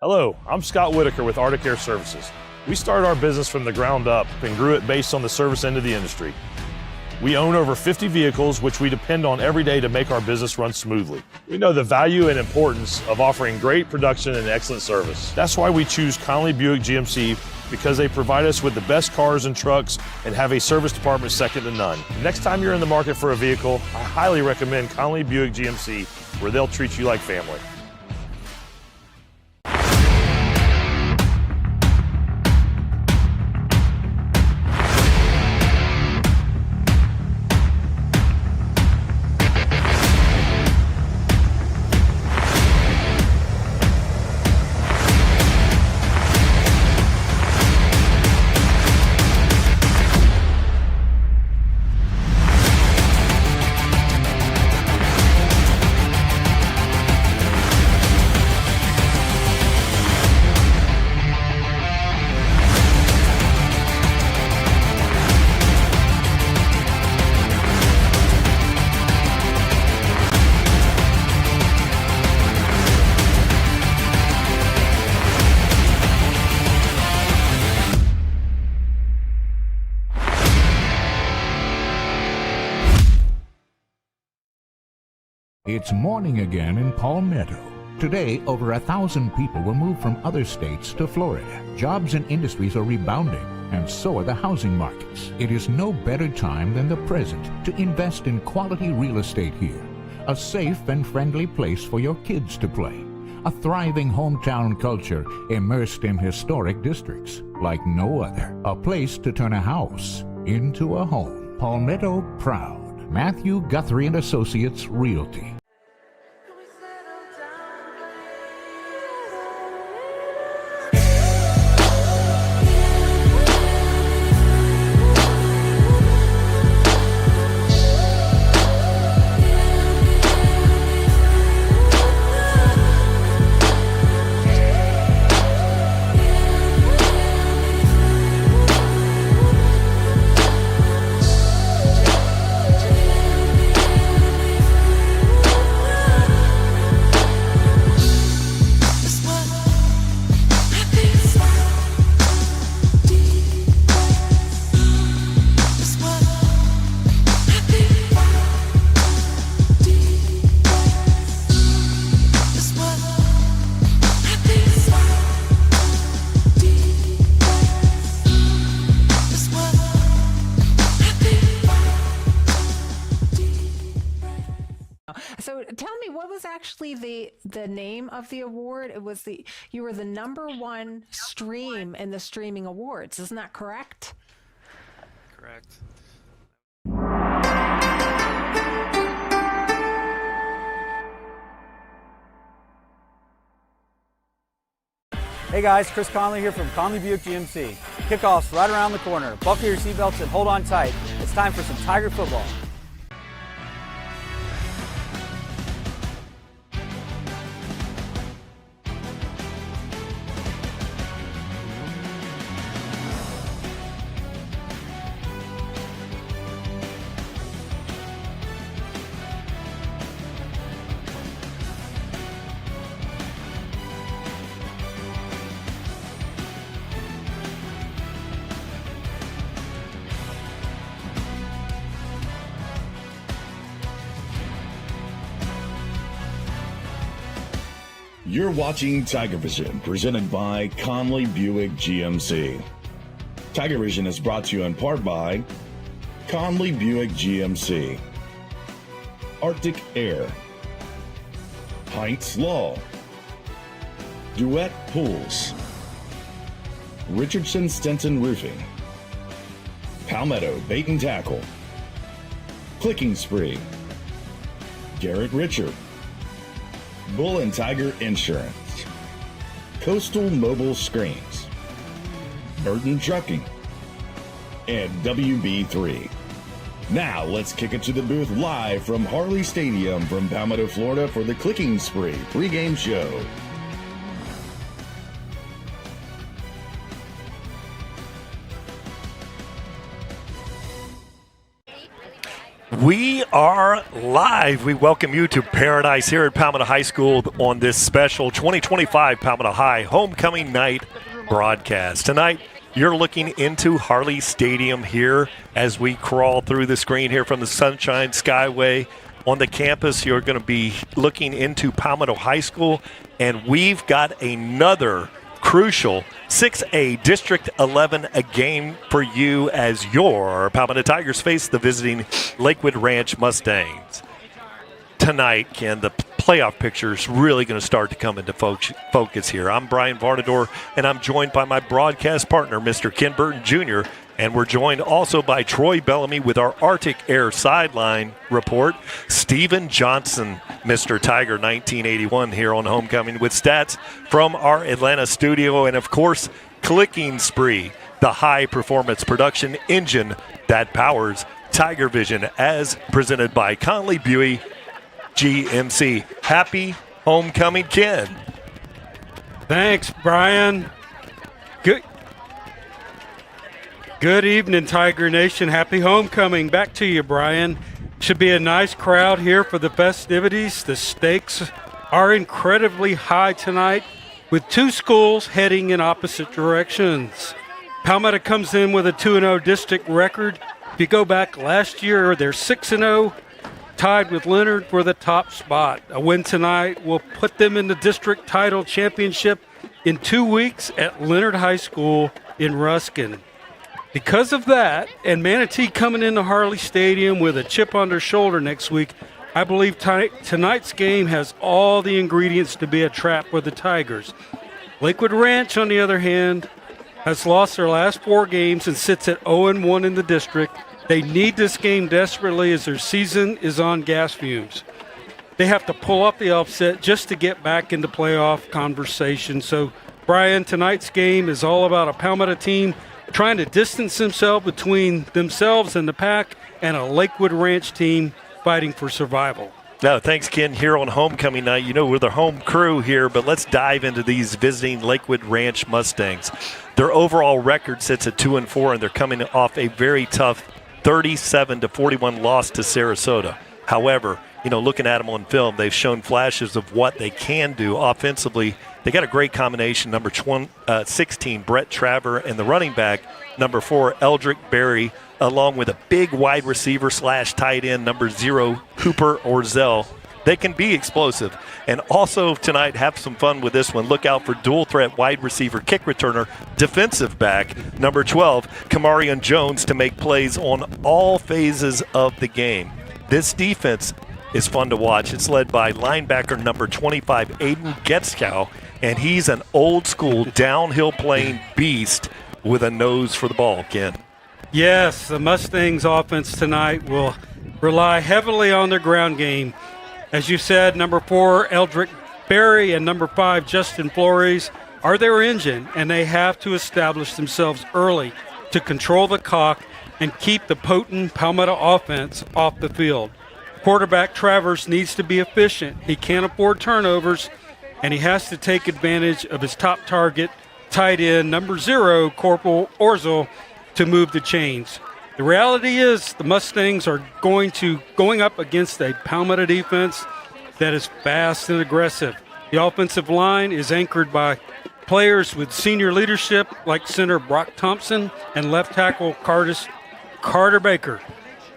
Hello, I'm Scott Whitaker with Arctic Air Services. We started our business from the ground up and grew it based on the service end of the industry. We own over 50 vehicles, which we depend on every day to make our business run smoothly. We know the value and importance of offering great production and excellent service. That's why we choose Conley Buick GMC, because they provide us with the best cars and trucks and have a service department second to none. Next time you're in the market for a vehicle, I highly recommend Conley Buick GMC, where they'll treat you like family. It's morning again in Palmetto. Today, over 1,000 people will move from other states to Florida. Jobs and industries are rebounding, and so are the housing markets. It is no better time than the present to invest in quality real estate here. A safe and friendly place for your kids to play. A thriving hometown culture immersed in historic districts like no other. A place to turn a house into a home. Palmetto proud. Matthew Guthrie and Associates Realty. So tell me, what was actually the name of the award? It was you were the #1 stream in the streaming awards. Isn't that correct? Correct. Hey guys, Chris Conley here from Conley Buick GMC. Kickoff's right around the corner. Buckle your seatbelts and hold on tight. It's time for some Tiger football. You're watching TigerVision, presented by Conley Buick GMC. TigerVision is brought to you in part by Conley Buick GMC, Arctic Air, Heinz Law, Duet Pools, Richardson Stenton Roofing, Palmetto Bait and Tackle, Clicking Spree, Garrett Richard, Bull and Tiger Insurance, Coastal Mobile Screens, Burton Trucking, and WB3. Now let's kick it to the booth live from Harllee Stadium from Palmetto, Florida for the Clicking Spree pregame show. We are live. We welcome you to Paradise here at Palmetto High School on this special 2025 Palmetto High Homecoming Night broadcast. Tonight, you're looking into Harllee Stadium here as we crawl through the screen here from the Sunshine Skyway. On the campus, you're going to be looking into Palmetto High School, and we've got another crucial 6A District 11 a game for you as your Palmetto Tigers face the visiting Lakewood Ranch Mustangs. Tonight, Ken, the playoff picture is really going to start to come into focus here. I'm Brian Varnador, and I'm joined by my broadcast partner, Mr. Ken Burton Jr., and we're joined also by Troy Bellamy with our Arctic Air Sideline report. Steven Johnson, Mr. Tiger 1981 here on Homecoming with stats from our Atlanta studio. And, of course, Clicking Spree, the high-performance production engine that powers TigerVision, as presented by Conley Buey GMC. Happy homecoming, Ken. Thanks, Brian. Good evening, Tiger Nation. Happy homecoming. Back to you, Brian. Should be a nice crowd here for the festivities. The stakes are incredibly high tonight with two schools heading in opposite directions. Palmetto comes in with a 2-0 district record. If you go back last year, they're 6-0, tied with Leonard for the top spot. A win tonight will put them in the district title championship in 2 weeks at Leonard High School in Ruskin. Because of that, and Manatee coming into Harllee Stadium with a chip on their shoulder next week, I believe tonight's game has all the ingredients to be a trap for the Tigers. Lakewood Ranch, on the other hand, has lost their last 4 games and sits at 0-1 in the district. They need this game desperately as their season is on gas fumes. They have to pull off the upset just to get back into playoff conversation. So, Brian, tonight's game is all about a Palmetto team trying to distance themselves between themselves and the pack, and a Lakewood Ranch team fighting for survival. No, thanks, Ken. Here on homecoming night, you know we're the home crew here, but let's dive into these visiting Lakewood Ranch Mustangs. Their overall record sits at 2-4, and they're coming off a very tough 37-41 loss to Sarasota. However, you know, looking at them on film, they've shown flashes of what they can do offensively. They got a great combination, number 16, Brett Traver, and the running back, number 4, Eldrick Berry, along with a big wide receiver / tight end, number 0, Cooper Orzel. They can be explosive. And also tonight, have some fun with this one. Look out for dual threat wide receiver, kick returner, defensive back, number 12, Kamarion Jones, to make plays on all phases of the game. This defense is fun to watch. It's led by linebacker number 25, Aiden Getskow, and he's an old-school downhill playing beast with a nose for the ball, Ken. Yes, the Mustangs offense tonight will rely heavily on their ground game. As you said, number 4, Eldrick Berry, and number 5, Justin Flores, are their engine, and they have to establish themselves early to control the clock and keep the potent Palmetto offense off the field. Quarterback Travers needs to be efficient. He can't afford turnovers, and he has to take advantage of his top target, tight end, number 0, Corporal Orzel, to move the chains. The reality is the Mustangs are going up against a Palmetto defense that is fast and aggressive. The offensive line is anchored by players with senior leadership like center Brock Thompson and left tackle Carter Baker.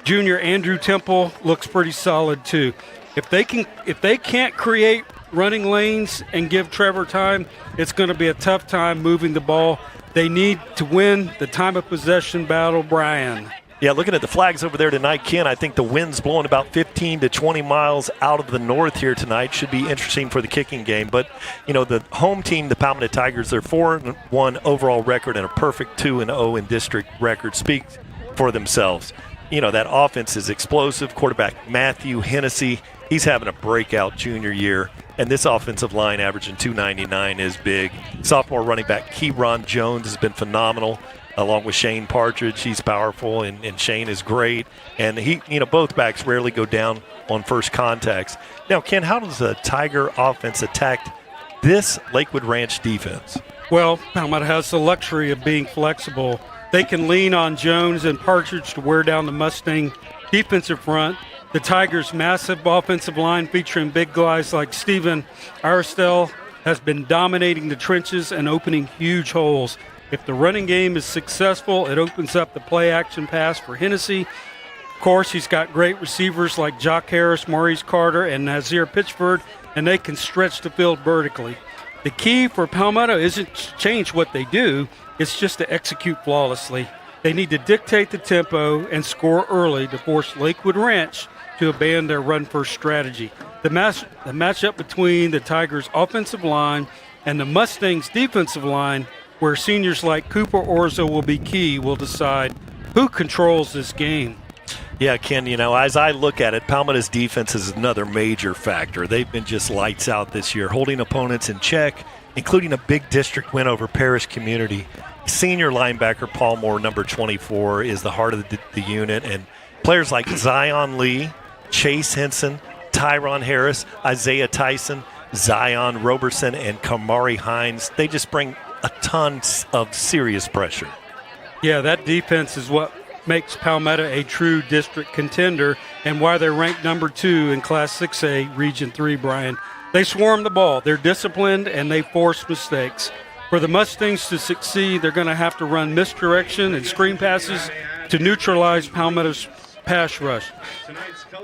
Junior Andrew Temple looks pretty solid too. If they can't create running lanes and give Trevor time, it's going to be a tough time moving the ball. They need to win the time of possession battle, Brian. Yeah, looking at the flags over there tonight, Ken, I think the wind's blowing about 15 to 20 miles out of the north here tonight. Should be interesting for the kicking game. But, you know, the home team, the Palmetto Tigers, their 4-1 overall record and a perfect 2-0 in district record speak for themselves. You know, that offense is explosive. Quarterback Matthew Hennessy, he's having a breakout junior year. And this offensive line averaging 299 is big. Sophomore running back Keyron Jones has been phenomenal, along with Shane Partridge. He's powerful, and Shane is great. And both backs rarely go down on first contacts. Now, Ken, how does the Tiger offense attack this Lakewood Ranch defense? Well, Palmetto has the luxury of being flexible. They can lean on Jones and Partridge to wear down the Mustang defensive front. The Tigers' massive offensive line featuring big guys like Steven Aristel has been dominating the trenches and opening huge holes. If the running game is successful, it opens up the play-action pass for Hennessy. Of course, he's got great receivers like Jock Harris, Maurice Carter, and Nazir Pitchford, and they can stretch the field vertically. The key for Palmetto isn't to change what they do, it's just to execute flawlessly. They need to dictate the tempo and score early to force Lakewood Ranch to abandon their run-first strategy. The matchup between the Tigers' offensive line and the Mustangs' defensive line, where seniors like Cooper Orzo will be key, will decide who controls this game. Yeah, Ken, as I look at it, Palmetto's defense is another major factor. They've been just lights out this year, holding opponents in check, including a big district win over Parish Community. Senior linebacker Paul Moore, number 24, is the heart of the unit, and players like Zion Lee, Chase Henson, Tyron Harris, Isaiah Tyson, Zion Roberson, and Kamari Hines, they just bring a ton of serious pressure. Yeah, that defense is what makes Palmetto a true district contender and why they're ranked number 2 in Class 6A Region 3, Brian. They swarm the ball, they're disciplined, and they force mistakes. For the Mustangs to succeed, they're going to have to run misdirection and screen passes to neutralize Palmetto's pass rush.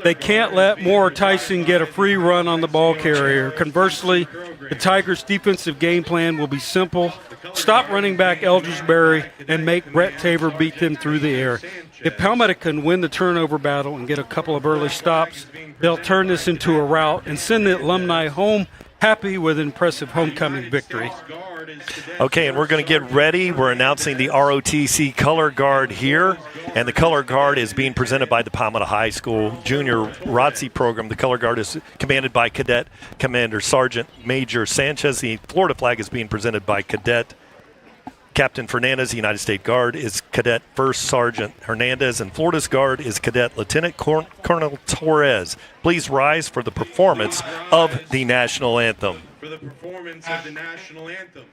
They can't let Moore or Tyson get a free run on the ball carrier. Conversely, the Tigers' defensive game plan will be simple. Stop running back Eldridgeberry and make Brett Tabor beat them through the air. If Palmetto can win the turnover battle and get a couple of early stops, they'll turn this into a rout and send the alumni home happy with an impressive homecoming victory. Okay, and we're going to get ready. We're announcing the ROTC color guard here, and the color guard is being presented by the Palmetto High School Junior ROTC program. The color guard is commanded by Cadet Commander Sergeant Major Sanchez. The Florida flag is being presented by Cadet Captain Fernandez. The United States Guard is Cadet First Sergeant Hernandez, and Florida's Guard is Cadet Lieutenant Colonel Torres. Please rise for the performance of the national anthem. For the performance of the national anthem.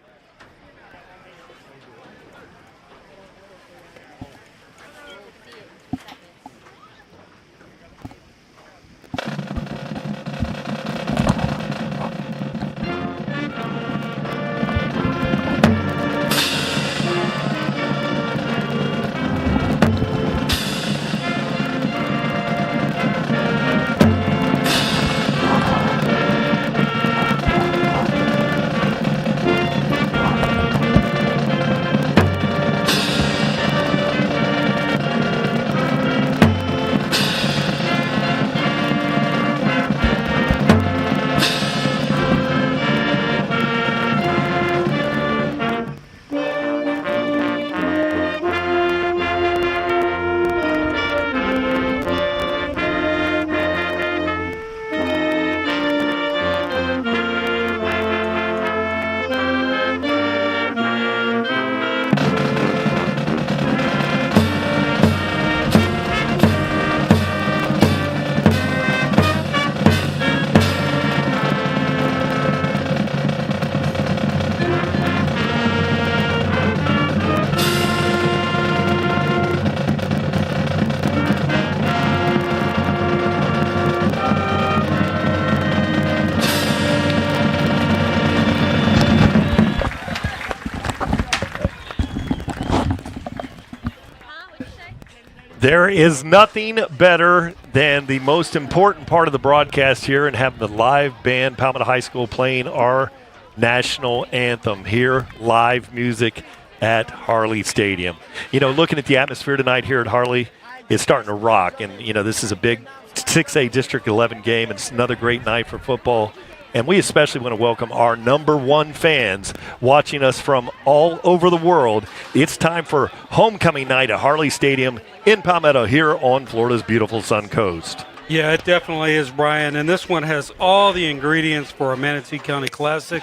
There is nothing better than the most important part of the broadcast here and having the live band, Palmetto High School, playing our national anthem here, live music at Harllee Stadium. Looking at the atmosphere tonight here at Harllee, it's starting to rock. And, this is a big 6A District 11 game. It's another great night for football. And we especially want to welcome our number 1 fans watching us from all over the world. It's time for homecoming night at Harllee Stadium in Palmetto here on Florida's beautiful Sun Coast. Yeah, it definitely is, Brian. And this one has all the ingredients for a Manatee County Classic.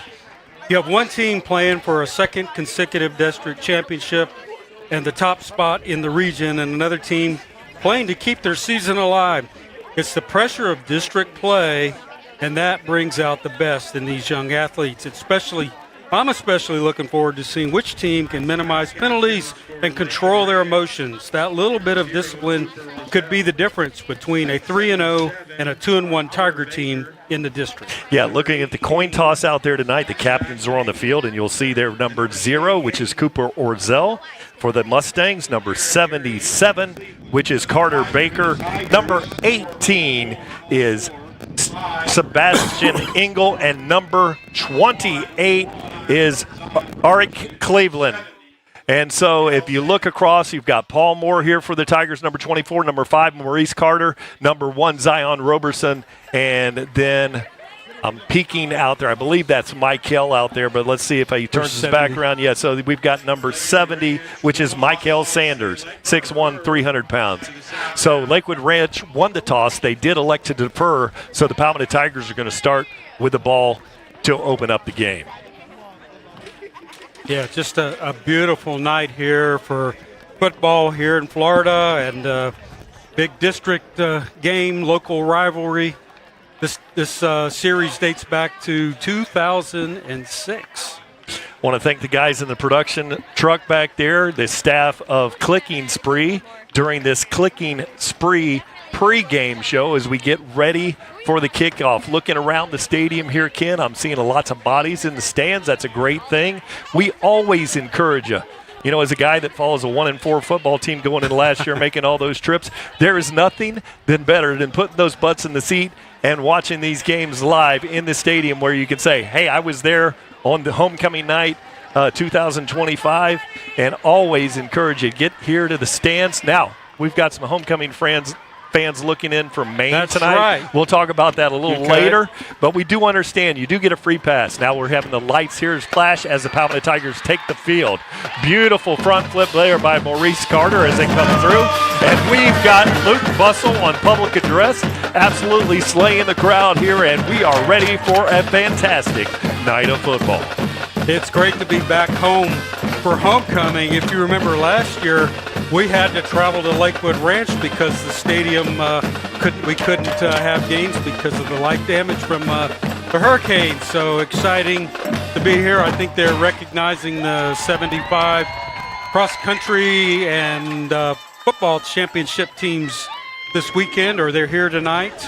You have one team playing for a second consecutive district championship and the top spot in the region, and another team playing to keep their season alive. It's the pressure of district play, and that brings out the best in these young athletes, especially I'm especially looking forward to seeing which team can minimize penalties and control their emotions. That little bit of discipline could be the difference between a 3-0 and a 2-1 Tiger team in the district. Yeah, looking at the coin toss out there tonight, the captains are on the field, and you'll see their number 0, which is Cooper Orzel. For the Mustangs, number 77, which is Carter Baker. Number 18 is Sebastian Engel, and number 28 is Arik Cleveland. And so if you look across, you've got Paul Moore here for the Tigers, number 24, number 5, Maurice Carter, number 1, Zion Roberson, and then I'm peeking out there. I believe that's Michael out there, but let's see if he turns his back around. Yeah, so we've got number 70, which is Michael Sanders, 6'1", 300 pounds. So Lakewood Ranch won the toss. They did elect to defer, so the Palmetto Tigers are going to start with the ball to open up the game. Yeah, just a beautiful night here for football here in Florida, and big district game, local rivalry. This series dates back to 2006. Want to thank the guys in the production truck back there, the staff of Clicking Spree during this Clicking Spree pregame show as we get ready for the kickoff. Looking around the stadium here, Ken, I'm seeing lots of bodies in the stands. That's a great thing. We always encourage you. You know, as a guy that follows a 1-4 football team going into last year, making all those trips, there is nothing better than putting those butts in the seat and watching these games live in the stadium where you can say, hey, I was there on the homecoming night 2025, and always encourage you, get here to the stands. Now, we've got some homecoming fans looking in from Maine tonight. Right. We'll talk about that a little later, but we do understand you do get a free pass. Now we're having the lights here flash as the Palmetto Tigers take the field. Beautiful front flip there by Maurice Carter as they come through. And we've got Luke Bussell on public address, absolutely slaying the crowd here, and we are ready for a fantastic night of football. It's great to be back home for homecoming. If you remember last year, we had to travel to Lakewood Ranch because the stadium we couldn't have games because of the light damage from the hurricane. So exciting to be here. I think they're recognizing the 75 cross-country and football championship teams this weekend, or they're here tonight.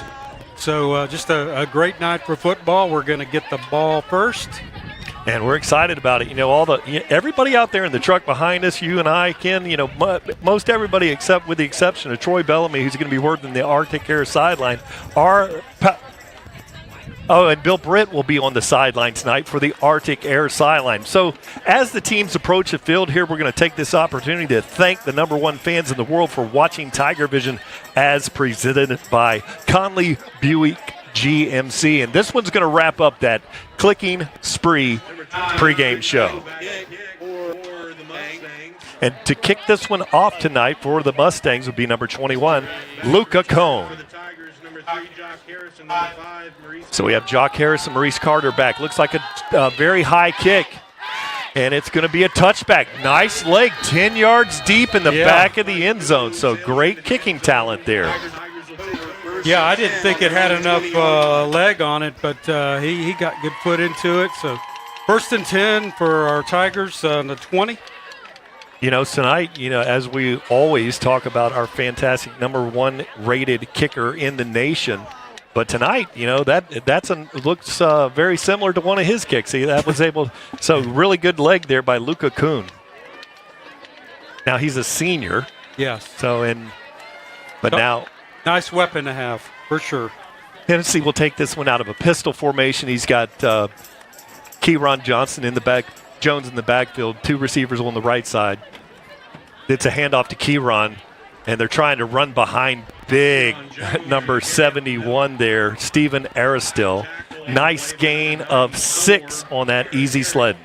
So just a great night for football. We're going to get the ball first. And we're excited about it. You know, everybody out there in the truck behind us, you and I, Ken, you know, most everybody except with the exception of Troy Bellamy, who's going to be working the Arctic Air sideline, and Bill Britt will be on the sideline tonight for the Arctic Air sideline. So as the teams approach the field here, we're going to take this opportunity to thank the #1 fans in the world for watching TigerVision as presented by Conley Buick GMC. And this one's going to wrap up that Clicking Spree pregame show. And to kick this one off tonight for the Mustangs would be number 21, Luca Cohn. So we have Jock Harris and Maurice Carter back. Looks like a very high kick. And it's going to be a touchback. Nice leg, 10 yards deep in the back of the end zone. So great kicking talent there. Yeah, I didn't think it had enough leg on it, but he got good foot into it. So 1st and 10 for our Tigers on the 20. You know, tonight, you know, as we always talk about our fantastic #1 rated kicker in the nation, but tonight, you know, looks very similar to one of his kicks. That was able, so really good leg there by Luca Kuhn. Now he's a senior. Yes. Now. Nice weapon to have, for sure. Tennessee will take this one out of a pistol formation. He's got Keyron Johnson in the back, Jones in the backfield, 2 receivers on the right side. It's a handoff to Keyron, and they're trying to run behind big number 71 there, Stephen Aristil. Nice gain of 6 on that easy sled.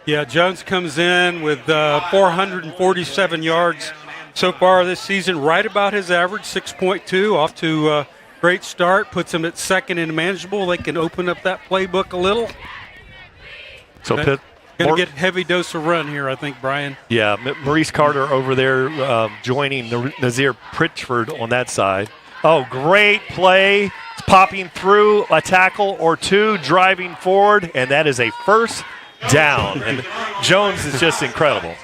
Yeah, Jones comes in with 447 yards so far this season, right about his average, 6.2, off to a great start, puts him at 2nd and manageable. They can open up that playbook a little. So going to get heavy dose of run here, I think, Brian. Yeah, Maurice Carter over there joining Nazir Pritchford on that side. Oh, great play. It's popping through a tackle or 2, driving forward, and that is a 1st down. And Jones is just incredible.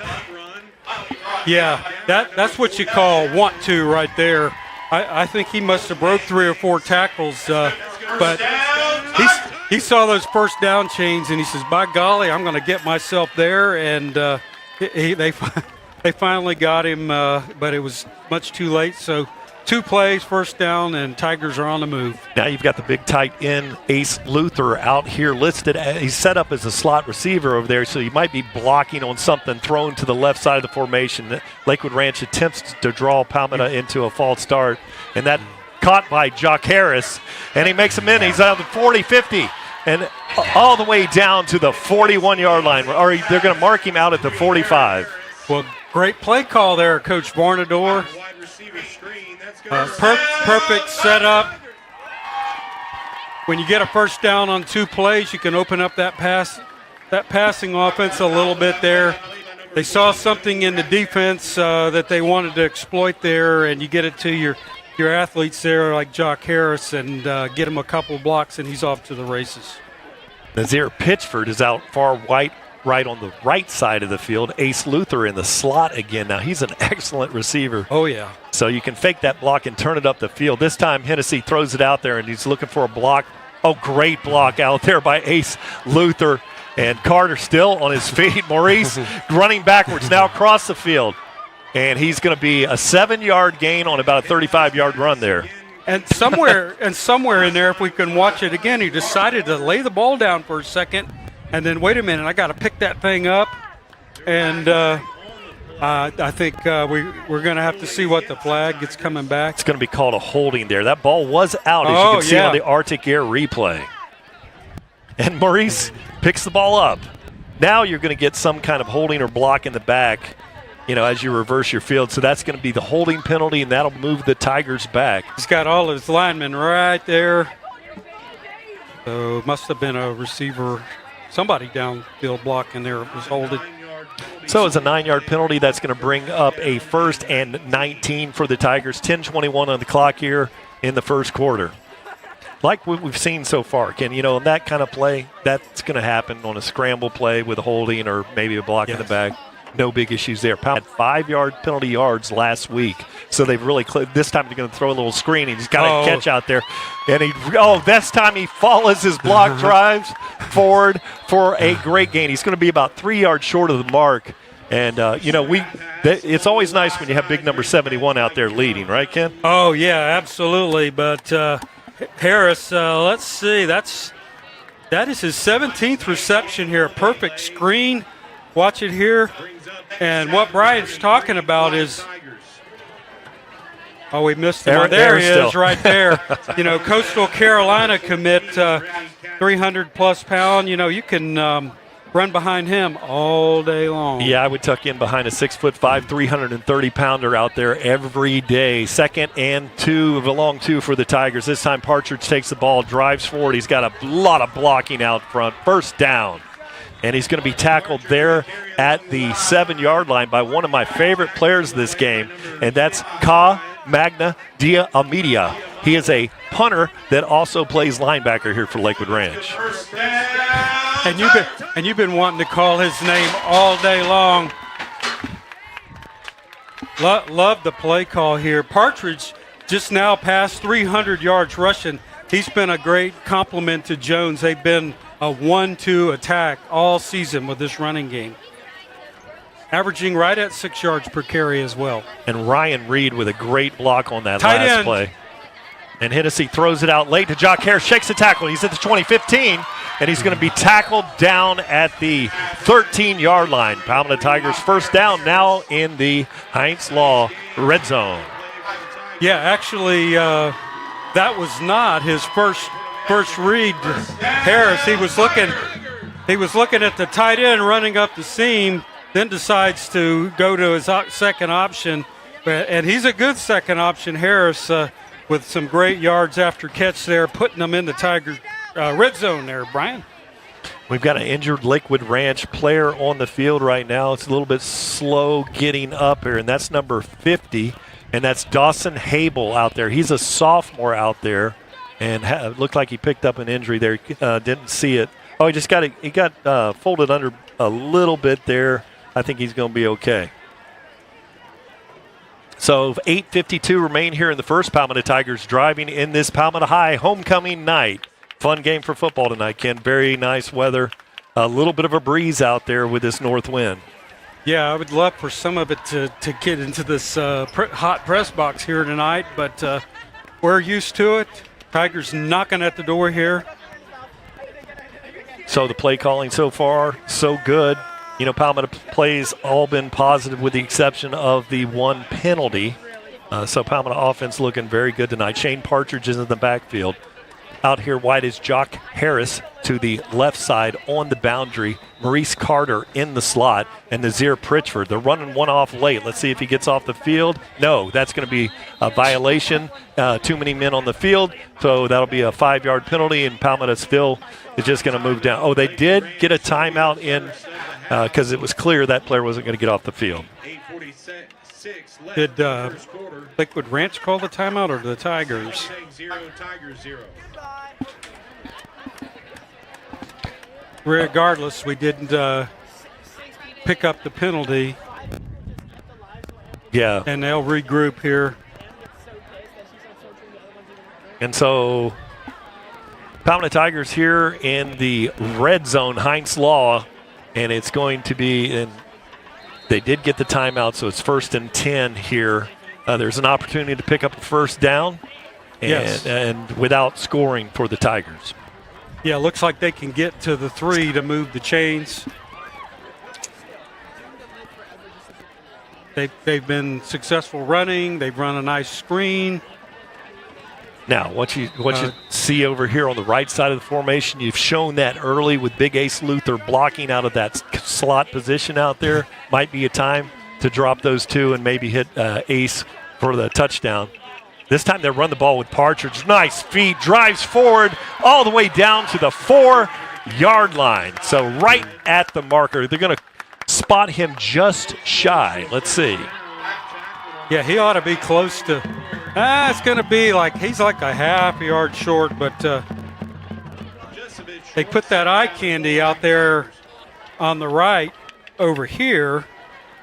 Yeah, that's what you call want to right there. I think he must have broke 3 or 4 tackles, but he saw those first down chains, and he says, by golly, I'm going to get myself there. And they finally got him, but it was much too late. So 2 plays, first down, and Tigers are on the move. Now you've got the big tight end, Ace Luther, out here listed. He's set up as a slot receiver over there, so he might be blocking on something thrown to the left side of the formation. Lakewood Ranch attempts to draw Palmetto into a false start, and that caught by Jock Harris, and he makes him in. He's out of the 40, 50, and all the way down to the 41-yard line. Or they're going to mark him out at the 45. Well, great play call there, Coach Varnador. Perfect setup. When you get a first down on 2 plays, you can open up that passing offense a little bit there. They saw something in the defense that they wanted to exploit there, and you get it to your athletes there like Jock Harris and get him a couple blocks, and he's off to the races. Nazir Pitchford is out far right on the right side of the field. Ace Luther in the slot again. Now, he's an excellent receiver. Oh, yeah. So you can fake that block and turn it up the field. This time, Hennessy throws it out there, and he's looking for a block. Oh, great block out there by Ace Luther. And Carter still on his feet. Maurice running backwards now across the field. And he's going to be a 7-yard gain on about a 35-yard run there. And somewhere in there, if we can watch it again, he decided to lay the ball down for a second. And then, wait a minute, I got to pick that thing up. And I think we're going to have to see what the flag gets coming back. It's going to be called a holding there. That ball was out, as you can see on the Arctic Air replay. And Maurice picks the ball up. Now you're going to get some kind of holding or block in the back, as you reverse your field. So that's going to be the holding penalty, and that'll move the Tigers back. He's got all his linemen right there. So it must have been a receiver. Somebody downfield blocking there was holding. So it's a 9-yard penalty. That's going to bring up a 1st and 19 for the Tigers. 10:21 on the clock here in the first quarter. Like what we've seen so far, Ken, on that kind of play, that's going to happen on a scramble play with a holding or maybe a block in the back. No big issues there. Powell had 5-yard penalty yards last week, so they've really this time they're going to throw a little screen, and he's got a catch out there. And this time he follows his block drives forward for a great gain. He's going to be about 3 yards short of the mark. And, it's always nice when you have big number 71 out there leading, right, Ken? Oh, yeah, absolutely. But Harris, let's see, that is his 17th reception here. Perfect screen. Watch it here. And what Brian's talking about is, we missed him. There he is right there. Coastal Carolina commit 300-plus pound. You can run behind him all day long. Yeah, I would tuck in behind a 6'5", 330-pounder out there every day. 2nd and 2 of a long 2 for the Tigers. This time Partridge takes the ball, drives forward. He's got a lot of blocking out front. First down. And he's going to be tackled there at the 7-yard line by one of my favorite players this game, and that's Ka Magna Dia Amedia. He is a punter that also plays linebacker here for Lakewood Ranch. And you've been wanting to call his name all day long. Love the play call here. Partridge just now passed 300 yards rushing. He's been a great compliment to Jones. They've been a 1-2 attack all season with this running game. Averaging right at 6 yards per carry as well. And Ryan Reed with a great block on that tight last end play. And Hennessy throws it out late to Jock Harris, shakes the tackle. He's at the 20-15, and he's going to be tackled down at the 13-yard line. Palmetto Tigers first down now in the Heinz Law red zone. Yeah, actually, that was not his first read. Harris, he was looking at the tight end running up the seam, then decides to go to his second option. And he's a good second option, Harris, with some great yards after catch there, putting them in the Tiger red zone there, Brian. We've got an injured Lakewood Ranch player on the field right now. It's a little bit slow getting up here, and that's number 50, and that's Dawson Hable out there. He's a sophomore out there, and looked like he picked up an injury there. Didn't see it Oh, he got folded under a little bit there. I think he's going to be okay. So 8:52 remain here in the first. Palmetto Tigers driving in this Palmetto High homecoming night. Fun game for football tonight, Ken. Very nice weather. A little bit of a breeze out there with this north wind. Yeah, I would love for some of it to get into this hot press box here tonight, but we're used to it. Tigers knocking at the door here. So the play calling so far, so good. You know, Palmetto plays all been positive with the exception of the one penalty. So Palmetto offense looking very good tonight. Shane Partridge is in the backfield. Out here wide is Jock Harris to the left side on the boundary. Maurice Carter in the slot and Nazir Pritchford. They're running one off late. Let's see if he gets off the field. No, that's going to be a violation. Too many men on the field. So that'll be a 5-yard penalty, and Palmetto still is just going to move down. Oh, they did get a timeout in because it was clear that player wasn't going to get off the field. Did Lakewood Ranch call the timeout or the Tigers? Regardless, we didn't pick up the penalty. Yeah. And they'll regroup here. And so Palmetto Tigers here in the red zone, Heinz Law, and it's going to be, and they did get the timeout, so it's 1st and 10 here. There's an opportunity to pick up a first down and without scoring for the Tigers. Yeah, looks like they can get to the 3 to move the chains. They've been successful running. They've run a nice screen. Now, what you see over here on the right side of the formation, you've shown that early with Big Ace Luther blocking out of that slot position out there. Might be a time to drop those two and maybe hit Ace for the touchdown. This time they run the ball with Partridge. Nice feed, drives forward all the way down to the 4-yard line. So right at the marker. They're going to spot him just shy. Let's see. Yeah, he ought to be close to. It's going to be like he's like a half yard short, but they put that eye candy out there on the right over here,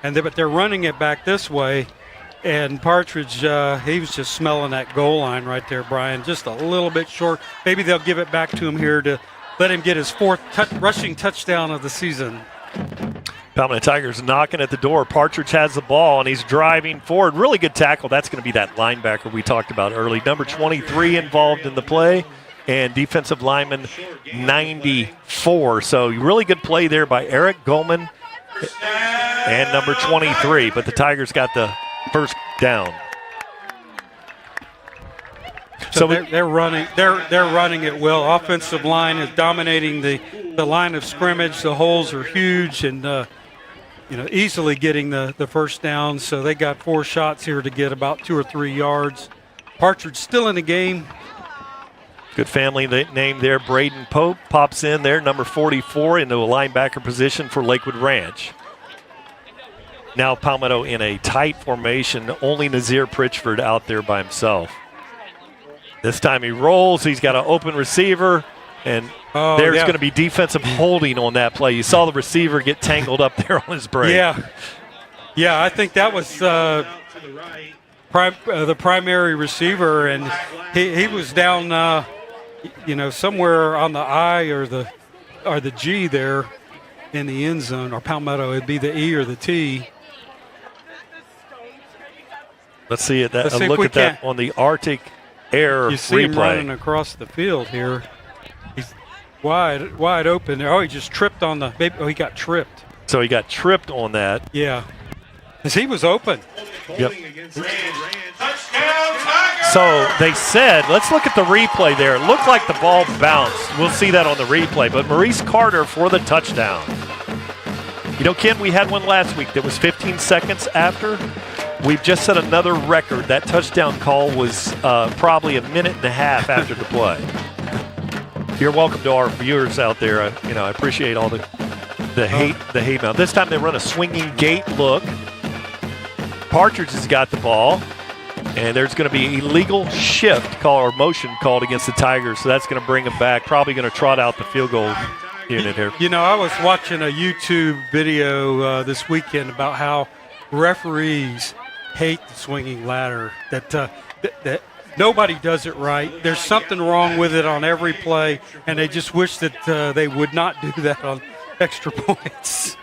but they're running it back this way. And Partridge, he was just smelling that goal line right there, Brian, just a little bit short. Maybe they'll give it back to him here to let him get his 4th rushing touchdown of the season. Palmetto Tigers knocking at the door. Partridge has the ball, and he's driving forward. Really good tackle. That's going to be that linebacker we talked about early. Number 23 involved in the play, and defensive lineman 94. So really good play there by Eric Goldman and number 23. But the Tigers got the first down. So they're running it well. Offensive line is dominating the line of scrimmage. The holes are huge and easily getting the first down. So they got 4 shots here to get about 2 or 3 yards. Partridge still in the game. Good family name there. Braden Pope pops in there, number 44, into a linebacker position for Lakewood Ranch. Now Palmetto in a tight formation, only Nazir Pritchford out there by himself. This time he rolls, he's got an open receiver, and there's going to be defensive holding on that play. You saw the receiver get tangled up there on his break. Yeah, I think that was the primary receiver, and he was down, somewhere on the I or the G there in the end zone, or Palmetto. It'd be the E or the T. Let's see look at that on the Arctic Air you see replay. Him running across the field here. He's wide open there. Oh, he just tripped on the – he got tripped. So he got tripped on that. Yeah. Because he was open. Yep. So they said, let's look at the replay there. It looked like the ball bounced. We'll see that on the replay. But Maurice Carter for the touchdown. Ken, we had one last week that was 15 seconds after. We've just set another record. That touchdown call was probably a minute and a half after the play. You're welcome to our viewers out there. I appreciate all the hate mail. This time they run a swinging gate look. Partridge has got the ball, and there's going to be illegal shift call or motion called against the Tigers, so that's going to bring them back. Probably going to trot out the field goal unit here. You know, I was watching a YouTube video this weekend about how referees hate the swinging ladder, that nobody does it right. There's something wrong with it on every play, and they just wish that they would not do that on extra points.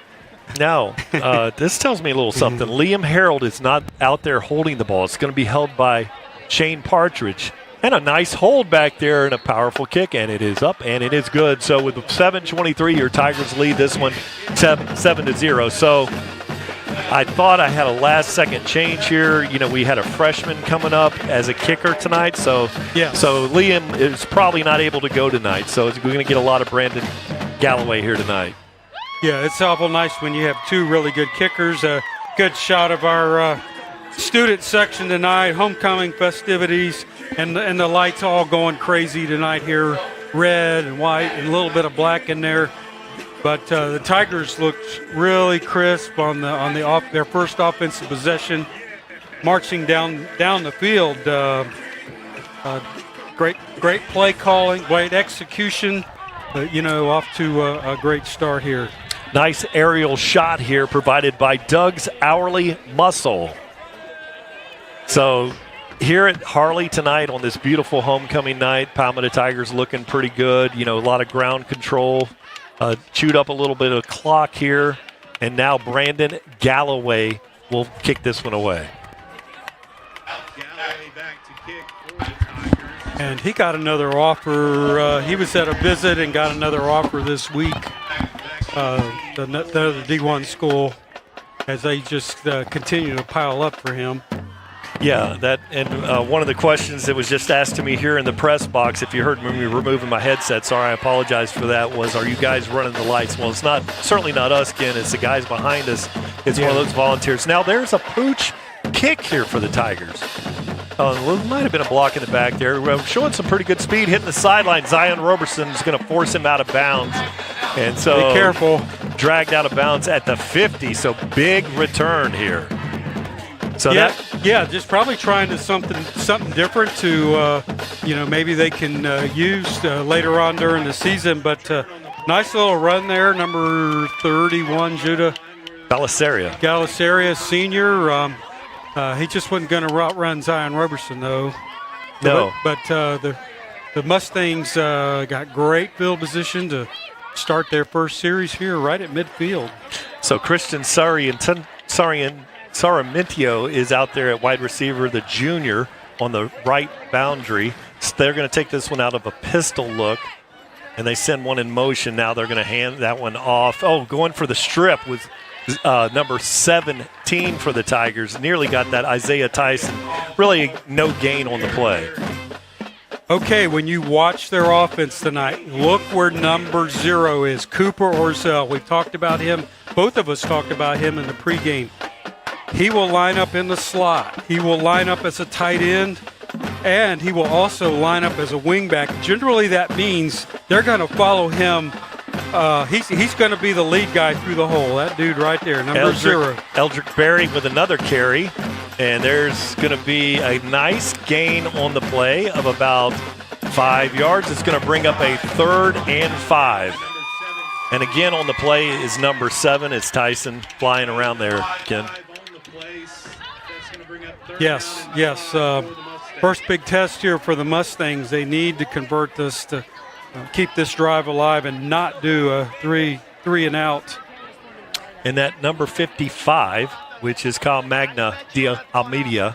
Now, this tells me a little something. Liam Harold is not out there holding the ball. It's going to be held by Shane Partridge. And a nice hold back there and a powerful kick, and it is up, and it is good. So with 7:23, your Tigers lead this one 7-0. So I thought I had a last-second change here. You know, we had a freshman coming up as a kicker tonight. So Liam is probably not able to go tonight. So we're going to get a lot of Brandon Galloway here tonight. Yeah, it's awful nice when you have two really good kickers. A good shot of our student section tonight, homecoming festivities, and the lights all going crazy tonight here, red and white and a little bit of black in there. But the Tigers looked really crisp on their first offensive possession, marching down the field. Great play calling, great execution. Off to a great start here. Nice aerial shot here provided by Doug's Hourly Muscle. So here at Harllee tonight on this beautiful homecoming night, Palmetto Tigers looking pretty good. You know, a lot of ground control. Chewed up a little bit of clock here. And now Brandon Galloway will kick this one away. Galloway back to kick for the Tigers. And he got another offer. He was at a visit and got another offer this week. The D1 school, as they just continue to pile up for him. Yeah, one of the questions that was just asked to me here in the press box, if you heard me removing my headset, sorry, I apologize for that, was, are you guys running the lights? Well, it's certainly not us, Ken. It's the guys behind us. It's one of those volunteers. Now, there's a pooch kick here for the Tigers. It might have been a block in the back there. Showing some pretty good speed, hitting the sideline. Zion Roberson is going to force him out of bounds. And so be careful. Dragged out of bounds at the 50, so big return here. So just probably trying to something different to maybe they can use later on during the season. But nice little run there, number 31, Judah Galiceria, senior. He just wasn't going to outrun Zion Roberson though. No, but the Mustangs got great field position to start their first series here right at midfield. So Christian Saramentio is out there at wide receiver, the junior, on the right boundary. So they're going to take this one out of a pistol look, and they send one in motion. Now they're going to hand that one off. Oh, going for the strip with number 17 for the Tigers. Nearly got that, Isaiah Tyson. Really no gain on the play. Okay, when you watch their offense tonight, look where number 0 is, Cooper Orzel. We've talked about him. Both of us talked about him in the pregame. He will line up in the slot. He will line up as a tight end, and he will also line up as a wingback. Generally, that means they're going to follow him. He's going to be the lead guy through the hole. That dude right there, number 0. Eldrick Berry with another carry. And there's going to be a nice gain on the play of about 5 yards. It's going to bring up a 3rd and 5. And again on the play is number 7. It's Tyson flying around there, Ken. Yes. First big test here for the Mustangs. They need to convert this to keep this drive alive and not do a three and out. And that number 55, which is Kyle Magna de Almeida,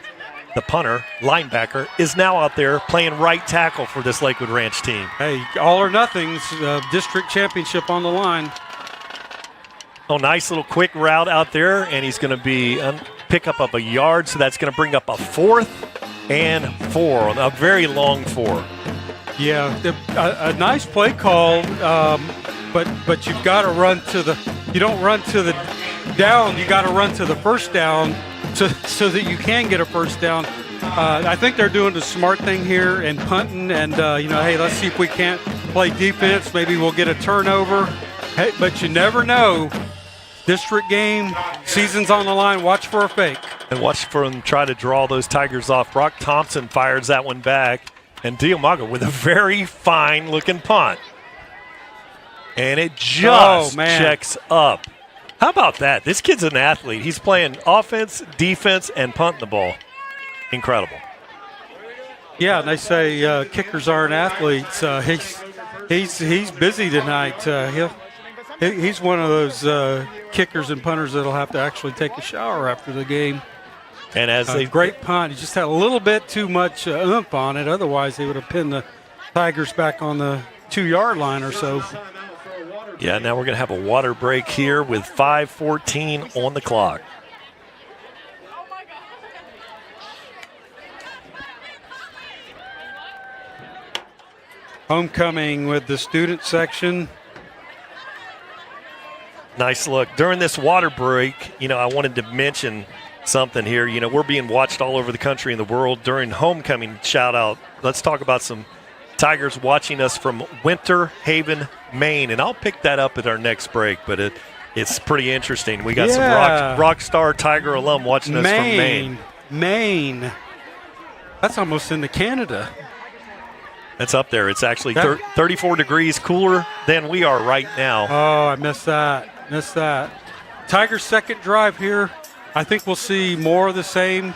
the punter, linebacker, is now out there playing right tackle for this Lakewood Ranch team. Hey, all or nothing, district championship on the line. Oh, nice little quick route out there, and he's going to be pick up a yard, so that's going to bring up a 4th and 4, a very long 4. Yeah, a nice play call, but you've got to run to the. You don't run to the down. You got to run to the first down, so that you can get a first down. I think they're doing the smart thing here and punting, and hey, let's see if we can't play defense. Maybe we'll get a turnover. Hey, but you never know. District game, season's on the line. Watch for a fake. And watch for them try to draw those Tigers off. Brock Thompson fires that one back. And Diamaga with a very fine-looking punt. And it just man. checks up. How about that? This kid's an athlete. He's playing offense, defense, and punting the ball. Incredible. Yeah, and they say kickers aren't athletes. He's busy tonight. He's one of those kickers and punters that'll have to actually take a shower after the game. And as a great punt, he just had a little bit too much oomph on it. Otherwise, they would have pinned the Tigers back on the 2-yard line or so. Yeah, now we're going to have a water break here with 5:14 on the clock. Homecoming with the student section. Nice look. During this water break, I wanted to mention something here. We're being watched all over the country and the world during homecoming shout out. Let's talk about some Tigers watching us from Winter Haven, Maine. And I'll pick that up at our next break, but it's pretty interesting. We got some rock star Tiger alum watching us from Maine. Maine. That's almost into Canada. That's up there. It's actually 34 degrees cooler than we are right now. Oh, I missed that. Tigers' second drive here. I think we'll see more of the same.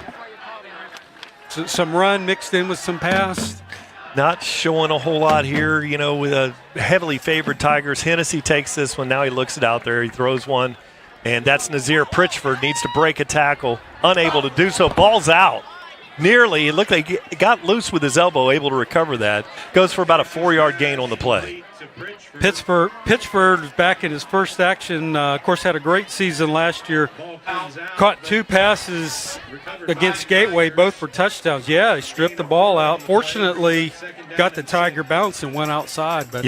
Some run mixed in with some pass. Not showing a whole lot here, with a heavily favored Tigers. Hennessy takes this one. Now he looks it out there. He throws one. And that's Nazir Pritchford. Needs to break a tackle. Unable to do so. Ball's out. Nearly. It looked like he got loose with his elbow, able to recover that. Goes for about a 4-yard gain on the play. Pittsburgh back in his first action, of course, had a great season last year. Caught 2 passes against Gateway, both for touchdowns. Yeah, he stripped the ball out. Fortunately, got the Tiger bounce and went outside. But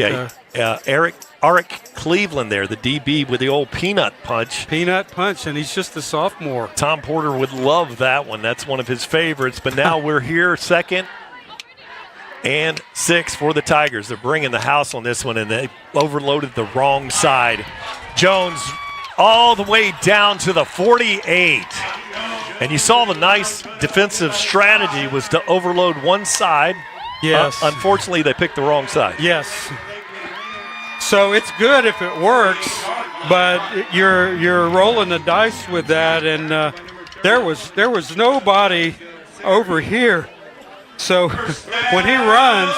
Eric Cleveland there, the DB with the old peanut punch. And he's just a sophomore. Tom Porter would love that one. That's one of his favorites. But now we're here, 2nd and 6 for the Tigers. They're bringing the house on this one, and they overloaded the wrong side. Jones all the way down to the 48. And you saw the nice defensive strategy was to overload one side. Yes. Unfortunately, they picked the wrong side. Yes. So it's good if it works, but you're rolling the dice with that, and there was nobody over here. So when he runs,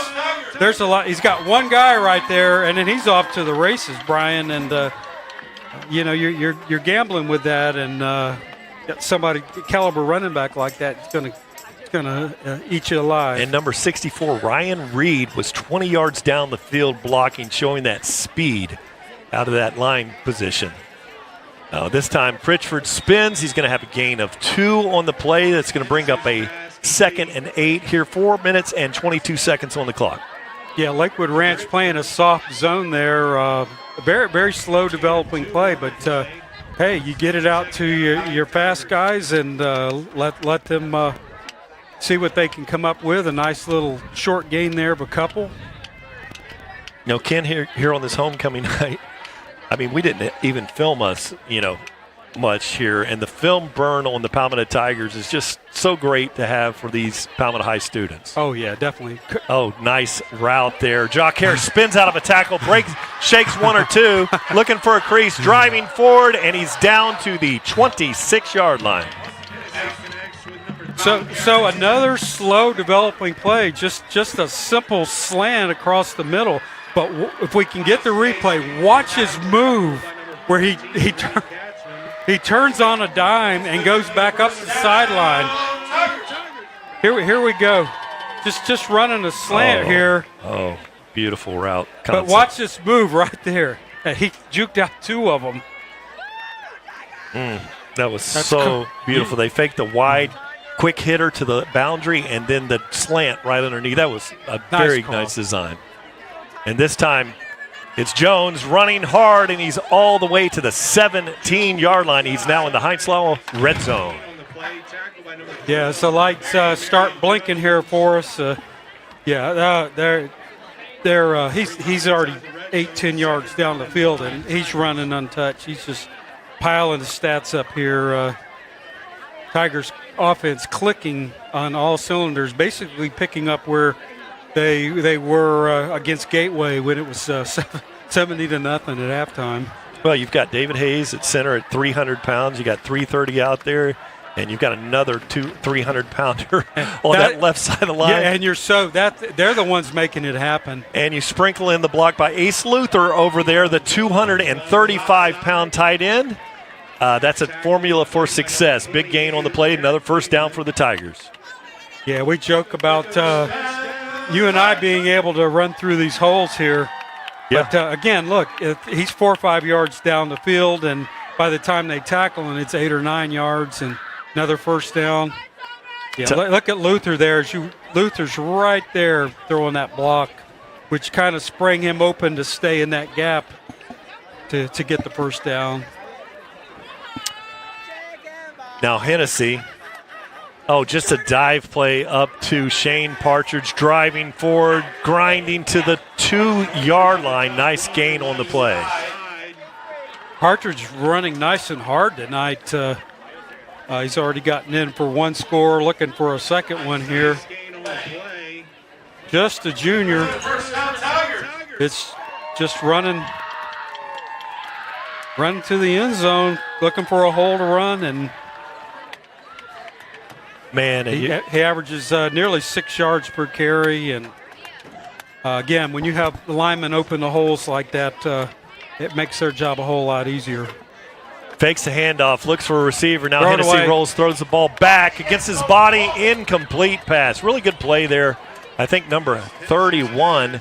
there's a lot. He's got one guy right there, and then he's off to the races, Brian. And you're gambling with that, and somebody caliber running back like that is gonna eat you alive. And number 64, Ryan Reed, was 20 yards down the field blocking, showing that speed out of that line position. This time Pritchford spins. He's going to have a gain of 2 on the play. That's going to bring up a 2nd and 8 here. 4 minutes and 22 seconds on the clock. Yeah, Lakewood Ranch playing a soft zone there. Very, very slow developing play, but hey, you get it out to your fast guys and let them see what they can come up with. A nice little short gain there of a couple. Ken, here on this homecoming night, I mean, we didn't even film us, much here, and the film burn on the Palmetto Tigers is just so great to have for these Palmetto High students. Oh, yeah, definitely. Oh, nice route there. Jock Harris spins out of a tackle, shakes 1 or 2, looking for a crease, driving forward, and he's down to the 26-yard line. So another slow developing play, just a simple slant across the middle. But if we can get the replay, watch his move where he turns on a dime and goes back up the sideline. Here we go. Just running a slant here. Oh, beautiful route concept. But watch this move right there. He juked out 2 of them. That was so beautiful. They faked the wide, quick hitter to the boundary and then the slant right underneath. That was a very nice design. And this time, it's Jones running hard, and he's all the way to the 17-yard line. He's now in the Heinz-Lowell red zone. Yeah, so lights start blinking here for us. He's already 8-10 yards down the field, and he's running untouched. He's just piling the stats up here. Tigers offense clicking on all cylinders, basically picking up where they were against Gateway when it was 70-0 at halftime. Well, you've got David Hayes at center at 300 pounds. You got 330 out there, and you've got another 300-pounder on that left side of the line. Yeah, and they're the ones making it happen. And you sprinkle in the block by Ace Luther over there, the 235-pound tight end. That's a formula for success. Big gain on the play, another first down for the Tigers. Yeah, we joke about you and I being able to run through these holes here. Yeah. But, again, look, he's 4 or 5 yards down the field, and by the time they tackle him, it's 8 or 9 yards and another first down. Yeah, look at Luther there. Luther's right there throwing that block, which kind of sprang him open to stay in that gap to get the first down. Now Hennessy. Oh, just a dive play up to Shane Partridge, driving forward, grinding to the 2-yard line. Nice gain on the play. Partridge running nice and hard tonight. He's already gotten in for one score, looking for a second one here. Just a junior. It's just running to the end zone, looking for a hole to run, and man, he averages nearly 6 yards per carry. And again, when you have the linemen open the holes like that, it makes their job a whole lot easier. Fakes the handoff, looks for a receiver. Now Hennessy rolls, throws the ball back against his body. Incomplete pass. Really good play there. I think number 31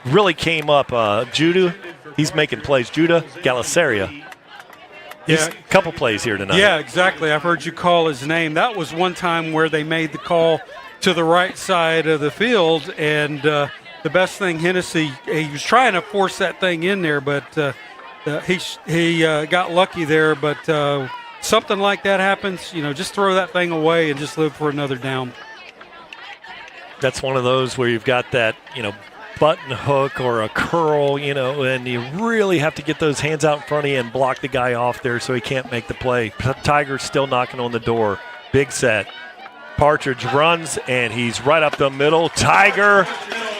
really came up. Judah, he's making plays. Judah Galiceria. Yeah, a couple plays here tonight. Yeah, exactly. I've heard you call his name. That was one time where they made the call to the right side of the field, and the best thing, Hennessy, he was trying to force that thing in there, but he got lucky there. But something like that happens, just throw that thing away and just live for another down. That's one of those where you've got that, button hook or a curl, and you really have to get those hands out in front of you and block the guy off there so he can't make the play. Tiger's still knocking on the door. Big set. Partridge runs, and he's right up the middle. Tiger,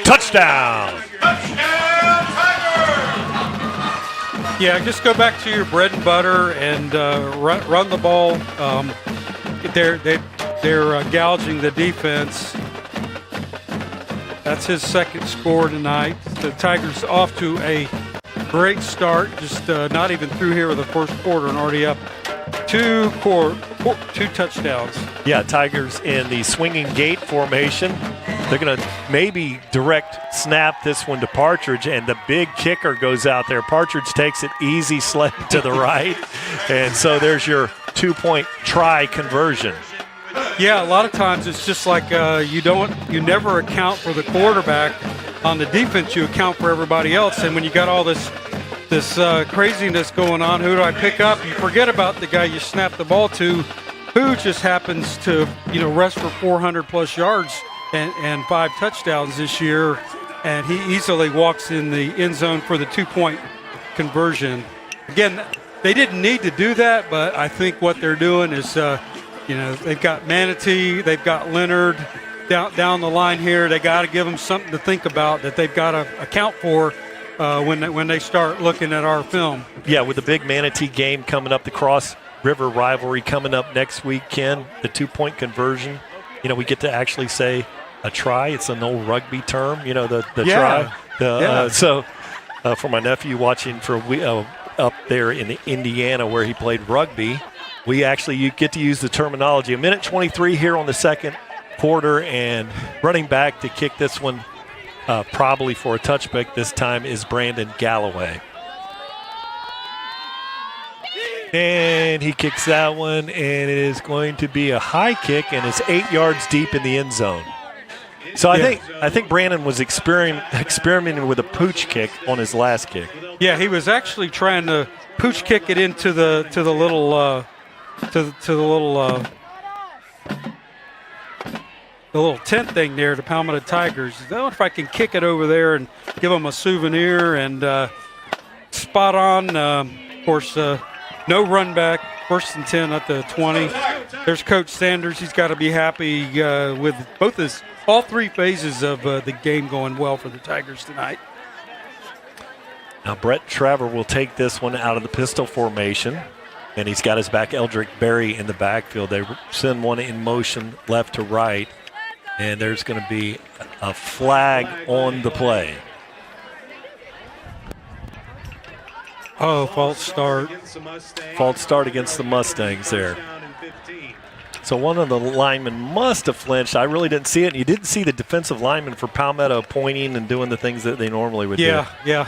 touchdown! Yeah, just go back to your bread and butter and run the ball. They're gouging the defense. That's his second score tonight. The Tigers off to a great start, just not even through here with the first quarter and already up two touchdowns. Yeah, Tigers in the swinging gate formation. They're going to maybe direct snap this one to Partridge, and the big kicker goes out there. Partridge takes it easy sled to the right, and so there's your 2-point try conversion. Yeah, a lot of times it's just like you never account for the quarterback. On the defense, you account for everybody else. And when you got all this craziness going on, who do I pick up? You forget about the guy you snap the ball to, who just happens to rush for 400+ yards and 5 touchdowns this year. And he easily walks in the end zone for the 2-point conversion. Again, they didn't need to do that, but I think what they're doing is they've got Manatee, they've got Leonard down the line here. They got to give them something to think about that they've got to account for when they start looking at our film. Yeah, with the big Manatee game coming up, the Cross River rivalry coming up next week, Ken, the 2-point conversion. We get to actually say a try. It's an old rugby term, try. So for my nephew watching up there in Indiana where he played rugby, you get to use the terminology. 1:23 here on the second quarter, and running back to kick this one probably for a touchback this time is Brandon Galloway. And he kicks that one, and it is going to be a high kick, and it's 8 yards deep in the end zone. So I think Brandon was experimenting with a pooch kick on his last kick. Yeah, he was actually trying to pooch kick it into the little the little tent thing there, the Palmetto Tigers. I wonder if I can kick it over there and give them a souvenir, and spot on. Of course, no run back, 1st and 10 at the 20. There's Coach Sanders. He's got to be happy with all 3 phases of the game going well for the Tigers tonight. Now Brett Traver will take this one out of the pistol formation, and he's got his back Eldrick Berry in the backfield. They send one in motion left to right, and there's going to be a flag on the play. Oh, false start. False start against the Mustangs there. So one of the linemen must have flinched. I really didn't see it. And you didn't see the defensive lineman for Palmetto pointing and doing the things that they normally would do. Yeah.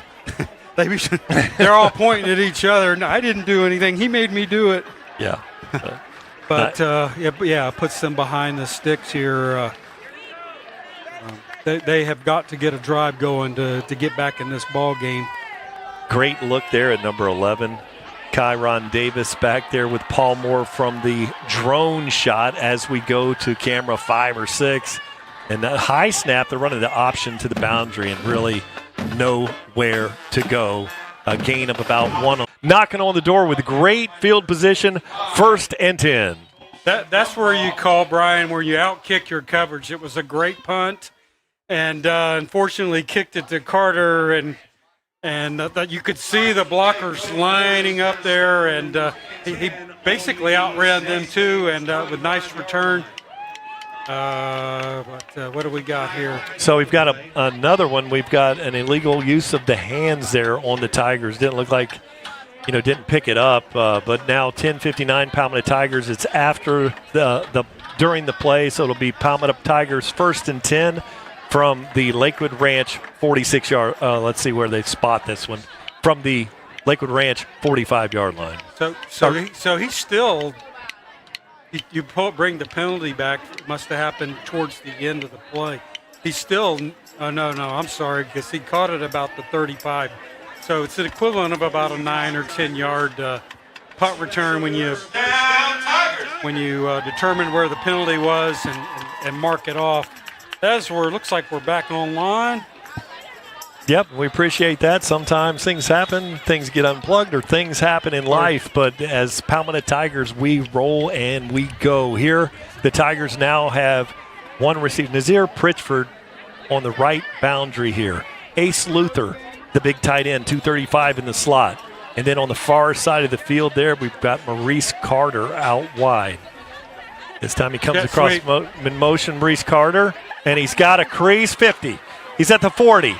They're all pointing at each other. No, I didn't do anything. He made me do it. Yeah. But, it puts them behind the sticks here. They have got to get a drive going to get back in this ball game. Great look there at number 11. Kyron Davis back there with Paul Moore from the drone shot as we go to camera 5 or 6. And that high snap, they're running the option to the boundary and really nowhere to go. A gain of about 1. Knocking on the door with great field position, 1st and 10. That's where you call, Brian, where you outkick your coverage. It was a great punt, and unfortunately kicked it to Carter, and that you could see the blockers lining up there, and he basically outran them too, and with nice return. What do we got here? So we've got another one. We've got an illegal use of the hands there on the Tigers. Didn't look like, didn't pick it up, but now 10:59 Palmetto Tigers. It's after during the play, so it'll be Palmetto Tigers 1st and 10. From the Lakewood Ranch 46-yard, let's see where they spot this one, from the Lakewood Ranch 45-yard line. So he's still, you bring the penalty back, must have happened towards the end of the play. He's still, I'm sorry, because he caught it about the 35. So it's an equivalent of about a 9 or 10-yard punt return when you determine where the penalty was and mark it off. That's where it looks like we're back online. Yep, we appreciate that. Sometimes things happen, things get unplugged, or things happen in life. But as Palmetto Tigers, we roll and we go. Here, the Tigers now have one receiver. Nazir Pritchford on the right boundary here. Ace Luther, the big tight end, 235 in the slot. And then on the far side of the field there, we've got Maurice Carter out wide. This time he comes across in motion, Maurice Carter. And he's got a crease 50. He's at the 40.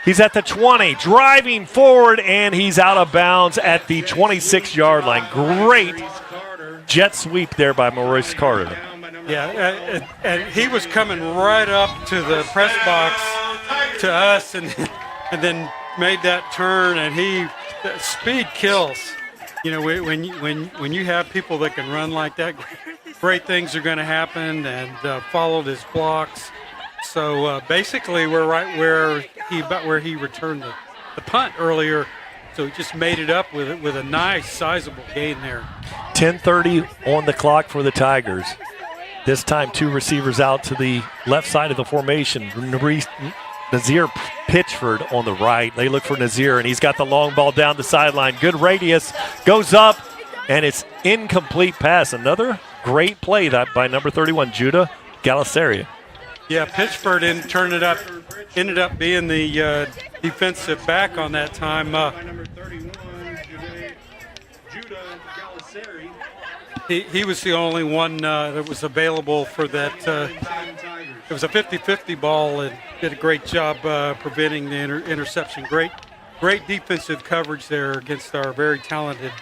He's at the 20, driving forward, and he's out of bounds at the 26-yard line. Great jet sweep there by Maurice Carter. Yeah, and he was coming right up to the press box to us, and then made that turn, and speed kills. When you have people that can run like that, great things are going to happen, and followed his blocks. So basically, we're right where he returned the punt earlier. So he just made it up with a nice, sizable gain there. 10:30 on the clock for the Tigers. This time, 2 receivers out to the left side of the formation. Nazir Pitchford on the right. They look for Nazir, and he's got the long ball down the sideline. Good radius, goes up, and it's incomplete pass. Another great play that by number 31, Judah Galiceria. Yeah, Pitchford ended up being the defensive back on that time. He was the only one that was available for that. It was a 50-50 ball, and did a great job preventing the interception. Great defensive coverage there against our very talented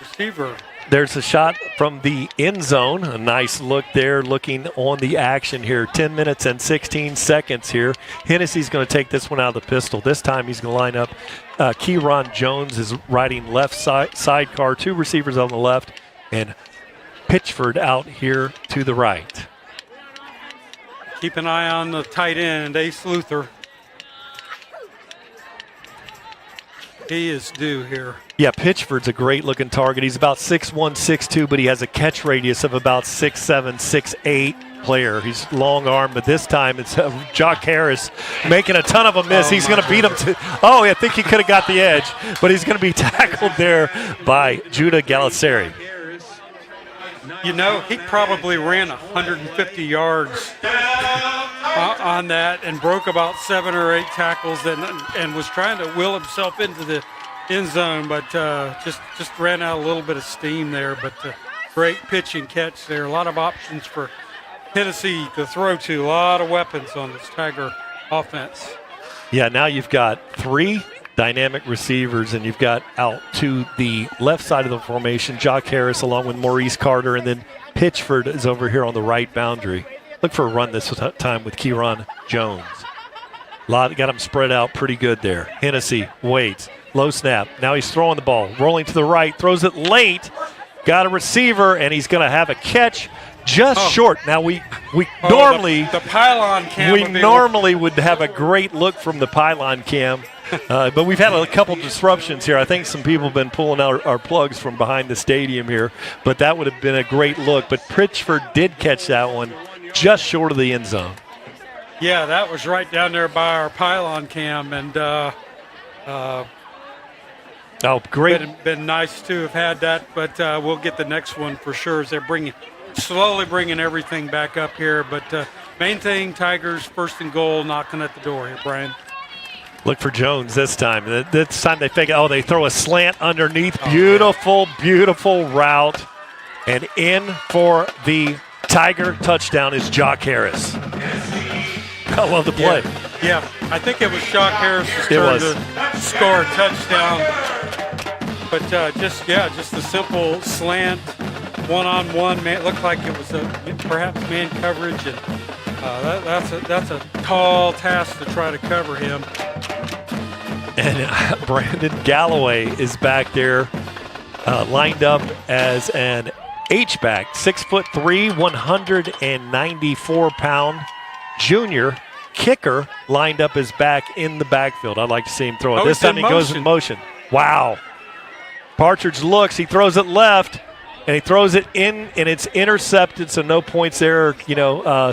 receiver. There's a shot from the end zone. A nice look there, looking on the action here. 10 minutes and 16 seconds here. Hennessy's going to take this one out of the pistol. This time he's going to line up. Keyron Jones is riding left sidecar. 2 receivers on the left, and Pitchford out here to the right. Keep an eye on the tight end, Ace Luther. He is due here. Yeah, Pitchford's a great-looking target. He's about 6'1", 6'2", but he has a catch radius of about 6'7", 6'8" player. He's long arm, but this time it's Jock Harris making a ton of a miss. He's going to beat him to – I think he could have got the edge, but he's going to be tackled there by Judah Galiseri. He probably ran 150 yards on that and broke about 7 or 8 tackles and was trying to will himself into the end zone, but just ran out a little bit of steam there. But great pitch and catch there. A lot of options for Tennessee to throw to. A lot of weapons on this Tiger offense. Yeah, now you've got 3 dynamic receivers, and you've got out to the left side of the formation, Jock Harris along with Maurice Carter, and then Pitchford is over here on the right boundary. Look for a run this time with Kieran Jones. Got him spread out pretty good there. Hennessy waits. Low snap. Now he's throwing the ball. Rolling to the right. Throws it late. Got a receiver, and he's going to have a catch just short. Now we normally the pylon cam. We normally would have a great look from the pylon cam, but we've had a couple disruptions here. I think some people have been pulling out our plugs from behind the stadium here, but that would have been a great look. But Pritchford did catch that one just short of the end zone. Yeah, that was right down there by our pylon cam, and great. Been nice to have had that, but we'll get the next one for sure as they're slowly bringing everything back up here. But main thing, Tigers first and goal, knocking at the door here, Brian. Look for Jones this time. This time they fake it. Oh, they throw a slant underneath. Beautiful, beautiful route. And in for the Tiger touchdown is Jock Harris. I love the play. Yeah, I think it was Jock Harris's turn to score a touchdown. But just a simple slant, one-on-one. Man, it looked like it was perhaps man coverage, and that's a tall task to try to cover him. And Brandon Galloway is back there, lined up as an H-back, 6'3", 194-pound junior kicker, lined up his back in the backfield. I'd like to see him throw it. This time he goes in motion. Wow. Partridge looks, he throws it left, and he throws it in, and it's intercepted, so no points there.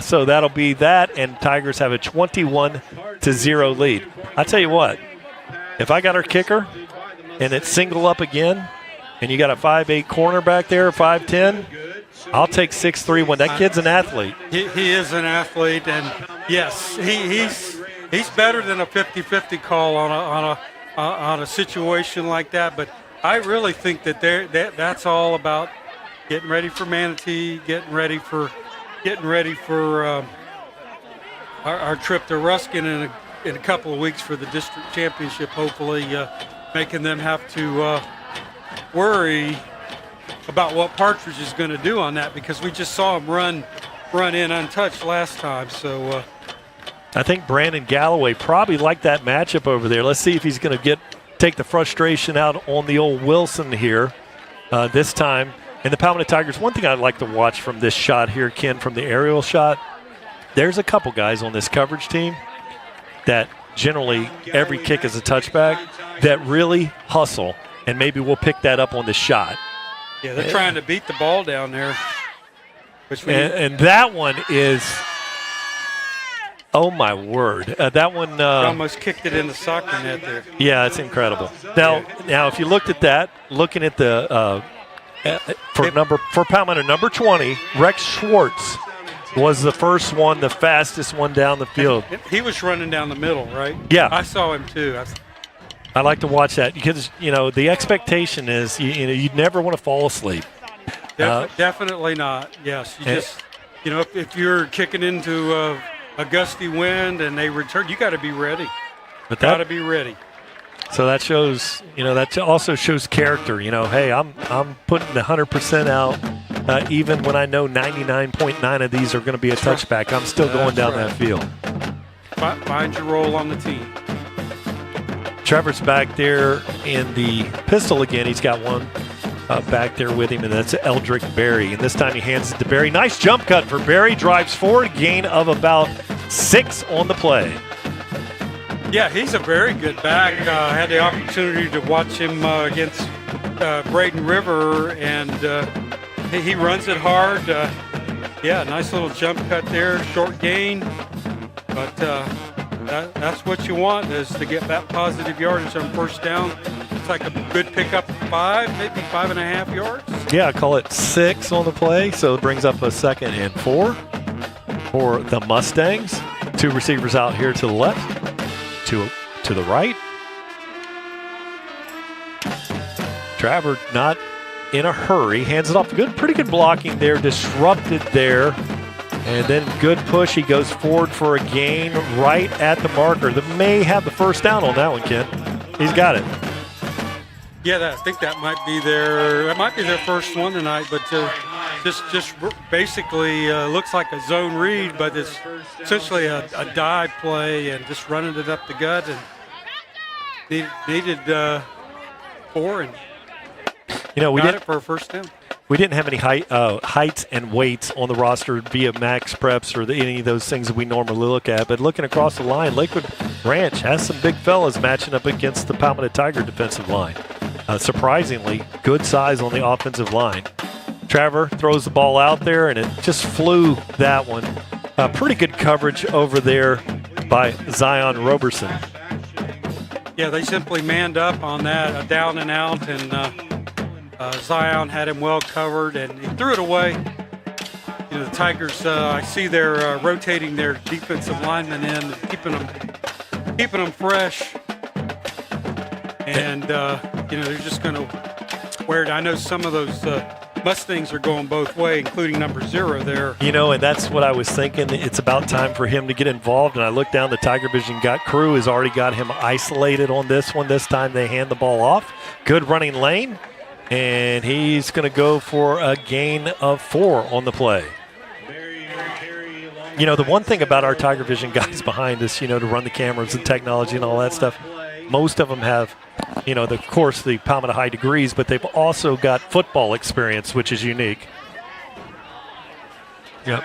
So that'll be that, and Tigers have a 21-0 lead. I tell you what, if I got our kicker, and it's single up again, and you got a 5'8" corner back there, 5'10", I'll take 6'3" when that kid's an athlete. He is an athlete, and yes, he's better than a 50-50 call on a situation like that. But I really think that's all about getting ready for Manatee, getting ready for our trip to Ruskin in a couple of weeks for the district championship. Hopefully, making them have to worry about what Partridge is going to do on that, because we just saw him run in untouched last time. So I think Brandon Galloway probably liked that matchup over there. Let's see if he's going to take the frustration out on the old Wilson here this time. And the Palmetto Tigers, one thing I'd like to watch from this shot here, Ken, from the aerial shot, there's a couple guys on this coverage team that generally every kick is a touchback that really hustle, and maybe we'll pick that up on the shot. Yeah, they're trying to beat the ball down there. And that one is, oh my word, that one almost kicked it in the soccer net there. Yeah, it's incredible. Now, if you looked at that, looking at the for Palmetto number 20, Rex Schwartz was the first one, the fastest one down the field. He was running down the middle, right? Yeah, I saw him too. I like to watch that because the expectation is you never want to fall asleep. Definitely not. Yes, you just if you're kicking into a gusty wind and they return, you got to be ready. But got to be ready. So that shows, that also shows character. Hey, I'm putting 100% out, even when I know 99.9 of these are going to be a touchback. I'm still going down that field. Find your role on the team. Trevor's back there in the pistol again. He's got one back there with him, and that's Eldrick Berry. And this time he hands it to Berry. Nice jump cut for Berry. Drives forward, gain of about 6 on the play. Yeah, he's a very good back. I had the opportunity to watch him against Braden River, and he runs it hard. Nice little jump cut there, short gain. But that's what you want, is to get that positive yardage on first down. It's like a good pickup, 5, maybe 5.5 yards. Yeah, I call it 6 on the play, so it brings up a 2nd and 4 for the Mustangs. Two receivers out here to the left, to the right. Travers not in a hurry, hands it off. Pretty good blocking there, disrupted there. And then good push. He goes forward for a gain right at the marker. That may have the first down on that one, Ken. He's got it. Yeah, I think that might be their first one tonight, but just basically looks like a zone read, but it's essentially a dive play and just running it up the gut and needed 4 and we got did it for a first down. We didn't have any heights and weights on the roster via max preps or any of those things that we normally look at. But looking across the line, Lakewood Ranch has some big fellas matching up against the Palmetto Tiger defensive line. Surprisingly, good size on the offensive line. Travers throws the ball out there, and it just flew that one. Pretty good coverage over there by Zion Roberson. Yeah, they simply manned up on that, a down and out, and Zion had him well covered, and he threw it away. The Tigers, I see they're rotating their defensive linemen in, keeping them fresh, and they're just going to wear it. I know some of those Mustangs are going both way, including number 0 there. And that's what I was thinking. It's about time for him to get involved. And I looked down, the TigerVision crew has already got him isolated on this one. This time they hand the ball off. Good running lane. And he's going to go for a gain of 4 on the play. The one thing about our TigerVision guys behind us, to run the cameras and technology and all that stuff, most of them have, of course, the Palmetto High degrees, but they've also got football experience, which is unique. Yep.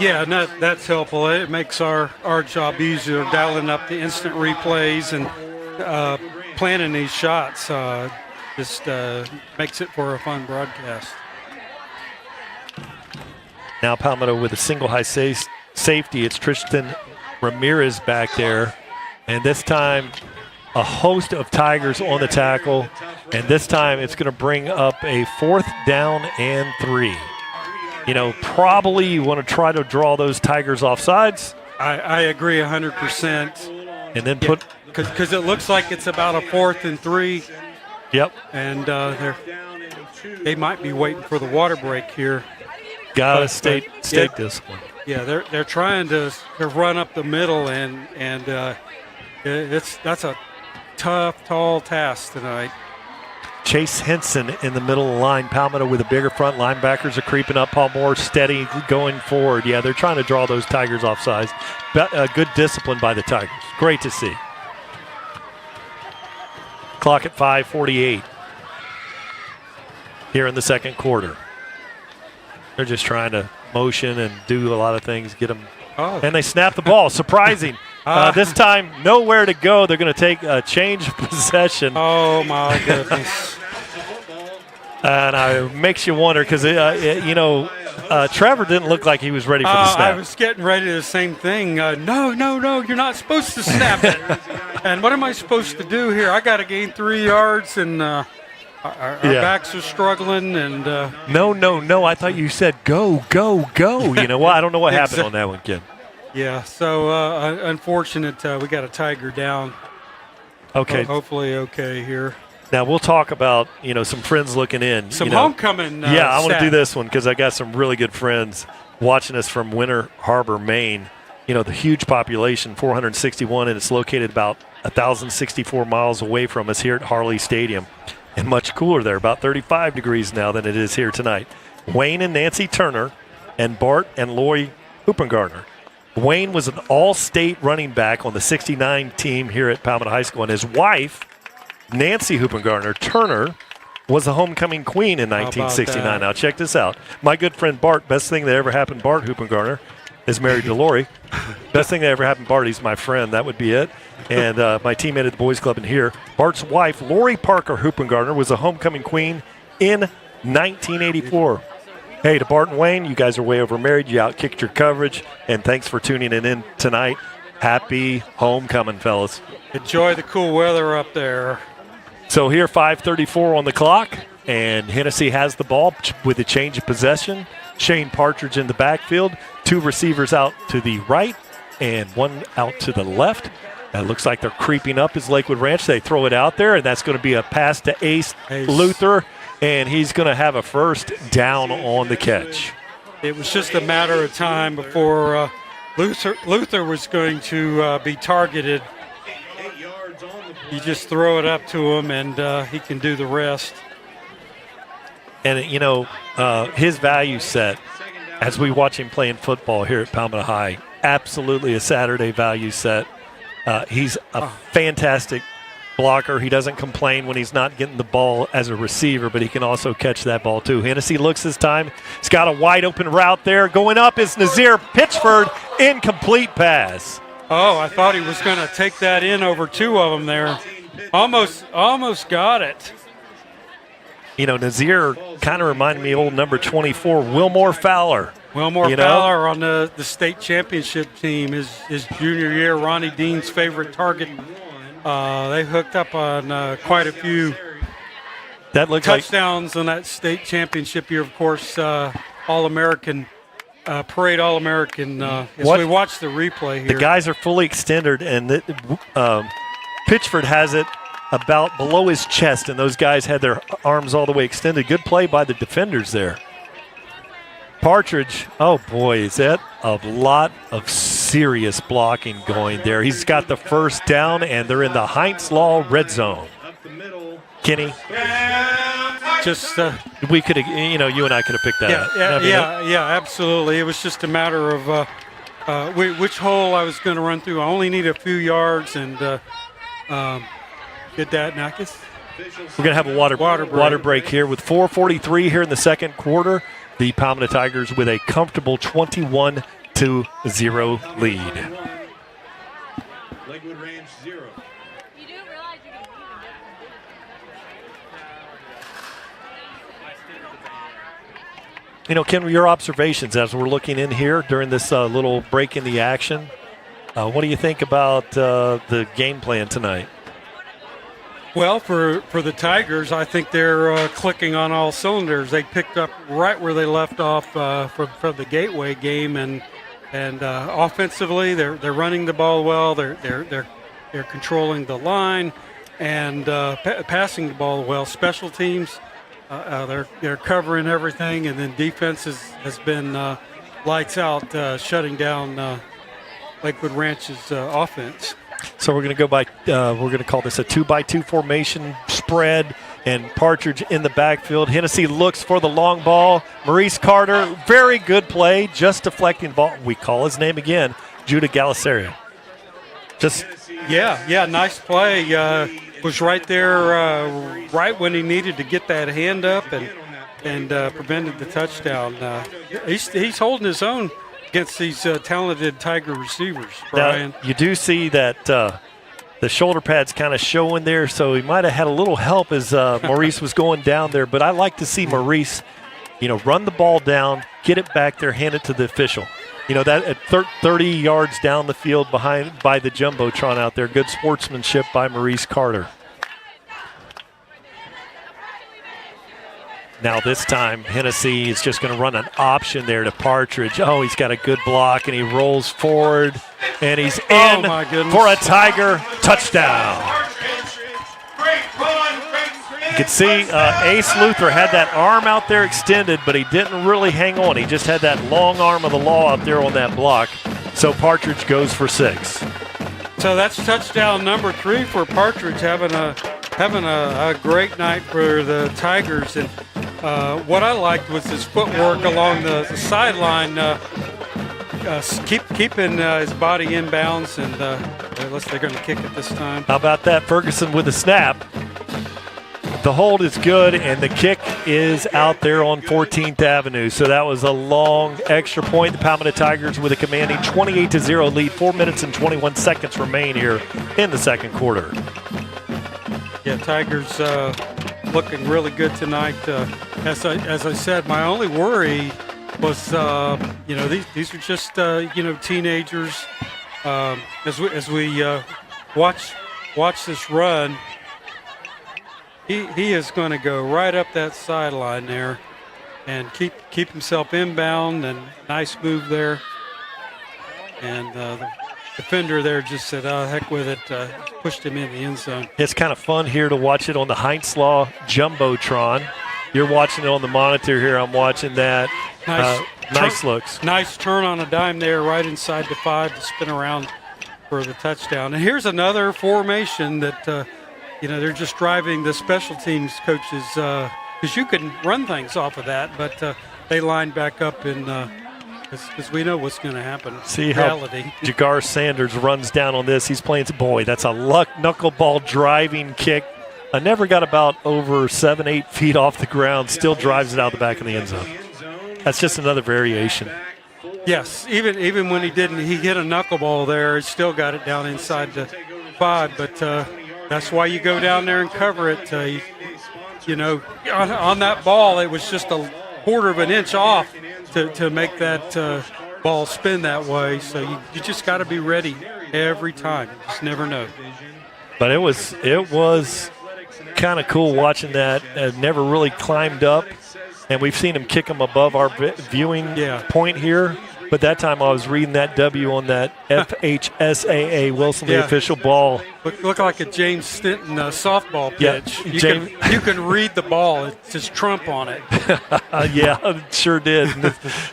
Yeah, and that's helpful. It makes our job easier, dialing up the instant replays and planning these shots. Just makes it for a fun broadcast. Now Palmetto with a single high safety. It's Tristan Ramirez back there. And this time a host of Tigers on the tackle. And this time it's going to bring up a 4th down and 3. Probably you want to try to draw those Tigers off sides. I agree 100%. And then put... Because it looks like it's about a 4th and 3. Yep. And they might be waiting for the water break here. Got to stay disciplined. Yeah, they're trying to run up the middle, and that's a tough, tall task tonight. Chase Henson in the middle of the line. Palmetto with a bigger front. Linebackers are creeping up. Paul Moore steady going forward. Yeah, they're trying to draw those Tigers off sides. Good discipline by the Tigers. Great to see. Clock at 5:48 here in the second quarter. They're just trying to motion and do a lot of things, get them. Oh. And they snap the ball. Surprising. This time, nowhere to go. They're going to take a change of possession. Oh, my goodness. And it makes you wonder because, Trevor didn't look like he was ready for the snap. I was getting ready to the same thing. No, you're not supposed to snap it. And what am I supposed to do here? I got to gain 3 yards, and our backs are struggling. And No. I thought you said go. You know what? I don't know what happened on that one, Ken. Yeah, so unfortunate. We got a Tiger down. Okay. Hopefully okay here. Now, we'll talk about, some friends looking in. Some homecoming I want to do this one because I got some really good friends watching us from Winter Harbor, Maine. The huge population, 461, and it's located about 1,064 miles away from us here at Harllee Stadium. And much cooler there, about 35 degrees now than it is here tonight. Wayne and Nancy Turner and Bart and Lori Hoopengartner. Wayne was an all-state running back on the 69 team here at Palmetto High School, and his wife, Nancy Hoopengartner Turner, was the homecoming queen in 1969. Now, check this out. My good friend Bart, best thing that ever happened, Bart Hoopengartner, is married to Lori. Best thing that ever happened, Bart, he's my friend. That would be it. And my teammate at the Boys Club in here. Bart's wife, Lori Parker Hoopengartner, was a homecoming queen in 1984. Hey, to Bart and Wayne, you guys are way over married. You outkicked your coverage. And thanks for tuning in tonight. Happy homecoming, fellas. Enjoy the cool weather up there. So here, 5:34 on the clock, and Hennessy has the ball with a change of possession. Shane Partridge in the backfield. 2 receivers out to the right and 1 out to the left. It looks like they're creeping up as Lakewood Ranch. They throw it out there, and that's going to be a pass to Ace Luther, and he's going to have a first down on the catch. It was just a matter of time before Luther was going to be targeted. You just throw it up to him, and he can do the rest. And, his value set, as we watch him playing football here at Palmetto High, absolutely a Saturday value set. He's a fantastic blocker. He doesn't complain when he's not getting the ball as a receiver, but he can also catch that ball too. Hennessy looks this time. He's got a wide open route there. Going up is Nazir Pitchford. Incomplete pass. Oh, I thought he was going to take that in over 2 of them there. Almost got it. Nazir kind of reminded me of old number 24, Wilmore Fowler. Fowler on the state championship team, his junior year, Ronnie Dean's favorite target. They hooked up on quite a few touchdowns on that state championship year. Of course, All-American, parade All-American. As we watch the replay here. The guys are fully extended, and Pitchford has it about below his chest, and those guys had their arms all the way extended. Good play by the defenders there. Partridge, oh boy, is that a lot of serious blocking going there. He's got the first down, and they're in the Heinz Law red zone. Kenny, we could have, you and I could have picked that up. Yeah, absolutely. It was just a matter of which hole I was going to run through. I only need a few yards and get that. Now, I guess we're going to have a water break here with 4:43 here in the second quarter. The Palmetto Tigers with a comfortable 21-0 lead. Lakewood Ranch 0. You do realize you're going to Ken, your observations as we're looking in here during this little break in the action. What do you think about the game plan tonight? Well, for the Tigers, I think they're clicking on all cylinders. They picked up right where they left off from the Gateway game, and offensively, they're running the ball well. They're controlling the line and passing the ball well. Special teams, they're covering everything, and then defense has been lights out, shutting down Lakewood Ranch's offense. So we're going to go we're going to call this a 2-by-2 formation spread, and Partridge in the backfield. Hennessy looks for the long ball. Maurice Carter, very good play, just deflecting ball. We call his name again, Judah Galicerio. Nice play. Was right there, right when he needed to get that hand up and prevented the touchdown. He's holding his own against these talented Tiger receivers, Brian. Now, you do see that the shoulder pads kind of showing there, so he might have had a little help as Maurice was going down there. But I like to see Maurice, run the ball down, get it back there, hand it to the official. That at 30 yards down the field by the Jumbotron out there. Good sportsmanship by Maurice Carter. Now this time, Hennessy is just going to run an option there to Partridge. Oh, he's got a good block, and he rolls forward, and he's in for a Tiger touchdown. You can see Ace Luther had that arm out there extended, but he didn't really hang on. He just had that long arm of the law out there on that block. So Partridge goes for 6. So that's touchdown number 3 for Partridge, having a great night for the Tigers. And what I liked was his footwork along the sideline, keeping his body in bounds, and unless they're going to kick it this time. How about that? Ferguson with a snap. The hold is good, and the kick is out there on 14th Avenue. So that was a long extra point. The Palmetto Tigers with a commanding 28-0 lead. 4 minutes and 21 seconds remain here in the second quarter. Yeah, Tigers looking really good tonight. As I said, my only worry was, these are just, teenagers. As we watch this run, he is going to go right up that sideline there, and keep himself inbound, and nice move there. And the defender there just said, "Oh, heck with it," pushed him in the end zone. It's kind of fun here to watch it on the Heinz-Law Jumbotron. You're watching it on the monitor here. I'm watching that. Nice looks. Nice turn on a dime there, right inside the 5 to spin around for the touchdown. And here's another formation that, they're just driving the special teams coaches, because you can run things off of that, but they line back up in because we know what's going to happen. See how Jagar Sanders runs down on this. He's playing, boy, that's a knuckleball driving kick. I never got about over 7-8 feet off the ground, still drives it out the back of the end zone. That's just another variation. Yes, even when he didn't, he hit a knuckleball there. He still got it down inside the 5, but that's why you go down there and cover it. On that ball, it was just a quarter of an inch off to make that ball spin that way. So you just got to be ready every time. You just never know. But it was kind of cool watching that. Never really climbed up, and we've seen him kick him above our viewing point here. But that time I was reading that W on that FHSAA Wilson, the official ball. Looked like a James Stinton softball pitch. Yeah, you can read the ball. It says Trump on it. Yeah, it sure did.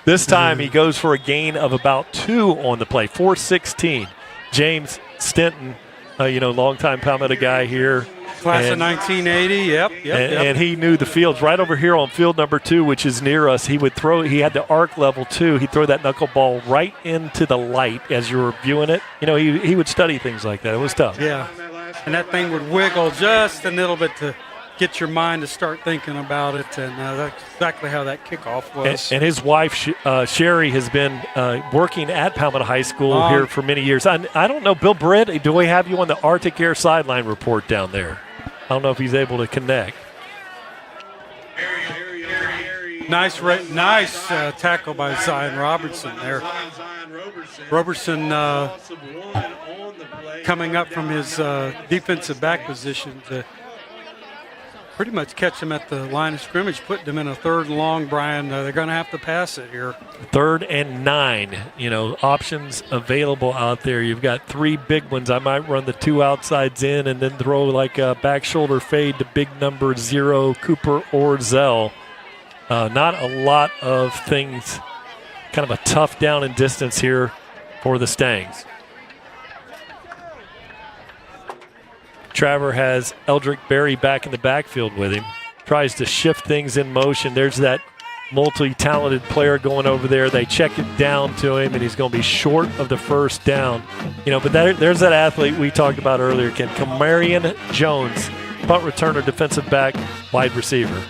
This time he goes for a gain of about 2 on the play, 416. James Stinton, longtime Palmetto guy here. Class of 1980, yep. And he knew the fields right over here on field number 2, which is near us. He would throw. He had the arc level 2. He'd throw that knuckleball right into the light as you were viewing it. He would study things like that. It was tough. Yeah, and that thing would wiggle just a little bit to get your mind to start thinking about it, and that's exactly how that kickoff was. And his wife, Sherry, has been working at Palmetto High School here for many years. I don't know, Bill Britt, do we have you on the Arctic Air sideline report down there? I don't know if he's able to connect. Nice tackle by Zion Robertson there. Robertson coming up from his defensive back position to pretty much catch him at the line of scrimmage, putting him in a 3rd and long, Brian. They're going to have to pass it here. 3rd and 9. Options available out there. You've got 3 big ones. I might run the 2 outsides in and then throw like a back shoulder fade to big number 0, Cooper or Zell. Not a lot of things. Kind of a tough down and distance here for the Stangs. Traver has Eldrick Berry back in the backfield with him. Tries to shift things in motion. There's that multi-talented player going over there. They check it down to him, and he's going to be short of the 1st down. But there's that athlete we talked about earlier, Ken. Camarion Jones, punt returner, defensive back, wide receiver.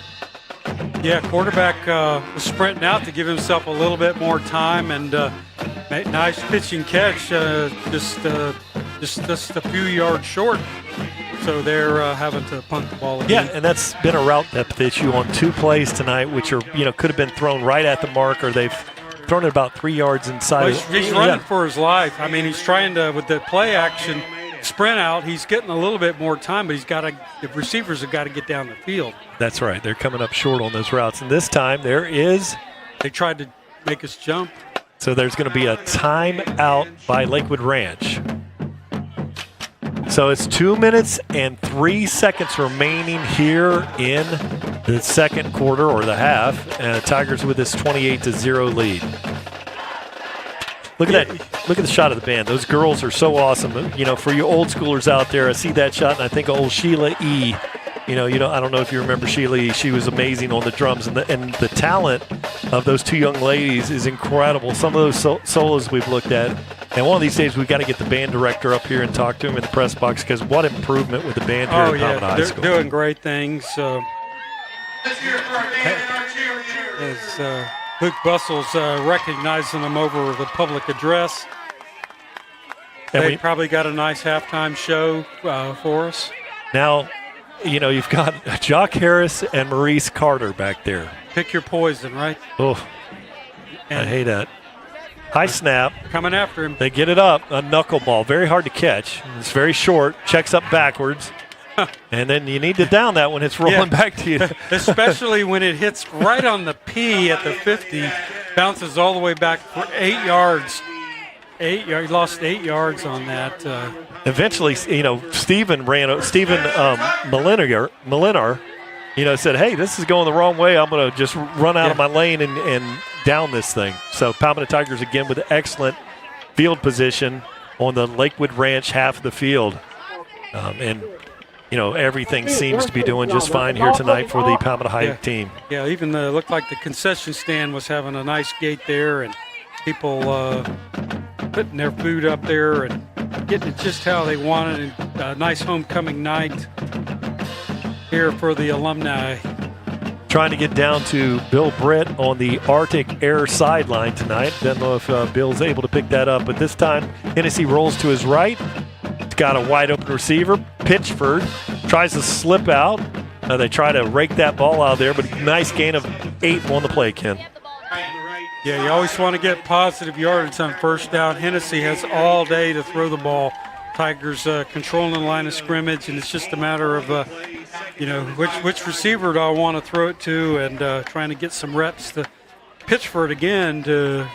Yeah, quarterback was sprinting out to give himself a little bit more time, and nice pitching catch, just a few yards short. So they're having to punt the ball again. Yeah, and that's been a route depth issue on 2 plays tonight, which are could have been thrown right at the mark, or they've thrown it about 3 yards inside. Well, he's running for his life. I mean, he's trying to, with the play action sprint out, he's getting a little bit more time, but the receivers have got to get down the field. That's right. They're coming up short on those routes, and this time they tried to make us jump. So there's going to be a timeout by Lakewood Ranch. So it's 2 minutes and 3 seconds remaining here in the 2nd quarter, or the half. Tigers with this 28-0 lead. Look at that. Look at the shot of the band. Those girls are so awesome. For you old schoolers out there, I see that shot and I think of old Sheila E. I don't know if you remember Sheila E. She was amazing on the drums, and the talent of those 2 young ladies is incredible. Some of those solos we've looked at. And one of these days, we've got to get the band director up here and talk to him in the press box, because what improvement with the band here at Palmetto High School. They're doing great things. As Luke Bustle's recognizing them over the public address. They probably got a nice halftime show for us. Now, you've got Jock Harris and Maurice Carter back there. Pick your poison, right? Oh, I hate that. High snap. Coming after him. They get it up. A knuckleball. Very hard to catch. It's very short. Checks up backwards. And then you need to down that when it's rolling back to you. Especially when it hits right on the P at the 50, bounces all the way back for 8 yards. He lost 8 yards on that. Eventually, Stephen Molinar, said, hey, this is going the wrong way. I'm going to just run out of my lane and down this thing. So Palmetto Tigers again with excellent field position on the Lakewood Ranch half of the field. Everything seems to be doing just fine here tonight for the Palmetto High team. Yeah, even looked like the concession stand was having a nice gate there, and people putting their food up there and getting it just how they wanted. A nice homecoming night here for the alumni. Trying to get down to Bill Britt on the Arctic Air sideline tonight. Don't know if Bill's able to pick that up, but this time Hennessy rolls to his right. He's got a wide open receiver. Pitchford tries to slip out. They try to rake that ball out there, but nice gain of 8 on the play, Ken. Yeah, you always want to get positive yardage on first down. Hennessy has all day to throw the ball. Tigers controlling the line of scrimmage, and it's just a matter of, which receiver do I want to throw it to, and trying to get some reps to Pitchford again to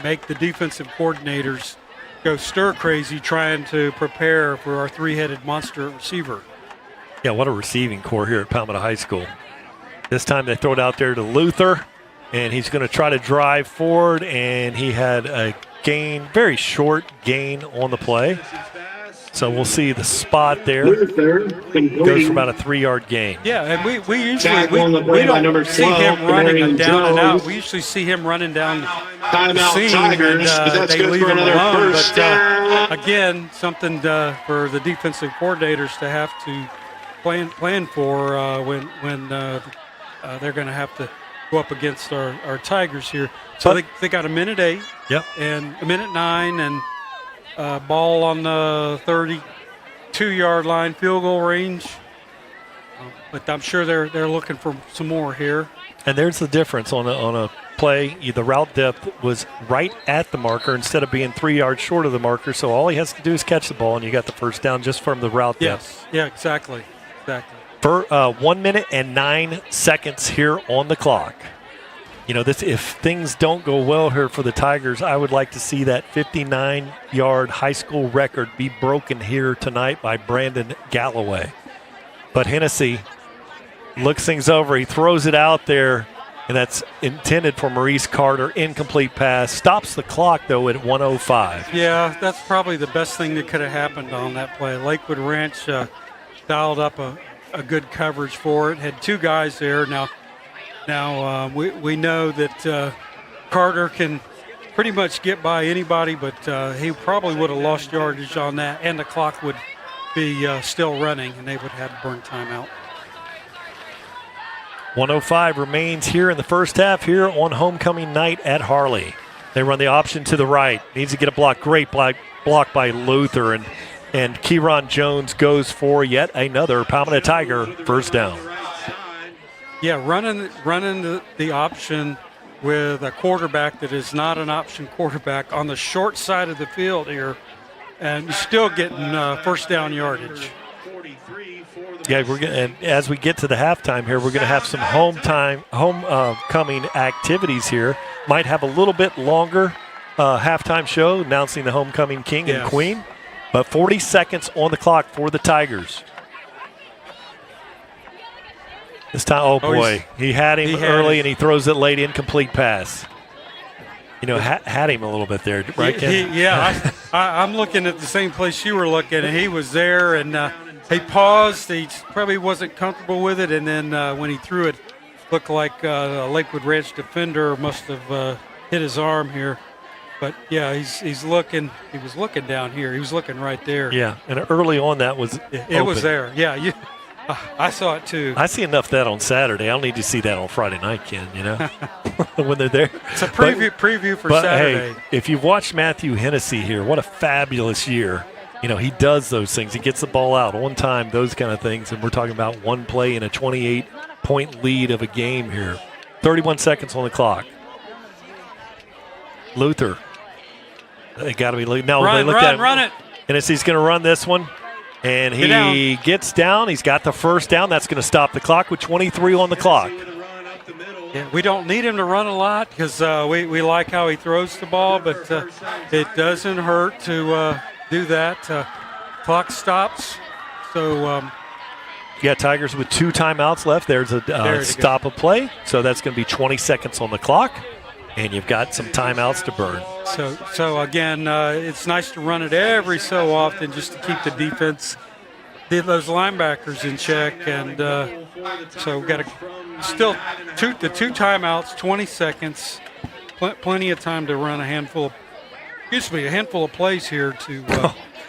make the defensive coordinators go stir crazy trying to prepare for our three-headed monster receiver. Yeah, what a receiving core here at Palmetto High School. This time they throw it out there to Luther, and he's going to try to drive forward, and he had a very short gain on the play. So we'll see the spot there. Goes for about a 3-yard gain. Yeah, and we usually we don't see him running down and out. We usually see him running down the seam, and they leave him alone. But again, something for the defensive coordinators to have to plan for when they're going to have to go up against our Tigers here. So they got a minute 8. Yep. And a minute 9 and. Ball on the 32-yard line, field goal range. But I'm sure they're looking for some more here. And there's the difference on a play. The route depth was right at the marker instead of being 3 yards short of the marker. So all he has to do is catch the ball, and you got the first down just from the route depth. Yeah, exactly. For 1 minute and 9 seconds here on the clock. If things don't go well here for the Tigers, I would like to see that 59-yard high school record be broken here tonight by Brandon Galloway. But Hennessy looks things over. He throws it out there, and that's intended for Maurice Carter. Incomplete pass. Stops the clock, though, at 1:05. Yeah, that's probably the best thing that could have happened on that play. Lakewood Ranch dialed up a good coverage for it. Had 2 guys there. Now we know that Carter can pretty much get by anybody, but he probably would have lost yardage on that, and the clock would be still running, and they would have to burn timeout. 1:05 remains here in the first half here on homecoming night at Harllee. They run the option to the right. Needs to get a block. Great block by Luther, and Kieron Jones goes for yet another Palmetto Tiger first down. Yeah, running the option with a quarterback that is not an option quarterback on the short side of the field here, and you're still getting first down yardage. Yeah, and as we get to the halftime here, we're going to have some homecoming activities here. Might have a little bit longer halftime show announcing the homecoming king and queen, but 40 seconds on the clock for the Tigers. This time, oh boy, he had him early and he throws it late, incomplete pass. Had him a little bit there, right, Ken? I'm looking at the same place you were looking, and he was there, and he paused. He probably wasn't comfortable with it, and then when he threw it, looked like a Lakewood Ranch defender must have hit his arm here. But yeah, he's looking. He was looking down here. He was looking right there. Yeah, and early on that was it was there. Yeah, I saw it too. I see enough of that on Saturday. I don't need to see that on Friday night, Ken, when they're there. It's a preview for Saturday. Hey, if you've watched Matthew Hennessy here, what a fabulous year. He does those things. He gets the ball out on time, those kind of things. And we're talking about one play and a 28-point lead of a game here. 31 seconds on the clock. Luther. They got to be leading. No, they looked at him. Run it. Hennessy's going to run this one. And he gets down. He's got the first down. That's going to stop the clock with 23 on the clock. Yeah, we don't need him to run a lot because we like how he throws the ball, but it doesn't hurt to do that. Clock stops. So, yeah, Tigers with 2 timeouts left. There's a stop of play. So that's going to be 20 seconds on the clock. And you've got some timeouts to burn. So again, it's nice to run it every so often just to keep the defense, those linebackers in check. And so we've got still the 2 timeouts, 20 seconds, plenty of time to run a handful of plays here to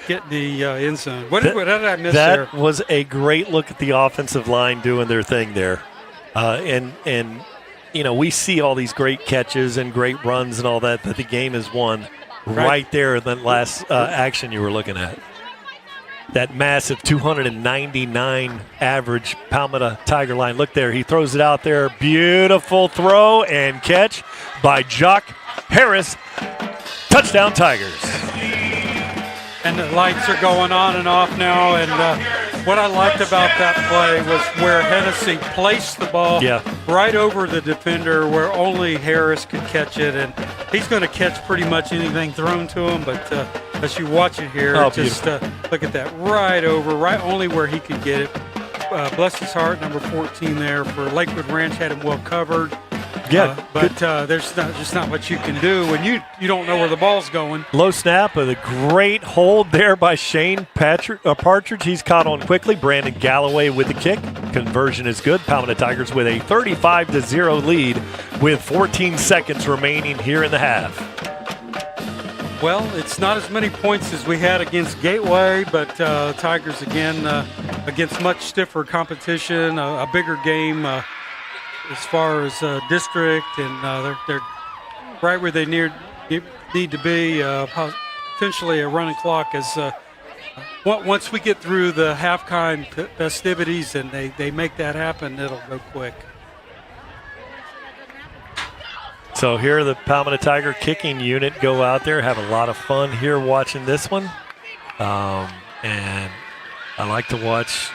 get the end zone. What did I miss there? That was a great look at the offensive line doing their thing there. And you know, we see all these great catches and great runs and all that, but the game is won right there in that last action you were looking at. That massive 299 average Palmetto Tiger line. Look there, he throws it out there. Beautiful throw and catch by Jock Harris. Touchdown Tigers. And the lights are going on and off now. And what I liked about that play was where Hennessy placed the ball right over the defender where only Harris could catch it. And he's going to catch pretty much anything thrown to him. But as you watch it here, just look at that right over, right only where he could get it. Bless his heart, number 14 there for Lakewood Ranch had him well covered. Yeah, but there's just not much you can do when you don't know where the ball's going. Low snap with a great hold there by Shane Partridge. He's caught on quickly. Brandon Galloway with the kick. Conversion is good. Palmetto Tigers with a 35-0 lead with 14 seconds remaining here in the half. Well, it's not as many points as we had against Gateway, but Tigers again against much stiffer competition, a bigger game. As far as district, and they're right where they need to be. Potentially a running clock as once we get through the half-time festivities and they make that happen, it'll go quick. So here the Palmetto Tiger kicking unit go out there, have a lot of fun here watching this one. And I like to watch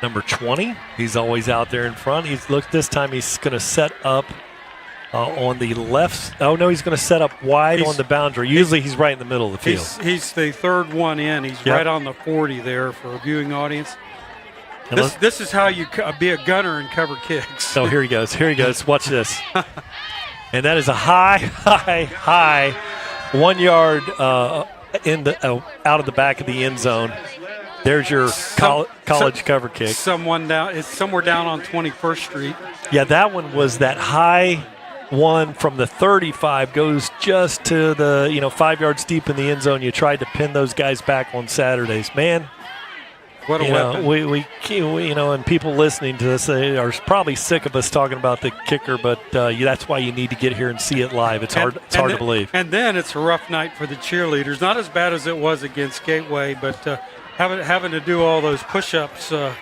number 20. He's always out there in front. This time he's going to set up on the left. Oh, no, he's going to set up wide on the boundary. Usually he's right in the middle of the field. He's the third one in. He's right on the 40 there for a viewing audience. This is how you be a gunner and cover kicks. Oh, here he goes. Here he goes. Watch this. And that is a high 1 yard out of the back of the end zone. There's your college cover kick. It's somewhere down on 21st Street. Yeah, that one was that high one from the 35, goes just to the 5 yards deep in the end zone. You tried to pin those guys back on Saturdays, man. What a weapon! We and people listening to this, they are probably sick of us talking about the kicker, but that's why you need to get here and see it live. It's hard to believe. And then it's a rough night for the cheerleaders. Not as bad as it was against Gateway, but. Having to do all those push-ups, they're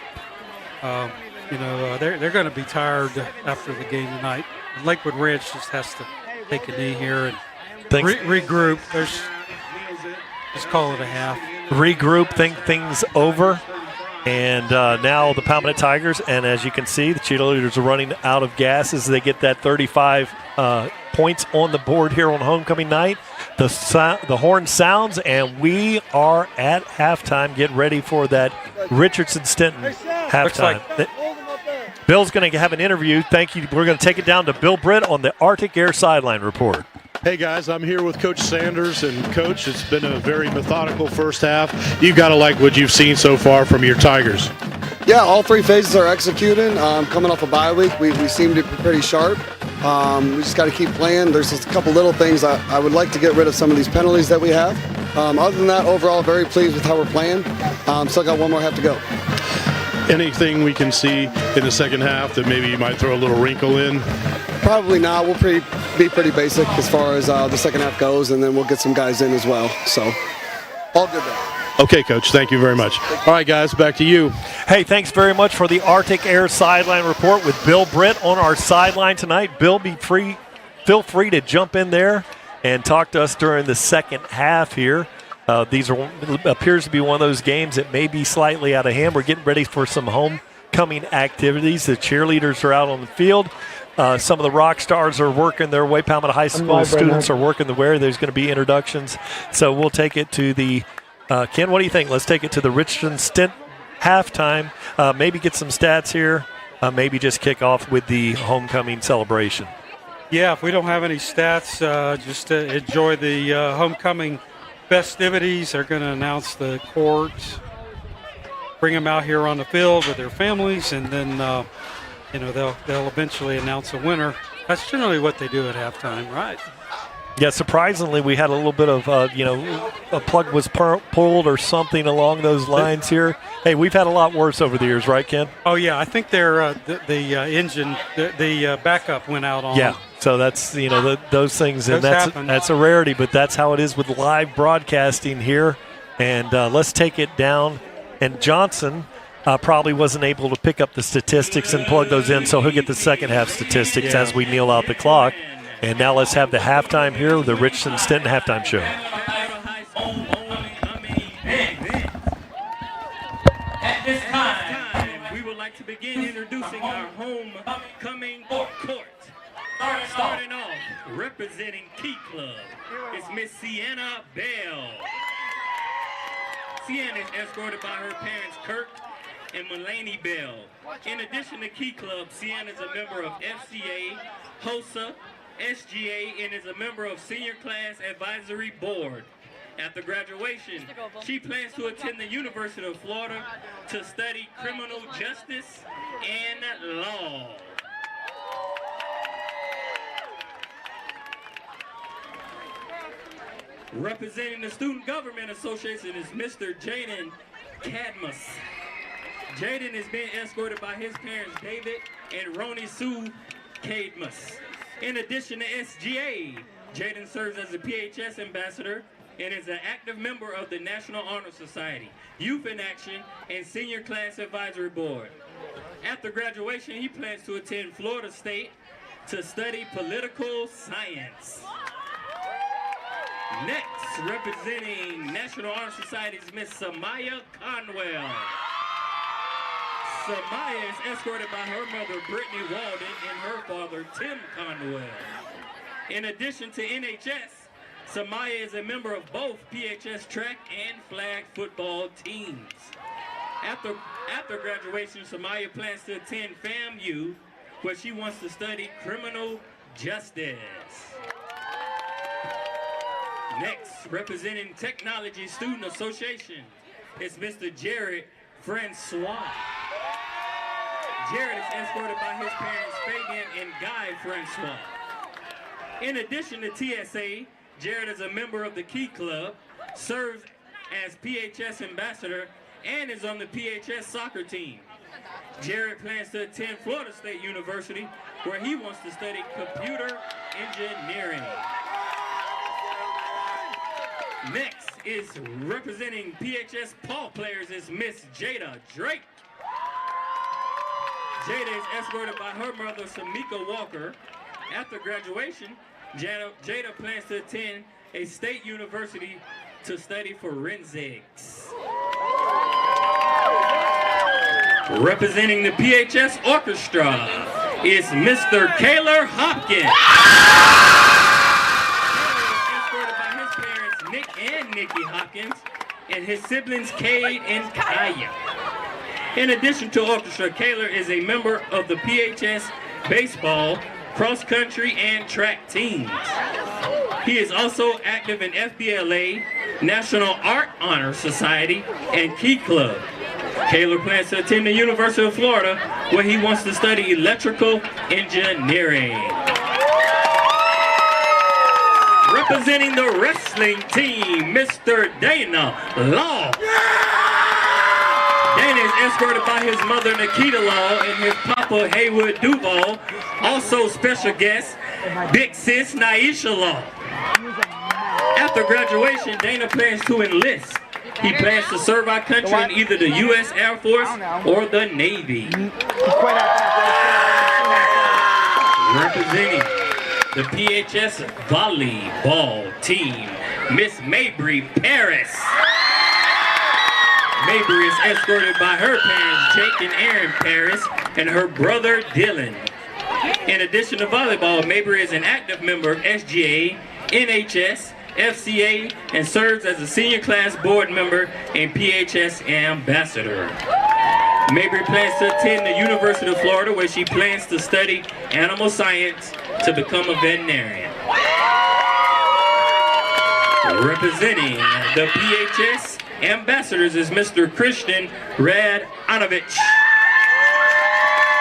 going to be tired after the game tonight. Lakewood Ranch just has to take a knee here and regroup. Just call it a half. Regroup, think things over. And now the Palmetto Tigers, and as you can see, the cheerleaders are running out of gas as they get that 35 points on the board here on homecoming night. The horn sounds, and we are at halftime. Get ready for that Richardson-Stinton halftime. Bill's going to have an interview. Thank you. We're going to take it down to Bill Britt on the Arctic Air Sideline Report. Hey guys, I'm here with Coach Sanders, and Coach, it's been a very methodical first half. You've got to like what you've seen so far from your Tigers. Yeah, all 3 phases are executing. Coming off a bye week, we seem to be pretty sharp. We just got to keep playing. There's just a couple little things. I would like to get rid of some of these penalties that we have. Other than that, overall, very pleased with how we're playing. Still got one more half to go. Anything we can see in the second half that maybe you might throw a little wrinkle in? Probably not. We'll be pretty basic as far as the second half goes, and then we'll get some guys in as well. So, all good there. Okay, Coach. Thank you very much. All right, guys, back to you. Hey, thanks very much for the Arctic Air Sideline Report with Bill Britt on our sideline tonight. Bill, feel free to jump in there and talk to us during the second half here. These appears to be one of those games that may be slightly out of hand. We're getting ready for some homecoming activities. The cheerleaders are out on the field. Some of the rock stars are working their way. Palmetto High School students are working the way. There's going to be introductions. So we'll take it to the Ken, what do you think? Let's take it to the Richardson Stint halftime. Maybe get some stats here. Maybe just kick off with the homecoming celebration. Yeah, if we don't have any stats, just to enjoy the homecoming festivities. They're going to announce the court, bring them out here on the field with their families, and then they'll eventually announce a winner. That's generally what they do at halftime, right? Yeah, surprisingly, we had a little bit of, a plug was pulled or something along those lines here. Hey, we've had a lot worse over the years, right, Ken? Oh, yeah, I think the engine, the backup went out on. Yeah, so that's, those things, and that's a rarity, but that's how it is with live broadcasting here. And let's take it down. And Johnson probably wasn't able to pick up the statistics and plug those in, so he'll get the second half statistics as we kneel out the clock. And now let's have the halftime here with the Richardson Stinton halftime show. At this time, we would like to begin introducing our homecoming court. Starting off, representing Key Club, is Miss Sienna Bell. Sienna is escorted by her parents, Kirk and Mulaney Bell. In addition to Key Club, Sienna is a member of FCA, HOSA, SGA, and is a member of Senior Class Advisory Board. After graduation, she plans to attend the University of Florida to study criminal justice and law. Representing the Student Government Association is Mr. Jaden Cadmus. Jaden is being escorted by his parents, David and Roni Sue Cadmus. In addition to SGA, Jaden serves as a PHS ambassador and is an active member of the National Honor Society, Youth in Action, and Senior Class Advisory Board. After graduation, he plans to attend Florida State to study political science. Next, representing National Honor Society is Miss Samaya Conwell. Samaya is escorted by her mother, Brittany Walden, and her father, Tim Conwell. In addition to NHS, Samaya is a member of both PHS track and flag football teams. After graduation, Samaya plans to attend FAMU, where she wants to study criminal justice. Next, representing Technology Student Association, is Mr. Jared Francois. Jared is escorted by his parents, Fabian and Guy Francois. In addition to TSA, Jared is a member of the Key Club, serves as PHS ambassador, and is on the PHS soccer team. Jared plans to attend Florida State University, where he wants to study computer engineering. Next is representing PHS Paul players is Miss Jada Drake. Jada is escorted by her mother, Samika Walker. After graduation, Jada plans to attend a state university to study forensics. Representing the PHS Orchestra is Mr. Kaylor Hopkins. Escorted by his parents, Nick and Nikki Hopkins, and his siblings, Cade and Kaya. In addition to orchestra, Kaylor is a member of the PHS baseball, cross country, and track teams. He is also active in FBLA, National Art Honor Society, and Key Club. Kaylor plans to attend the University of Florida, where he wants to study electrical engineering. Representing the wrestling team, Mr. Dana Law. Dana is escorted by his mother, Nikita Law, and his papa, Haywood Duval. Also special guest, Big Sis Naisha Law. After graduation, Dana plans to enlist. He plans to serve our country in either the U.S. Air Force or the Navy. Representing the PHS volleyball team, Miss Mabry Paris. Mabry is escorted by her parents, Jake and Aaron Paris, and her brother, Dylan. In addition to volleyball, Mabry is an active member of SGA, NHS, FCA, and serves as a senior class board member and PHS ambassador. Mabry plans to attend the University of Florida, where she plans to study animal science to become a veterinarian. Representing the PHS ambassadors is Mr. Christian Radanovich.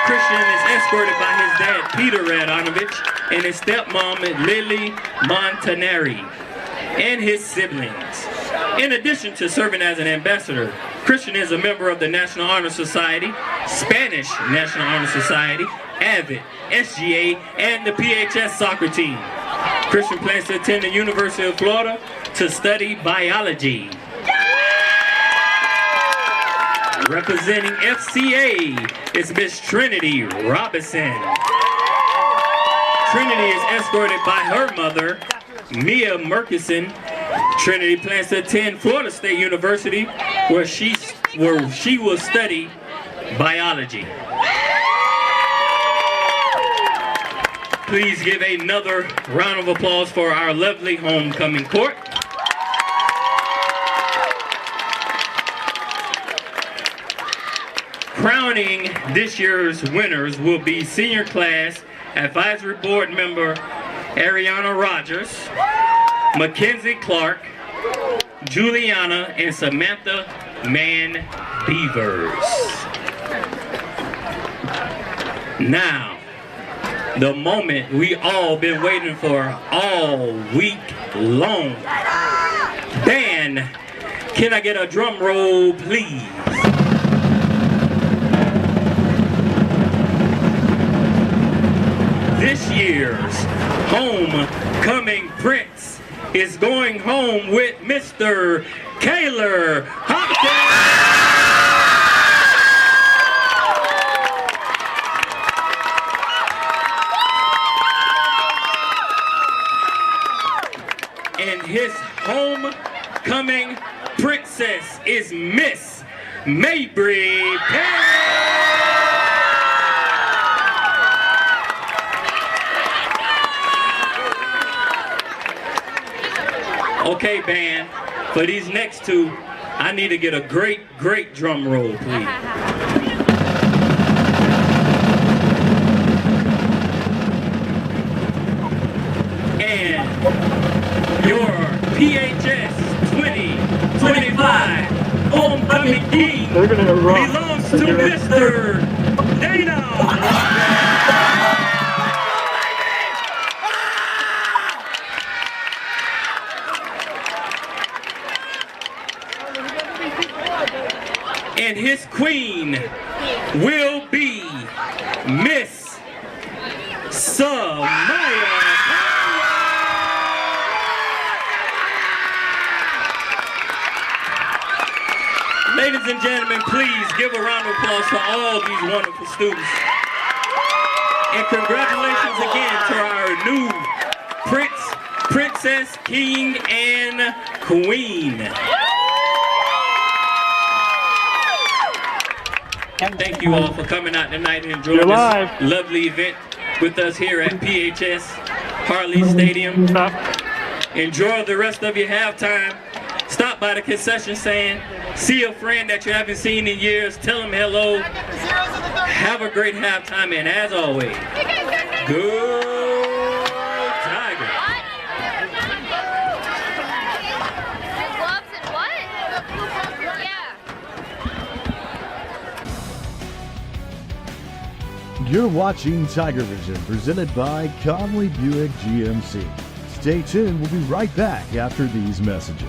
Christian is escorted by his dad, Peter Radanovich, and his stepmom, Lily Montanari, and his siblings. In addition to serving as an ambassador, Christian is a member of the National Honor Society, Spanish National Honor Society, AVID, SGA, and the PHS soccer team. Christian plans to attend the University of Florida to study biology. Representing FCA is Miss Trinity Robinson. Trinity is escorted by her mother, Mia Murkison. Trinity plans to attend Florida State University, where she will study biology. Please give another round of applause for our lovely homecoming court. Crowning this year's winners will be Senior Class Advisory Board member Ariana Rogers, Mackenzie Clark, Juliana, and Samantha Mann Beavers. Now, the moment we all been waiting for all week long. Dan, can I get a drum roll, please? This year's homecoming prince is going home with Mr. Kaylor Hopkins. And his homecoming princess is Miss Mabry Paris. Okay, band, for these next two, I need to get a great, great drum roll, please. And your PHS 2025 homecoming king belongs to Mr. Dana. And his queen will be Miss Samaya. Ladies and gentlemen, please give a round of applause for all these wonderful students. And congratulations again to our new Prince, Princess, King, and Queen. Thank you all for coming out tonight and enjoying this lovely event with us here at PHS Harllee Stadium. Enjoy the rest of your halftime. Stop by the concession stand. See a friend that you haven't seen in years. Tell them hello. Have a great halftime, and as always, go Tiger. Gloves and what? Yeah. You're watching TigerVision, presented by Conley Buick GMC. Stay tuned. We'll be right back after these messages.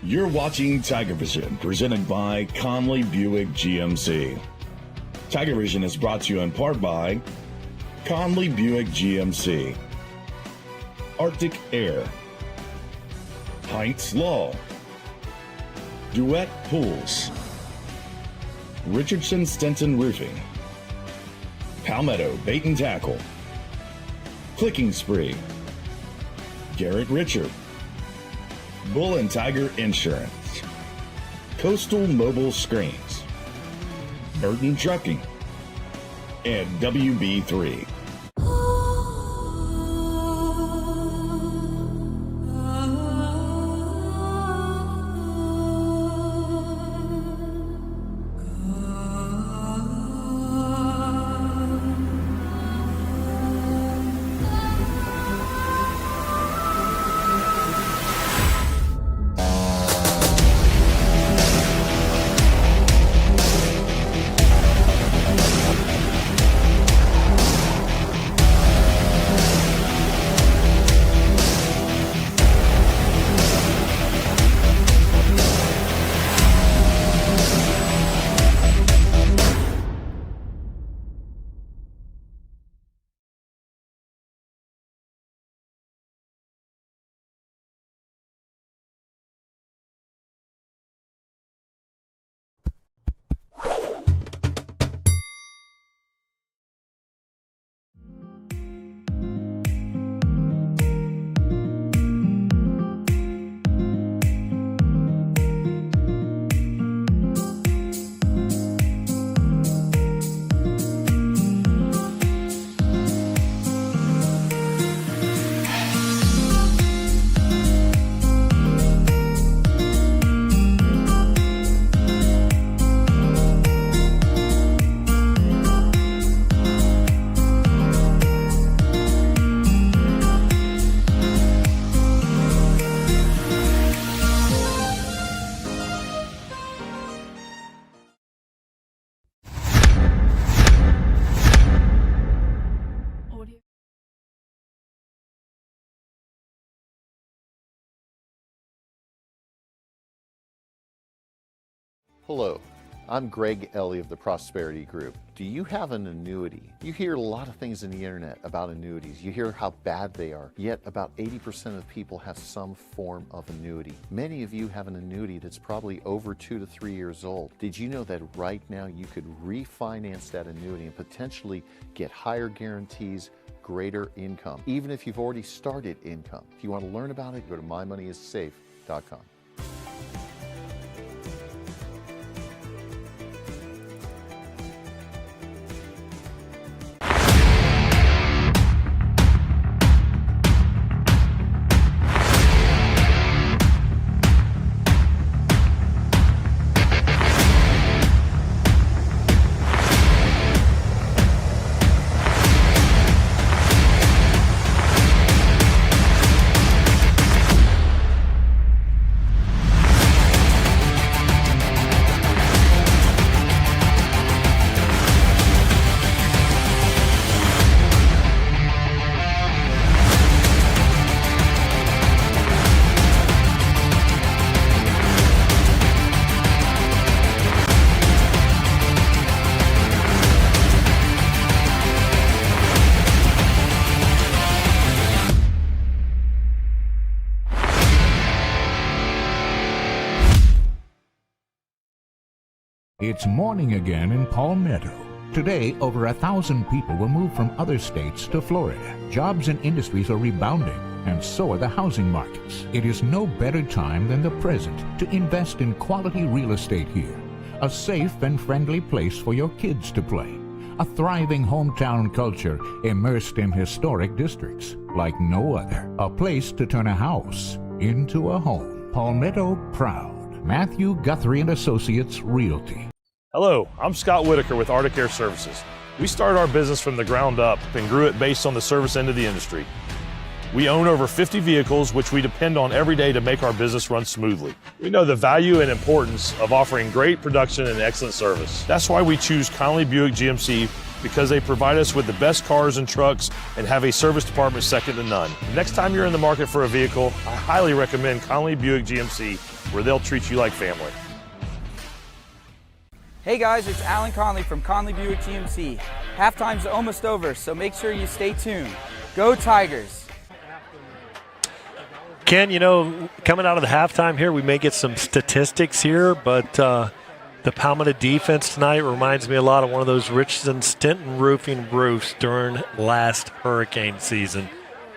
You're watching TigerVision, presented by Conley Buick GMC. TigerVision is brought to you in part by Conley Buick GMC, Arctic Air, Heinz Law, Duet Pools, Richardson Stenton Roofing, Palmetto Bait and Tackle, Clicking Spree, Garrett Richard, Bull and Tiger Insurance, Coastal Mobile Screens, Burton Trucking, and WB3. Hello, I'm Greg Ellie of the Prosperity Group. Do you have an annuity? You hear a lot of things in the internet about annuities. You hear how bad they are, yet about 80% of people have some form of annuity. Many of you have an annuity that's probably over 2 to 3 years old. Did you know that right now you could refinance that annuity and potentially get higher guarantees, greater income, even if you've already started income? If you want to learn about it, go to mymoneyissafe.com. It's morning again in Palmetto. Today, over 1,000 people will move from other states to Florida. Jobs and industries are rebounding, and so are the housing markets. It is no better time than the present to invest in quality real estate here. A safe and friendly place for your kids to play. A thriving hometown culture immersed in historic districts like no other. A place to turn a house into a home. Palmetto proud. Matthew Guthrie and Associates Realty. Hello, I'm Scott Whitaker with Arctic Air Services. We started our business from the ground up and grew it based on the service end of the industry. We own over 50 vehicles, which we depend on every day to make our business run smoothly. We know the value and importance of offering great production and excellent service. That's why we choose Conley Buick GMC, because they provide us with the best cars and trucks and have a service department second to none. Next time you're in the market for a vehicle, I highly recommend Conley Buick GMC, where they'll treat you like family. Hey guys, it's Alan Conley from Conley Buick GMC. Halftime's almost over, so make sure you stay tuned. Go Tigers! Ken, you know, coming out of the halftime here, we may get some statistics here, but The Palmetto defense tonight reminds me a lot of one of those Richardson Stinton roofing roofs during last hurricane season.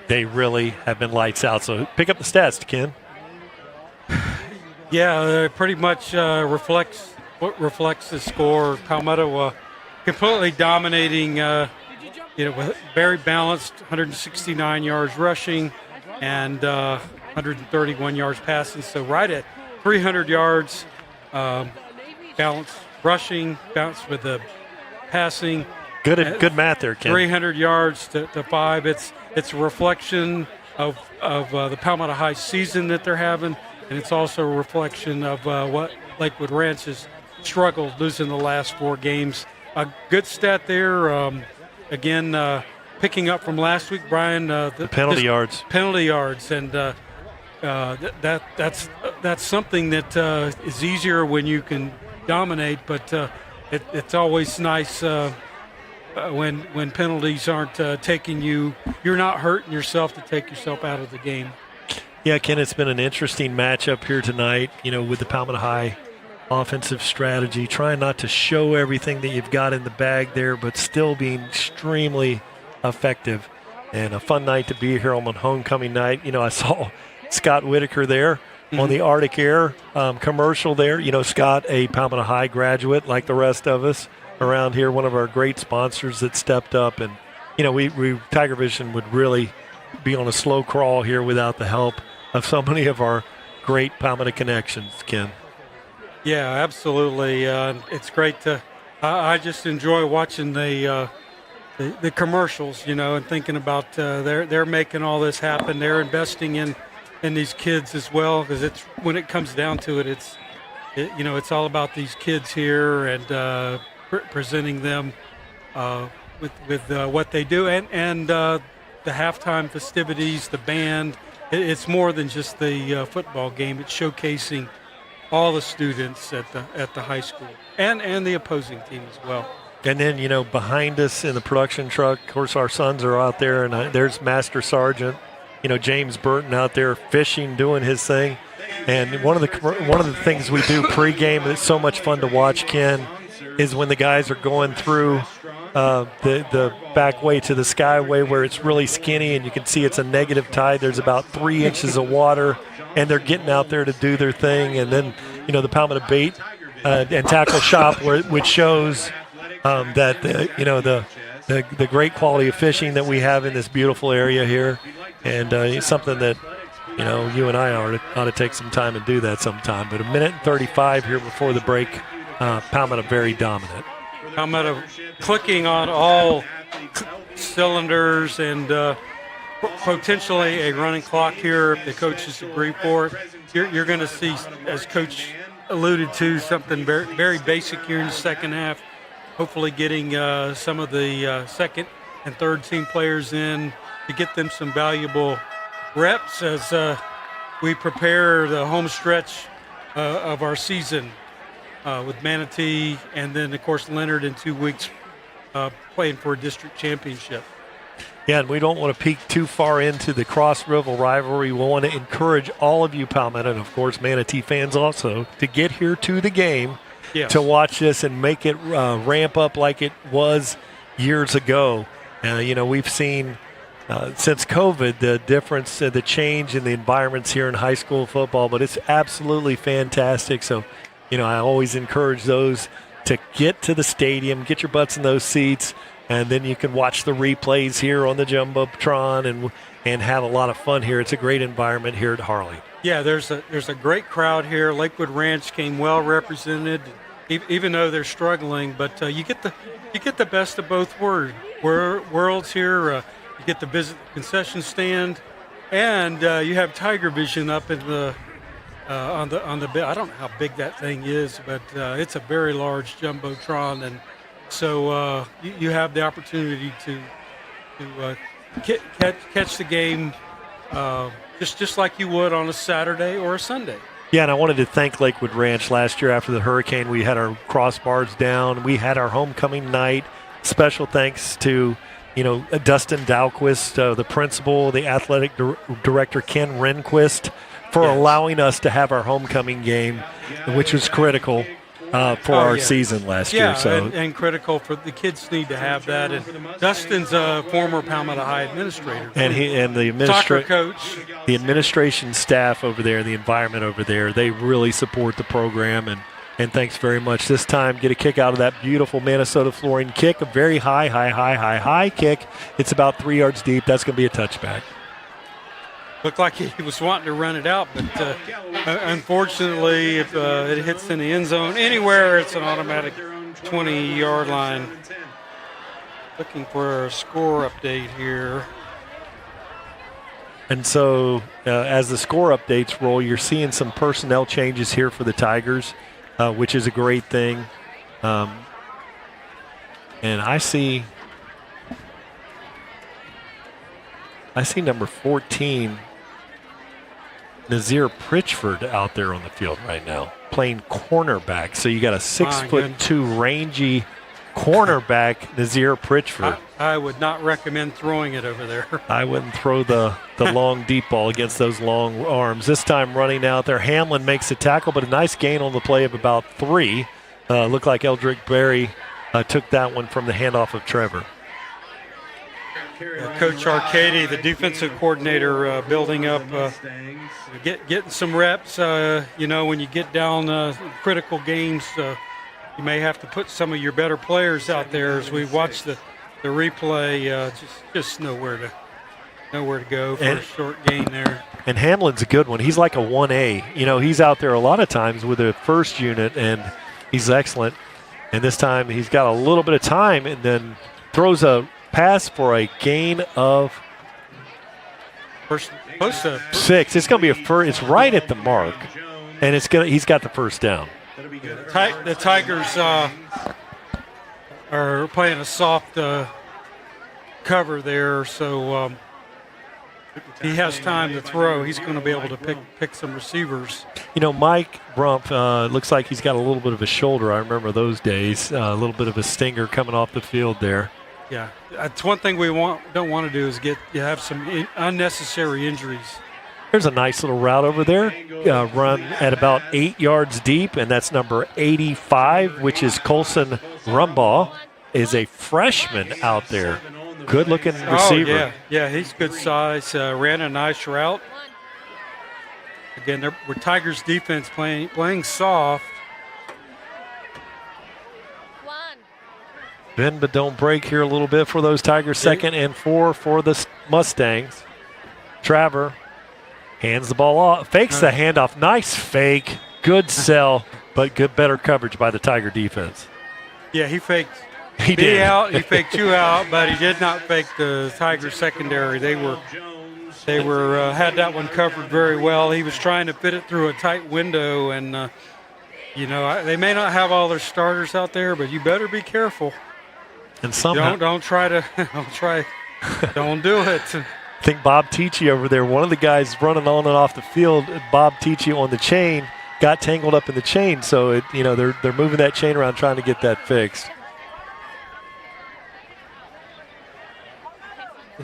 They really have been lights out. So pick up the stats, Ken. Yeah, pretty much reflects the score. Palmetto completely dominating, with very balanced, 169 yards rushing and 131 yards passing. So right at 300 yards, balanced rushing, balanced with the passing. Good math there, Ken. 300 yards to 5. It's a reflection of the Palmetto High season that they're having, and it's also a reflection of what Lakewood Ranch has struggled, losing the last 4 games. A good stat there. Again, picking up from last week, Brian. The penalty yards. Penalty yards, and that's something that is easier when you can dominate, but it's always nice when penalties aren't taking you. You're not hurting yourself to take yourself out of the game. Yeah, Ken, it's been an interesting matchup here tonight, with the Palmetto High offensive strategy, trying not to show everything that you've got in the bag there, but still being extremely effective. And a fun night to be here on homecoming night. I saw Scott Whitaker there on the Arctic Air commercial there. Scott, a Palmetto High graduate like the rest of us around here, one of our great sponsors that stepped up. And, we TigerVision would really be on a slow crawl here without the help of so many of our great Palmetto connections, Ken. Yeah, absolutely. It's great to. I just enjoy watching the commercials, and thinking about they're making all this happen. They're investing in these kids as well, because it's when it comes down to it, it's all about these kids here and presenting them with what they do and the halftime festivities, the band. It's more than just the football game. It's showcasing all the students at the high school and the opposing team as well. And then, behind us in the production truck, of course, our sons are out there, and there's Master Sergeant, James Burton out there fishing, doing his thing. And one of the things we do pregame that's so much fun to watch, Ken, is when the guys are going through the back way to the skyway where it's really skinny and you can see it's a negative tide. There's about 3 inches of water, and they're getting out there to do their thing. And then, the Palmetto Bait and Tackle Shop, which shows that the great quality of fishing that we have in this beautiful area here, and it's something that you and I ought to take some time and do that sometime. But 1:35 here before the break. Palmetto very dominant. Palmetto clicking on all cylinders and potentially a running clock here if the coaches agree for it. You're going to see, as Coach alluded to, something very, very basic here in the second half. Hopefully getting some of the second and third team players in to get them some valuable reps as we prepare the home stretch of our season with Manatee and then, of course, Leonard in 2 weeks playing for a district championship. Yeah, and we don't want to peek too far into the Cross River rivalry. We want to encourage all of you Palmetto and, of course, Manatee fans also to get here to the game to watch this and make it ramp up like it was years ago. We've seen since COVID the difference, the change in the environments here in high school football, but it's absolutely fantastic. So, I always encourage those to get to the stadium, get your butts in those seats, and then you can watch the replays here on the Jumbotron and have a lot of fun here. It's a great environment here at Harllee. Yeah, there's a great crowd here. Lakewood Ranch came well represented, even though they're struggling. But you get the best of both worlds here. You get to visit the concession stand, and you have TigerVision up in the on the. I don't know how big that thing is, but it's a very large Jumbotron, and so you have the opportunity to catch the game just like you would on a Saturday or a Sunday. Yeah, and I wanted to thank Lakewood Ranch. Last year after the hurricane, we had our crossbars down. We had our homecoming night. Special thanks to, Dustin Dalquist, the principal, the athletic director, Ken Rehnquist, for allowing us to have our homecoming game, which was critical. for our season last year. So and critical for the kids need to have that. And Dustin's a former Palmetto High administrator. And the soccer coach. The administration staff over there, the environment over there, they really support the program. And thanks very much. This time, get a kick out of that beautiful Minnesota flooring kick, a very high kick. It's about 3 yards deep. That's going to be a touchback. Looked like he was wanting to run it out, but unfortunately, if it hits in the end zone anywhere, it's an automatic 20-yard line. Looking for a score update here. And so as the score updates roll, you're seeing some personnel changes here for the Tigers, which is a great thing. And I see number 14, Nazir Pritchford, out there on the field right now, playing cornerback. So you got a 6'2" rangy cornerback, Nazir Pritchford. I would not recommend throwing it over there. I wouldn't throw the long deep ball against those long arms. This time running out there, Hamlin makes a tackle, but a nice gain on the play of about 3. Looked like Eldrick Berry took that one from the handoff of Trevor. Coach Arcady, the defensive coordinator, building up, getting some reps. When you get down critical games, you may have to put some of your better players out there. As we watch the replay, just nowhere to go for a short gain there. And Hamlin's a good one. He's like a 1A. He's out there a lot of times with a first unit, and he's excellent. And this time he's got a little bit of time and then throws a pass for a gain of 6. It's going to be a first. It's right at the mark, and he's got the first down. The Tigers are playing a soft cover there, so he has time to throw. He's going to be able to pick some receivers. Mike Rumpf looks like he's got a little bit of a shoulder. I remember those days. A little bit of a stinger coming off the field there. Yeah, that's one thing we don't want to do is have some unnecessary injuries. There's a nice little route over there, run at about 8 yards deep, and that's number 85, which is Colson Rumbaugh, is a freshman out there. Good-looking receiver. Yeah, he's good size. Ran a nice route. Again, we're Tigers defense playing soft. Bend but don't break here a little bit for those Tigers. 2nd and 4 for the Mustangs. Traver hands the ball off, fakes the handoff. Nice fake, good sell, but better coverage by the Tiger defense. Yeah, he faked. He did. He faked 2 out, but he did not fake the Tiger secondary. They had that one covered very well. He was trying to fit it through a tight window, and they may not have all their starters out there, but you better be careful. And somehow don't do it. I think Bob Tichy over there, one of the guys running on and off the field, Bob Tichy on the chain, got tangled up in the chain. So they're moving that chain around trying to get that fixed.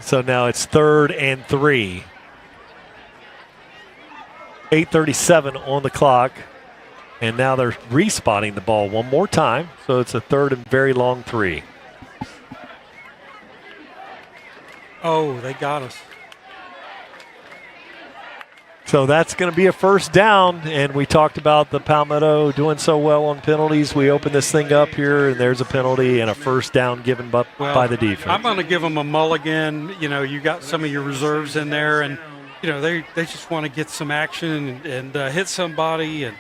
So now it's 3rd and 3. 8:37 on the clock. And now they're respotting the ball one more time. So it's a 3rd and very long 3. Oh, they got us. So that's going to be a first down, and we talked about the Palmetto doing so well on penalties. We open this thing up here, and there's a penalty and a first down given by the defense. I'm going to give them a mulligan. You got some of your reserves in there, and they just want to get some action and hit somebody. And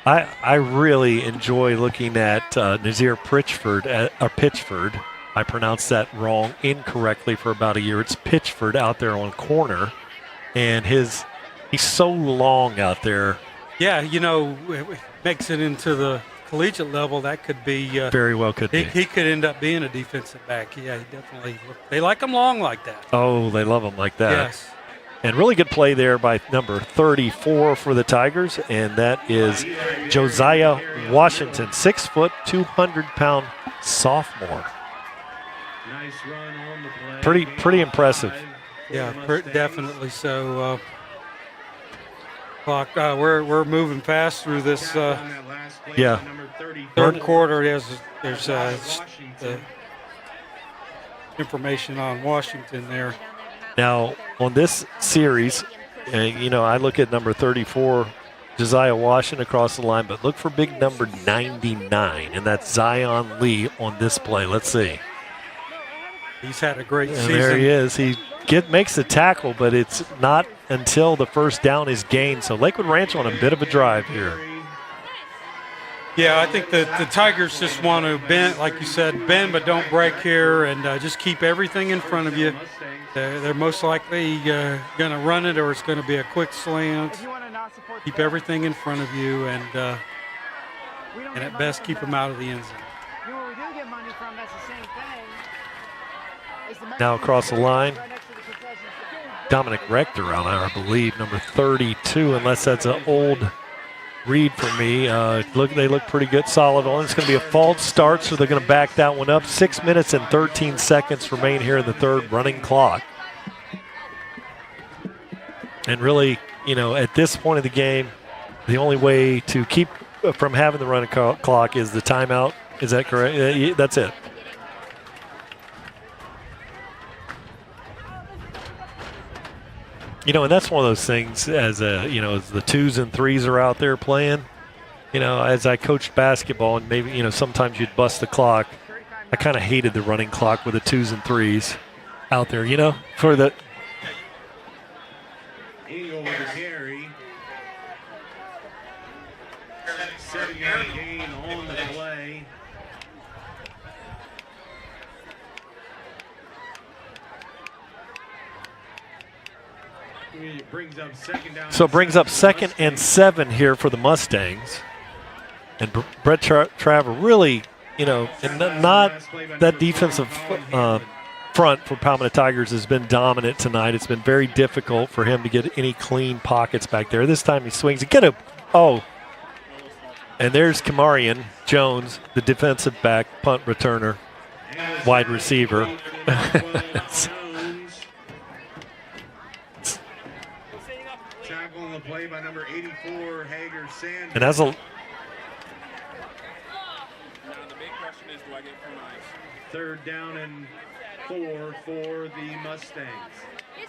I really enjoy looking at Nazir Pitchford. I pronounced that incorrectly for about a year. It's Pitchford out there on corner, and he's so long out there. Yeah, it makes it into the collegiate level. That could be very well could be. He could end up being a defensive back. Yeah, he definitely. They like him long like that. Oh, they love him like that. Yes. And really good play there by number 34 for the Tigers, and that is Josiah Washington, 6 foot, 200-pound sophomore. Nice run on the play. Pretty impressive. Yeah, definitely so. clock. We're moving fast through this. Yeah. Third quarter. There's information on Washington there. Now, on this series, I look at number 34, Josiah Washington across the line, but look for big number 99, and that's Zion Lee on this play. Let's see. He's had a great season. There he is. He makes the tackle, but it's not until the first down is gained. So Lakewood Ranch on a bit of a drive here. Yeah, I think the Tigers just want to bend, like you said, bend but don't break here, and just keep everything in front of you. They're most likely going to run it, or it's going to be a quick slant. Keep everything in front of you, and at best keep them out of the end zone. Now across the line, Dominic Rector out there, I believe, number 32, unless that's an old read for me. They look pretty good, solid on. It's going to be a false start, so they're going to back that one up. 6 minutes and 13 seconds remain here in the third running clock. And really, at this point of the game, the only way to keep from having the running clock is the timeout. Is that correct? That's it. And that's one of those things as as the 2s and 3s are out there playing, as I coached basketball, and maybe, sometimes you'd bust the clock. I kind of hated the running clock with the 2s and 3s out there, for the. Eagle with a carry. 7-yard gain on the play. It brings up second down. So it brings up 2nd and 7 here for the Mustangs. And Brett Traver really, and not that defensive front for Palmetto Tigers has been dominant tonight. It's been very difficult for him to get any clean pockets back there. This time he swings. And there's Kamarian Jones, the defensive back, punt returner, wide receiver. Play by number 84, Hager Sanders. And as a the big question is, do I get from ice? 3rd down and 4 for the Mustangs.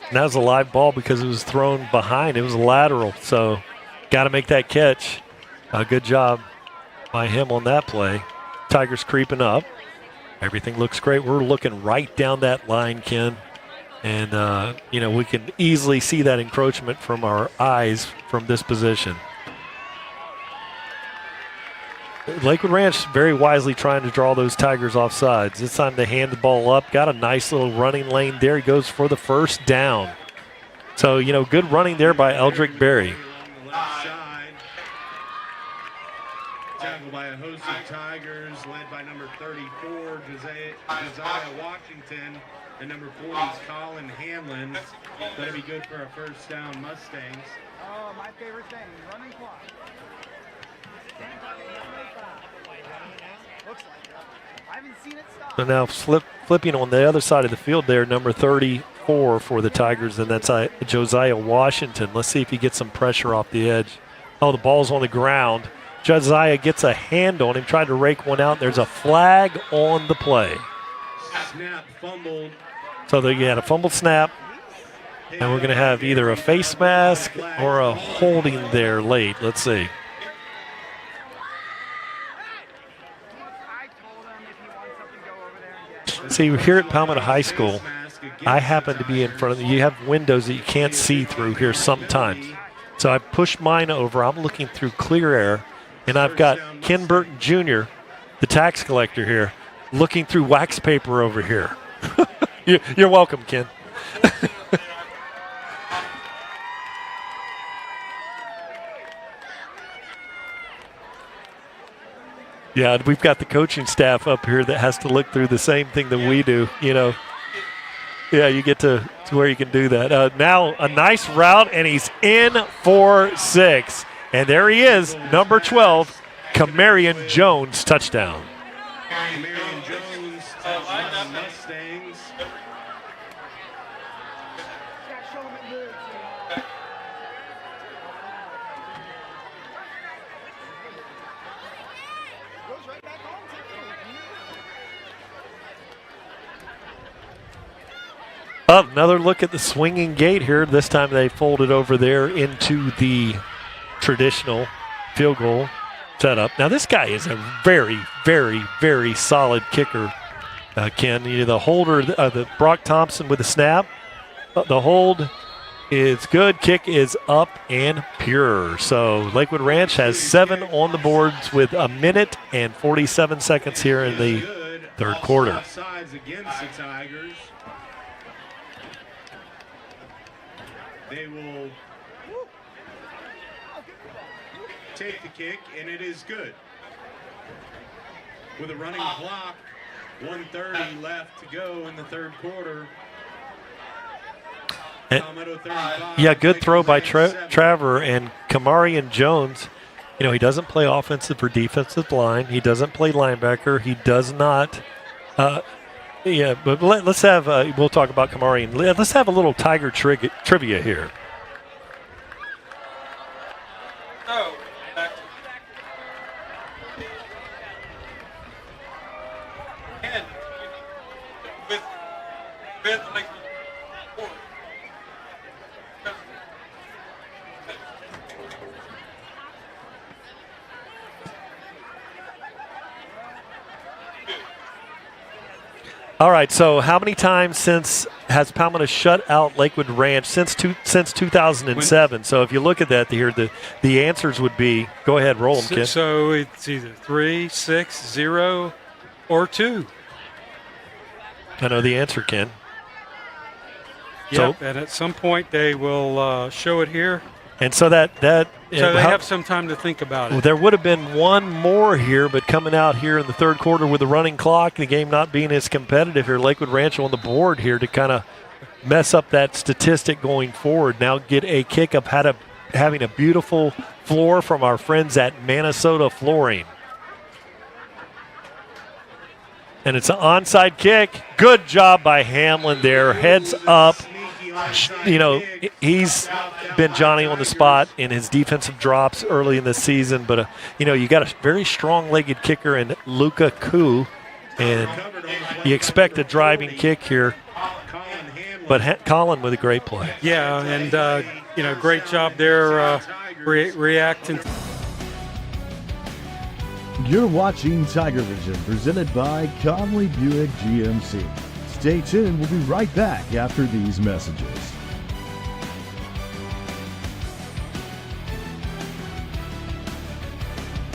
And that was a live ball because it was thrown behind. It was lateral, so got to make that catch. Good job by him on that play. Tigers creeping up. Everything looks great. We're looking right down that line, Ken. And, we can easily see that encroachment from our eyes from this position. Lakewood Ranch very wisely trying to draw those Tigers off sides. This time they hand the ball up. Got a nice little running lane there. He goes for the first down. So, good running there by Eldrick Berry. Tackled by a host of Tigers, led by number 34, Josiah Washington, and number 40 is Colin Hanlon. That'll be good for a first down, Mustangs. Oh, my favorite thing, running clock. Looks like it. I haven't seen it stop. So now flipping on the other side of the field there, number 34 for the Tigers, and that's Josiah Washington. Let's see if he gets some pressure off the edge. Oh, the ball's on the ground. Josiah gets a hand on him, tried to rake one out. There's a flag on the play. Snap fumbled. So they had a fumble snap, and we're going to have either a face mask or a holding there late. Let's see. See, here at Palmetto High School, I happen to be in front of you. Have windows that you can't see through here sometimes. So I push mine over. I'm looking through clear air, and I've got Ken Burton Jr., the tax collector here, looking through wax paper over here. You're welcome, Ken. Yeah, we've got the coaching staff up here that has to look through the same thing that we do, Yeah, you get to where you can do that. Now a nice route, and he's in for 6. And there he is, number 12, Kamarian Jones, touchdown. Kamarian Jones, touchdown, Mustangs. Another look at the swinging gate here. This time they folded over there into the traditional field goal setup. Now this guy is a very, very, very solid kicker, Ken. The holder, the Brock Thompson with the snap. The hold is good. Kick is up and pure. So Lakewood Ranch has 7 on the boards with 1 minute and 47 seconds here in the third quarter. Offsides against the Tigers. They will take the kick, and it is good. With a running clock, 1:30 left to go in the third quarter. Yeah, good throw by Traver and Kamarian Jones. He doesn't play offensive or defensive line. He doesn't play linebacker. He does not. But let's have. We'll talk about Kamarian. Let's have a little Tiger trivia here. So, and with like. All right, so how many times since has Palmetto shut out Lakewood Ranch since 2007? So if you look at that here, the answers would be, go ahead, roll them, Ken. So it's either 3, 6, 0, or 2. I know the answer, Ken. Yep, and at some point they will show it here. And so so they have some time to think about it. There would have been one more here, but coming out here in the third quarter with the running clock, the game not being as competitive here, Lakewood Ranch on the board here to kind of mess up that statistic going forward. Now get a kick of having a beautiful floor from our friends at Minnesota Flooring. And it's an onside kick. Good job by Hamlin there. Heads up. He's been Johnny on the spot in his defensive drops early in the season, but you got a very strong-legged kicker in Luca Koo, and you expect a driving kick here. But Colin with a great play. Yeah, and great job there reacting. You're watching TigerVision, presented by Conley Buick GMC. Stay tuned. We'll be right back after these messages.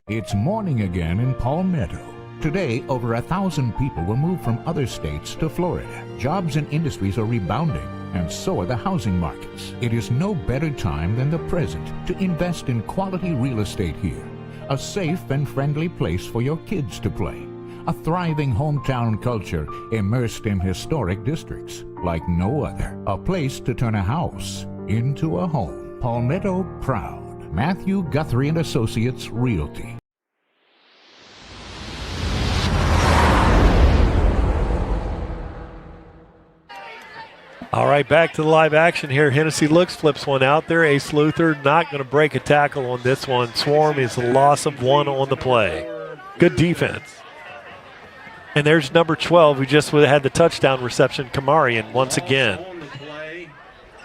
It's morning again in Palmetto. Today, over 1,000 people will move from other states to Florida. Jobs and industries are rebounding, and so are the housing markets. It is no better time than the present to invest in quality real estate here. A safe and friendly place for your kids to play. A thriving hometown culture immersed in historic districts like no other. A place to turn a house into a home. Palmetto proud. Matthew Guthrie and Associates Realty. All right, back to the live action here. Hennessy looks, flips one out there. Ace Luther not going to break a tackle on this one. Swarm is a loss of 1 on the play. Good defense. And there's number 12 who just had the touchdown reception, Kamarian, once again.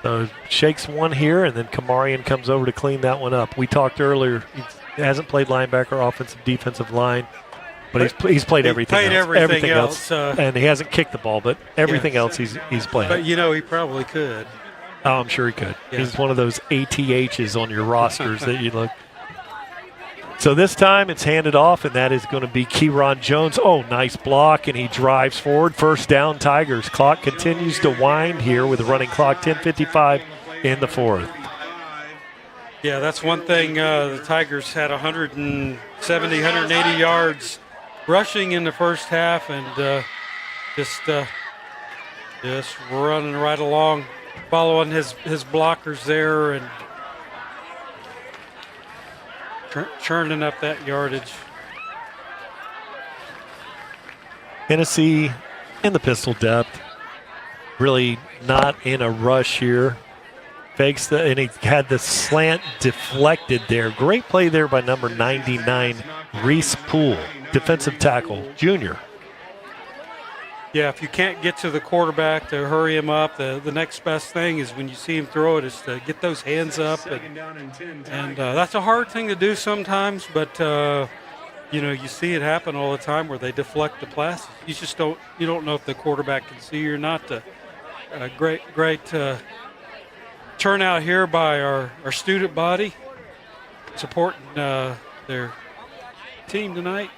So shakes one here, and then Kamarian comes over to clean that one up. We talked earlier, he hasn't played linebacker, offensive, defensive line, but he's played everything else. And he hasn't kicked the ball, but everything else he's played. But, he probably could. Oh, I'm sure he could. Yeah. He's one of those ATHs on your rosters that you look. So this time it's handed off, and that is going to be Keyron Jones. Oh, nice block, and he drives forward. First down, Tigers. Clock continues to wind here with a running clock, 10:55 in the fourth. Yeah, that's one thing. The Tigers had 170, 180 yards rushing in the first half, and just running right along, following his blockers there, and churning up that yardage. Hennessy in the pistol depth. Really not in a rush here. Fakes and he had the slant deflected there. Great play there by number 99, Reese Poole, defensive tackle, junior. Yeah, if you can't get to the quarterback to hurry him up, the next best thing is when you see him throw it is to get those hands up. And that's a hard thing to do sometimes, but, you see it happen all the time where they deflect the passes. You don't know if the quarterback can see you or not. Great turnout here by our student body supporting their team tonight.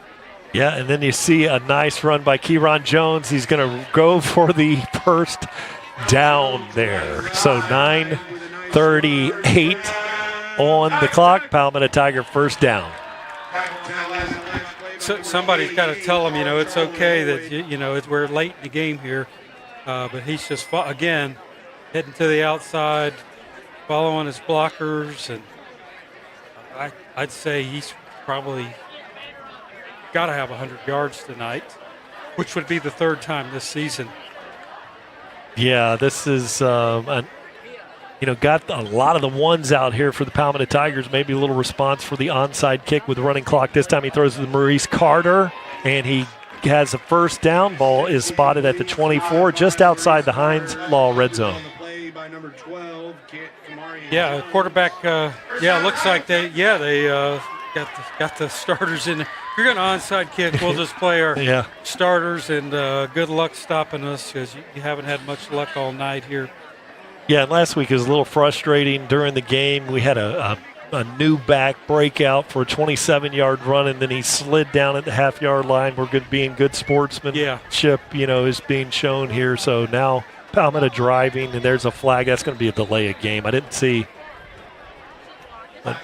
Yeah, and then you see a nice run by Kieron Jones. He's going to go for the first down there. So 9:38 on the clock. Palmetto Tiger first down. So somebody's got to tell him, it's okay that, we're late in the game here. But he's just, again, heading to the outside, following his blockers. And I'd say he's probably got to have 100 yards tonight, which would be the third time this season. Yeah, this is, got a lot of the ones out here for the Palmetto Tigers. Maybe a little response for the onside kick with the running clock. This time he throws to Maurice Carter, and he has a first down. Ball is spotted at the 24, just outside the Heinz Law red zone. Yeah, quarterback, looks like they got the starters in there. If you're going to onside kick, we'll just play our starters, and good luck stopping us because you haven't had much luck all night here. Yeah, last week it was a little frustrating during the game. We had a new back breakout for a 27-yard run, and then he slid down at the half-yard line. We're being good sportsmanship, is being shown here. So now Palmetto driving, and there's a flag. That's going to be a delay of game. I didn't see. But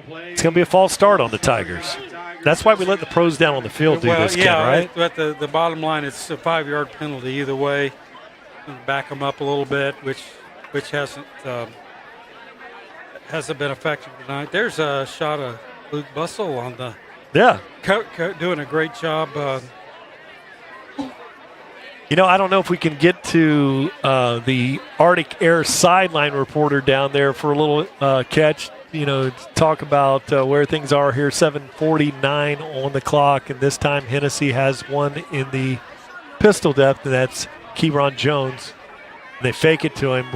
it's going to be a false start on the Tigers. That's why we let the pros down on the field do this, Ken, right? But the bottom line, it's a 5-yard penalty either way. Back them up a little bit, which hasn't been effective tonight. There's a shot of Luke Bussell on the doing a great job. I don't know if we can get to the Arctic Air sideline reporter down there for a little catch. Talk about where things are here. 7:49 on the clock, and this time Hennessy has one in the pistol depth, and that's Kieron Jones. They fake it to him,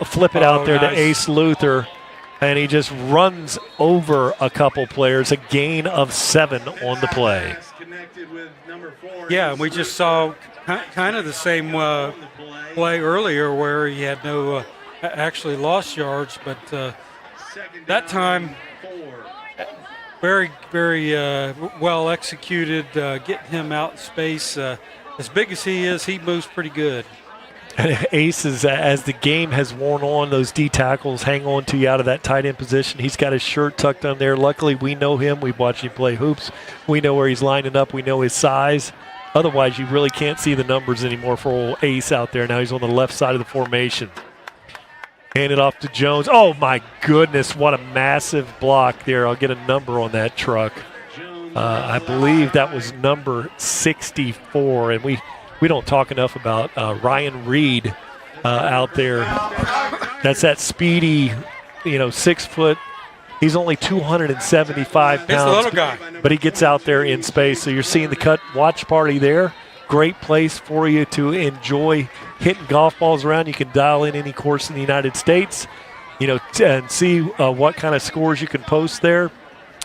flip it out there to Ace Luther, and he just runs over a couple players. A gain of 7 on the play. Yeah, we just saw kind of the same play earlier where he had no actually lost yards, but that time very, very well executed, getting him out in space. As big as he is, he moves pretty good. And Ace is, as the game has worn on, those D tackles hang on to you out of that tight end position. He's got his shirt tucked on there. Luckily, we know him. We've watched him play hoops. We know where he's lining up. We know his size. Otherwise, you really can't see the numbers anymore for old Ace out there. Now he's on the left side of the formation. Hand it off to Jones. Oh, my goodness, what a massive block there. I'll get a number on that truck. I believe that was number 64, and we don't talk enough about Ryan Reed out there. That's that speedy, 6 foot. He's only 275 pounds. He's a little guy. But he gets out there in space. So you're seeing the cut watch party there. Great place for you to enjoy hitting golf balls around. You can dial in any course in the United States, and see what kind of scores you can post there.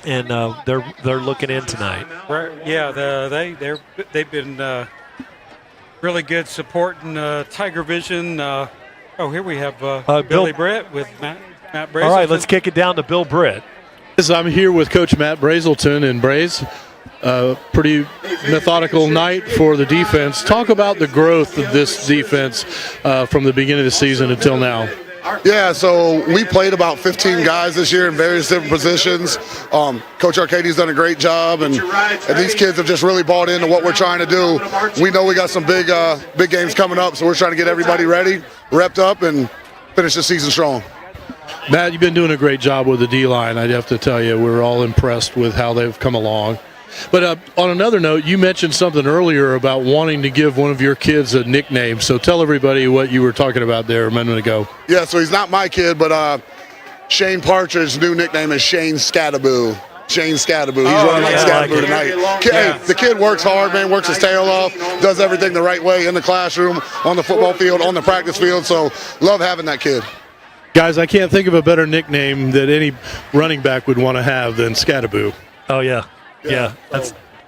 And they're looking in tonight. Right. Yeah, they've been really good supporting TigerVision. Here we have Billy Britt with Matt Brazelton. All right, let's kick it down to Bill Britt. I'm here with Coach Matt Brazelton, and Braze, pretty methodical night for the defense. Talk about the growth of this defense from the beginning of the season until now. Yeah, so we played about 15 guys this year in various different positions. Coach Arcadi's done a great job, and these kids have just really bought into what we're trying to do. We know we got some big games coming up, so we're trying to get everybody ready, repped up, and finish the season strong. Matt, you've been doing a great job with the D-line. I'd have to tell you, we're all impressed with how they've come along. But on another note, you mentioned something earlier about wanting to give one of your kids a nickname. So tell everybody what you were talking about there a minute ago. Yeah, so he's not my kid, but Shane Partridge's new nickname is Shane Scataboo. Shane Scadaboo. He's running like Scadaboo tonight. Hey, the kid works hard, man, works his tail off, does everything the right way in the classroom, on the football field, on the practice field. So love having that kid. Guys, I can't think of a better nickname that any running back would want to have than Scadaboo. Oh, yeah.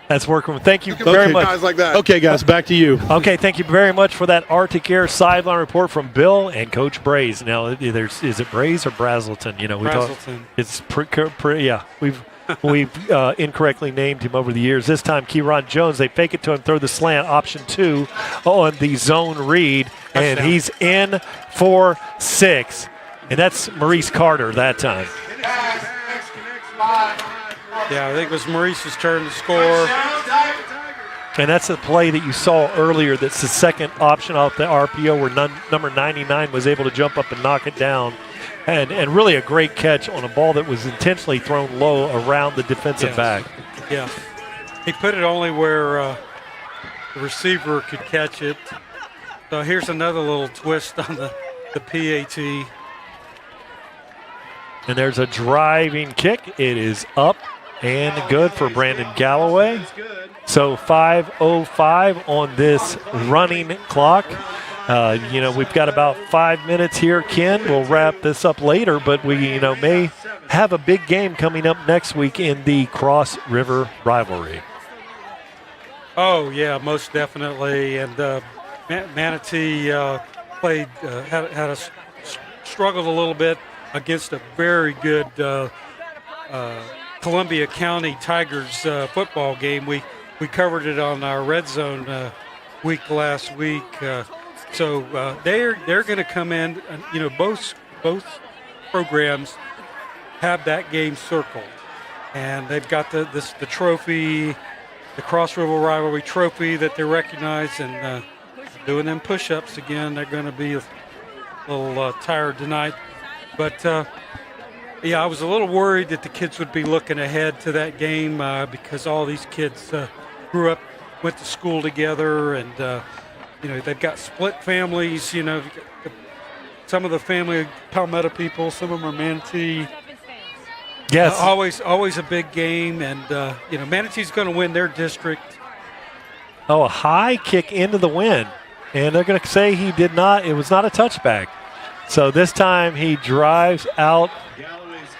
That's working. Thank you very much. Guys like that. Okay, guys, back to you. Okay, thank you very much for that Arctic Air sideline report from Bill and Coach Braze. Now, is it Braze or Brazelton? You know, Brazelton. It's yeah. We've incorrectly named him over the years. This time, Kieron Jones, they fake it to him, throw the slant, option 2 on the zone read, and he's in for 6. And that's Maurice Carter that time. Yeah, I think it was Maurice's turn to score. And that's the play that you saw earlier. That's the second option off the RPO where number 99 was able to jump up and knock it down. And really a great catch on a ball that was intentionally thrown low around the defensive back. Yeah. He put it only where the receiver could catch it. So here's another little twist on the PAT. And there's a driving kick. It is up and good for Brandon Galloway. So 5:05 on this running clock. We've got about 5 minutes here, Ken. We'll wrap this up later, but we, may have a big game coming up next week in the Cross River rivalry. Oh, yeah, most definitely. And Manatee struggled a little bit against a very good Columbia County Tigers football game. We covered it on our Red Zone week last week. So they're going to come in. Both programs have that game circled, and they've got the trophy, the Cross River Rivalry trophy that they recognize, and doing them push-ups again. They're going to be a little tired tonight, but I was a little worried that the kids would be looking ahead to that game because all these kids grew up, went to school together, and they've got split families. Some of the family Palmetto people, some of them are Manatee. Yes. Always a big game, and Manatee's going to win their district. Oh, a high kick into the wind, and they're going to say it was not a touchback. So this time he drives out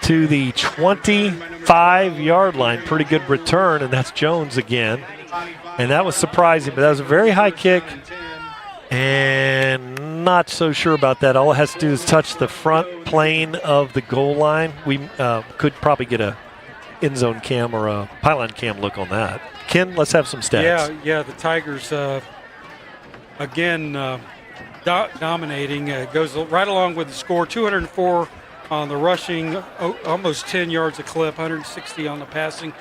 to the 25-yard line. Pretty good return, and that's Jones again. And that was surprising, but that was a very high kick. And not so sure about that. All it has to do is touch the front plane of the goal line. We could probably get a end zone cam or a pylon cam look on that. Ken, let's have some stats. Yeah, the Tigers, again, dominating. Goes right along with the score, 204 on the rushing, almost 10 yards a clip, 160 on the passing.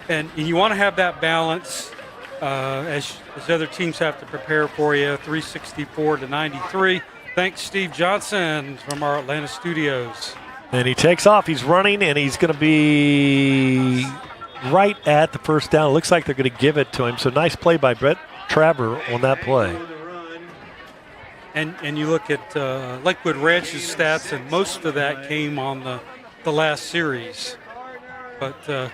And you want to have that balance as other teams have to prepare for you, 364 to 93. Thanks, Steve Johnson from our Atlanta studios. And he takes off. He's running, and he's going to be right at the first down. It looks like they're going to give it to him. So nice play by Brett Traver on that play. And you look at Lakewood Ranch's stats, and most of that came on the last series. But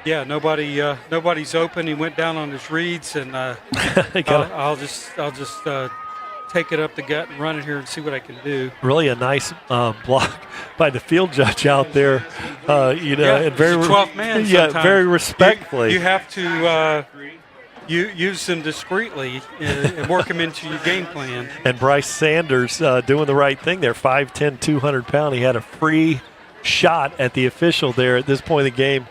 nobody's open. He went down on his reads, and I'll just take it up the gut and run it here and see what I can do. Really a nice block by the field judge out there, and very 12th man. Sometimes. Very respectfully. You have to use them discreetly and work them into your game plan. And Bryce Sanders doing the right thing there, 5'10", 200 pound. He had a free shot at the official there at this point in the game.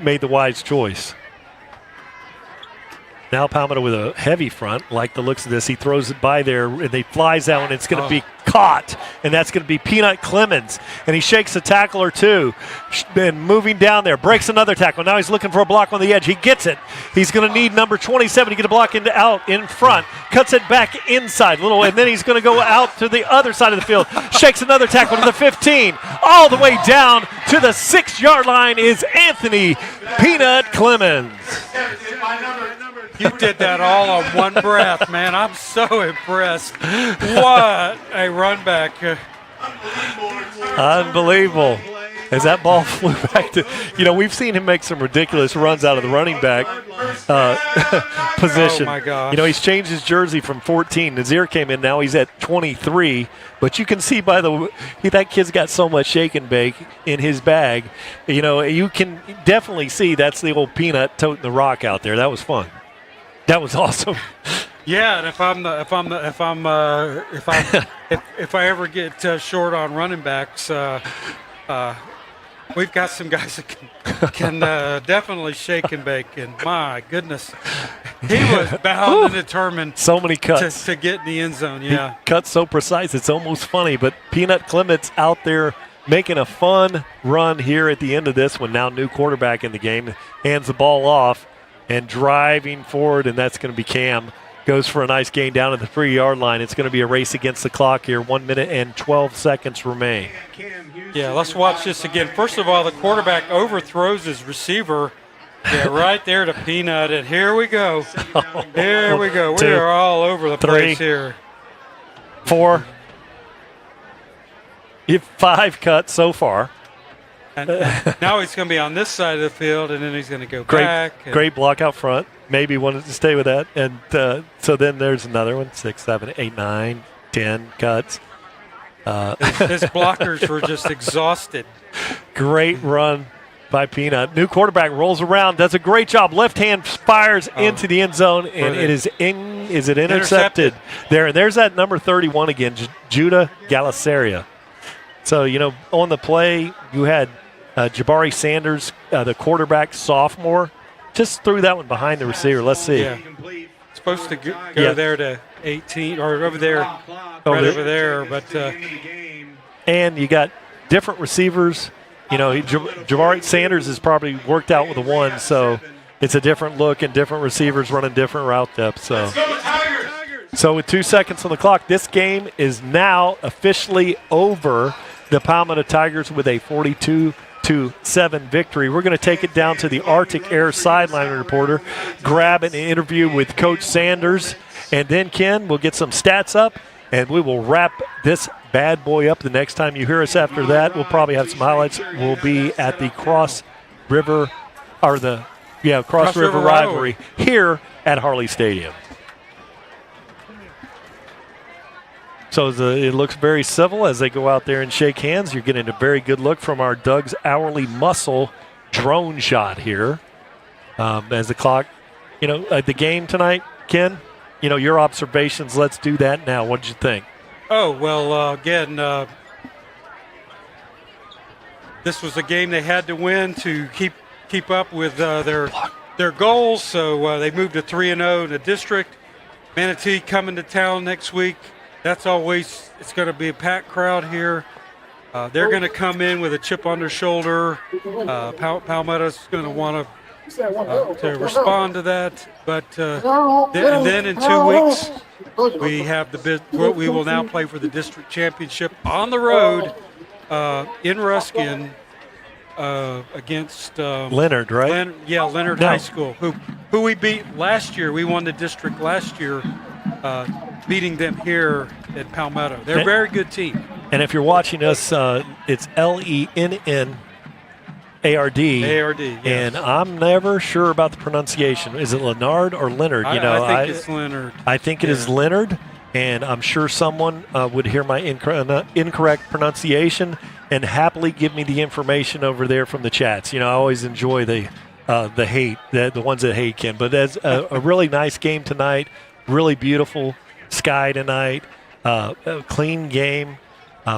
Made the wise choice. Now Palmetto with a heavy front, like the looks of this. He throws it by there, and he flies out, and it's going to be caught. And that's going to be Peanut Clemens. And he shakes a tackle or two. Then moving down there, breaks another tackle. Now he's looking for a block on the edge. He gets it. He's going to need number 27 to get a block out in front. Cuts it back inside and then he's going to go out to the other side of the field. Shakes another tackle to the 15. All the way down to the 6-yard line is Anthony Peanut Clemens. You did that all on one breath, man. I'm so impressed. What a run back. Unbelievable. as that ball flew back to, we've seen him make some ridiculous runs out of the running back position. Oh, my gosh. He's changed his jersey from 14. Nazir came in, now he's at 23. But you can see by that kid's got so much shake and bake in his bag. You can definitely see that's the old Peanut toting the rock out there. That was fun. That was awesome. Yeah, and if I ever get short on running backs, we've got some guys that can definitely shake and bake. And my goodness, he was bound and determined. So many cuts to get in the end zone. Yeah, he cuts so precise, it's almost funny. But Peanut Clements out there making a fun run here at the end of this one. Now new quarterback in the game, hands the ball off and driving forward, and that's going to be Cam. Goes for a nice gain down at the 3-yard line. It's going to be a race against the clock here. 1 minute and 12 seconds remain. Yeah, let's watch this again. First of all, the quarterback overthrows his receiver. Yeah, right there to Peanut, and here we go. Here we go. We are all over the place here. 4. 5 cuts so far. And now he's going to be on this side of the field, and then he's going to go back. Great block out front. Maybe wanted to stay with that. And so then there's another one, 6, 7, 8, 9, 10 cuts. His blockers were just exhausted. Great run by Peanut. New quarterback rolls around, does a great job. Left hand fires into the end zone, and it is intercepted there. And there's that number 31 again, Judah Galaceria. So, on the play, you had Jabari Sanders, the quarterback, sophomore, just threw that one behind the receiver. Let's see. Yeah. Supposed to go there to 18 or over there, over there. But and you got different receivers. Jabari Sanders is probably worked out with a 1, so it's a different look and different receivers running different route depth. So with 2 seconds on the clock, this game is now officially over. The Palmetto Tigers with a 42-7 victory. We're going to take it down to the Arctic Air sideline reporter, grab an interview with Coach Sanders, and then, Ken, we'll get some stats up, and we will wrap this bad boy up. The next time you hear us after that, we'll probably have some highlights. We'll be at the Cross River Rivalry here at Harllee Stadium. So it looks very civil as they go out there and shake hands. You're getting a very good look from our Doug's Hourly Muscle drone shot here. As the clock, the game tonight, Ken, your observations, let's do that now. What did you think? Oh, well, again, this was a game they had to win to keep up with their goals. So they moved to 3-0 in the district. Manatee coming to town next week. That's always, it's going to be a packed crowd here. They're going to come in with a chip on their shoulder. Palmetto's going to want to respond to that. But and then in 2 weeks, we have we will now play for the district championship on the road in Ruskin against Leonard, right? Leonard High School, who we beat last year. We won the district last year. Beating them here at Palmetto. They're a very good team. And if you're watching us, it's Lennard. Yes. And I'm never sure about the pronunciation. Is it Leonard or Leonard? I think it's Leonard. I think it is Leonard, and I'm sure someone would hear my incorrect pronunciation and happily give me the information over there from the chats. I always enjoy the hate, the ones that hate Ken. But that's a really nice game tonight. Really beautiful sky tonight. A clean game.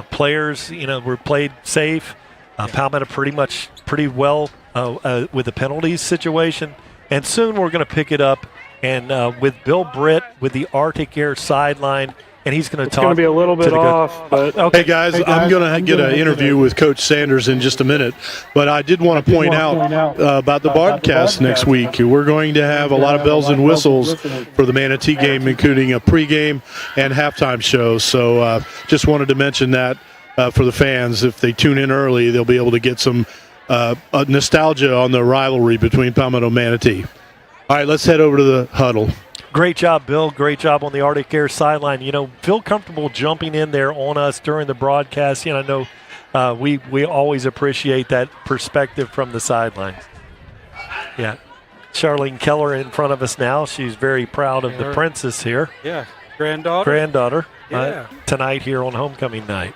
Players, were played safe. Palmetto pretty well with the penalties situation. And soon we're going to pick it up and with Bill Britt with the Arctic Air sideline. And he's going to talk. It's going to be a little bit off, but okay. Hey guys, I'm going to get an interview with Coach Sanders in just a minute, but I did want to point out about the broadcast next week. We're going to have a lot of bells and whistles for the Manatee game, including a pregame and halftime show. So just wanted to mention that for the fans. If they tune in early, they'll be able to get some nostalgia on the rivalry between Palmetto and Manatee. All right, let's head over to the huddle. Great job, Bill. Great job on the Arctic Air sideline. Feel comfortable jumping in there on us during the broadcast. I know We always appreciate that perspective from the sidelines. Yeah. Charlene Keller in front of us now. She's very proud of the princess here. Yeah, granddaughter. Yeah. Tonight here on homecoming night.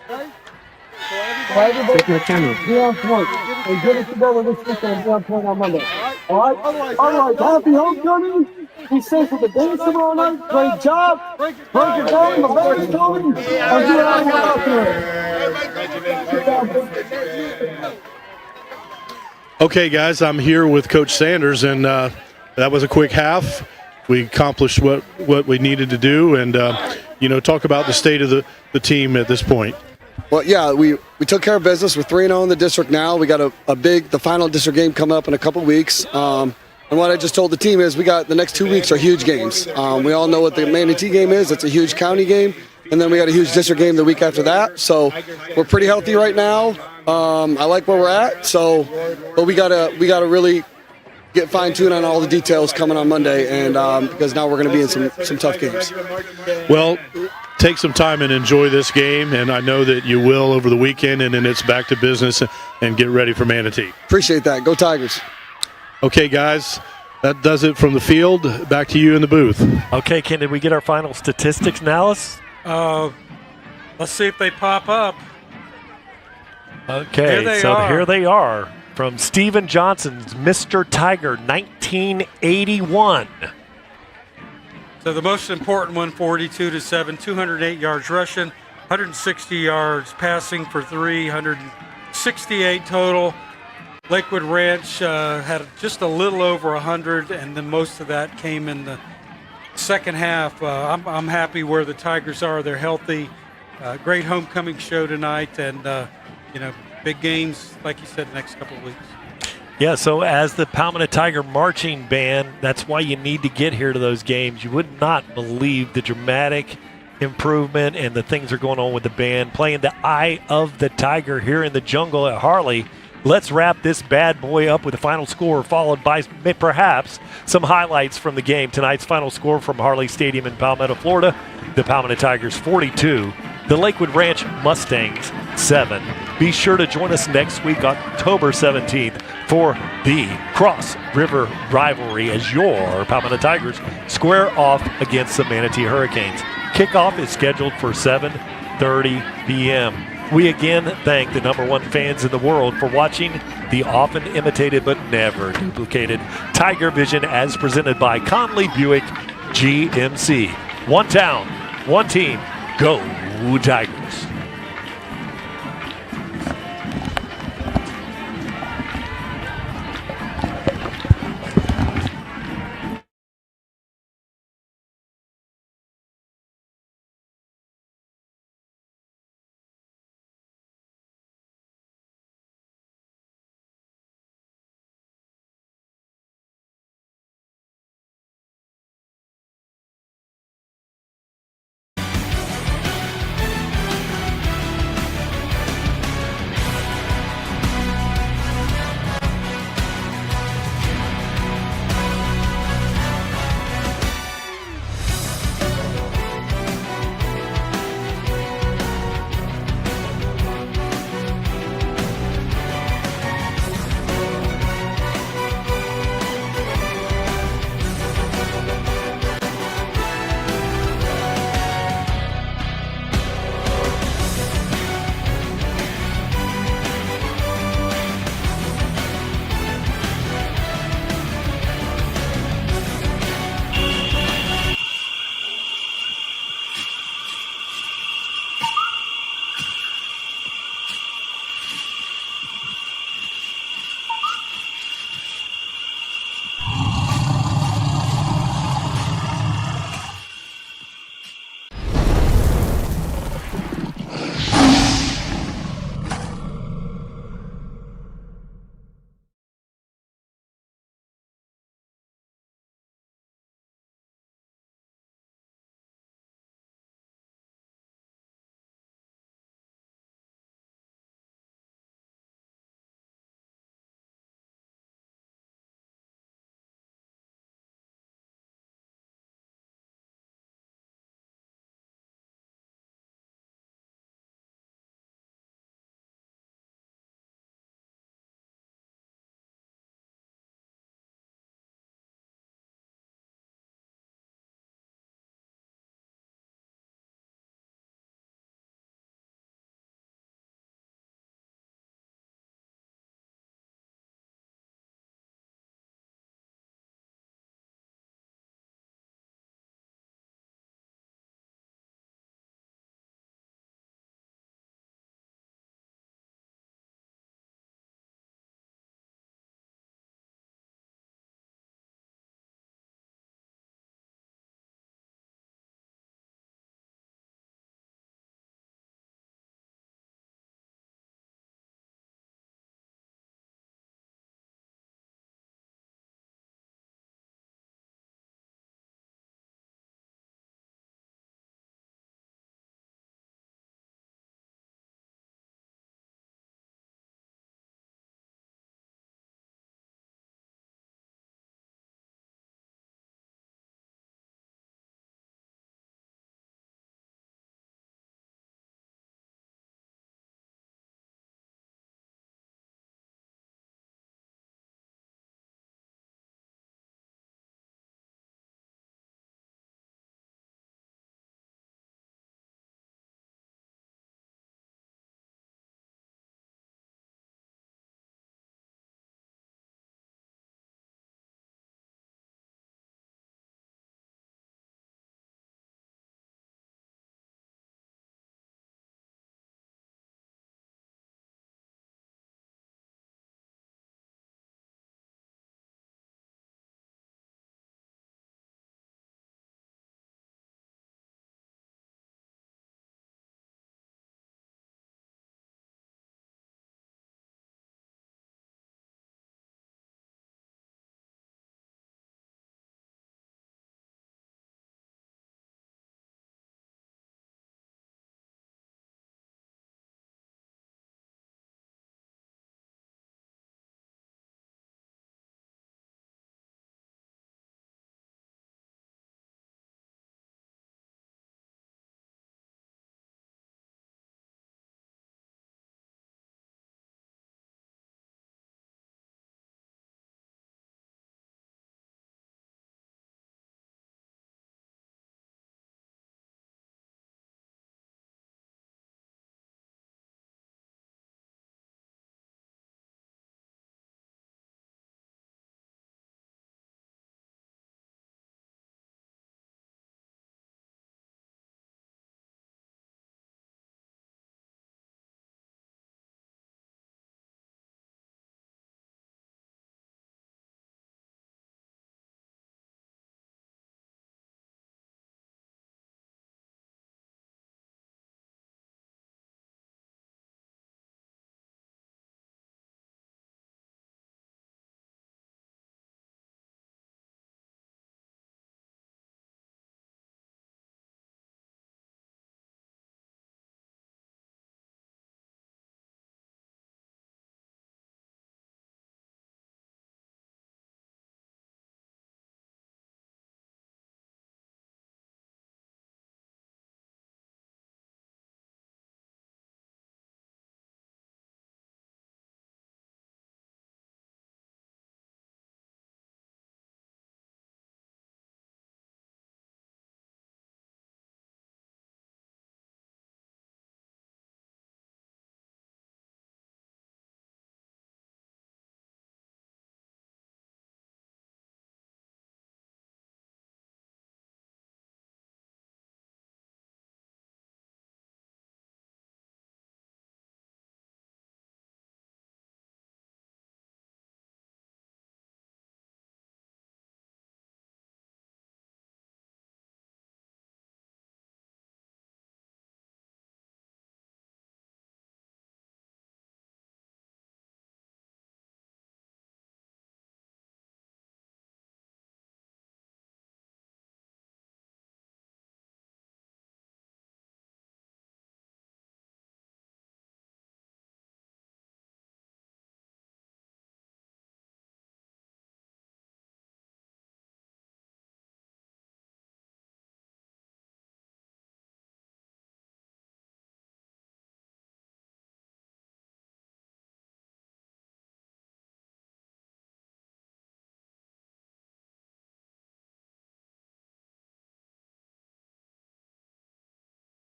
Take my camera. Be on point. And get it together this weekend and be on point on Monday. All right. Happy homecoming. Be safe with the dance tomorrow night. Great job. Break it down. The band's coming. And do it out there. Okay, guys, I'm here with Coach Sanders, and that was a quick half. We accomplished what we needed to do, and, talk about the state of the team at this point. Well, yeah, we took care of business. We're 3-0 in the district now. We got the final district game coming up in a couple weeks. And what I just told the team is the next 2 weeks are huge games. We all know what the Manatee game is. It's a huge county game. And then we got a huge district game the week after that. So we're pretty healthy right now. I like where we're at. But we gotta really get fine-tuned on all the details coming on Monday, and because now we're going to be in some tough games. Well, take some time and enjoy this game, and I know that you will over the weekend, and then it's back to business and get ready for Manatee. Appreciate that. Go Tigers. Okay, guys, that does it from the field. Back to you in the booth. Okay, Ken, did we get our final statistics now? Let's see if they pop up. Okay, here they are from Steven Johnson's Mr. Tiger 1981. So the most important one, 42-7, 208 yards rushing, 160 yards passing for 368 total. Lakewood Ranch had just a little over 100, and then most of that came in the second half. I'm happy where the Tigers are. They're healthy. Great homecoming show tonight, and big games, like you said, the next couple of weeks. Yeah, so as the Palmetto Tiger marching band, that's why you need to get here to those games. You would not believe the dramatic improvement and the things that are going on with the band, playing the Eye of the Tiger here in the jungle at Harllee. Let's wrap this bad boy up with the final score, followed by perhaps some highlights from the game. Tonight's final score from Harllee Stadium in Palmetto, Florida. The Palmetto Tigers 42, the Lakewood Ranch Mustangs 7. Be sure to join us next week, October 17th, for the Cross River rivalry as your Palmetto Tigers square off against the Manatee Hurricanes. Kickoff is scheduled for 7:30 p.m. We again thank the #1 fans in the world for watching the often imitated but never duplicated TigerVision as presented by Conley Buick GMC. One town, one team, go Tigers.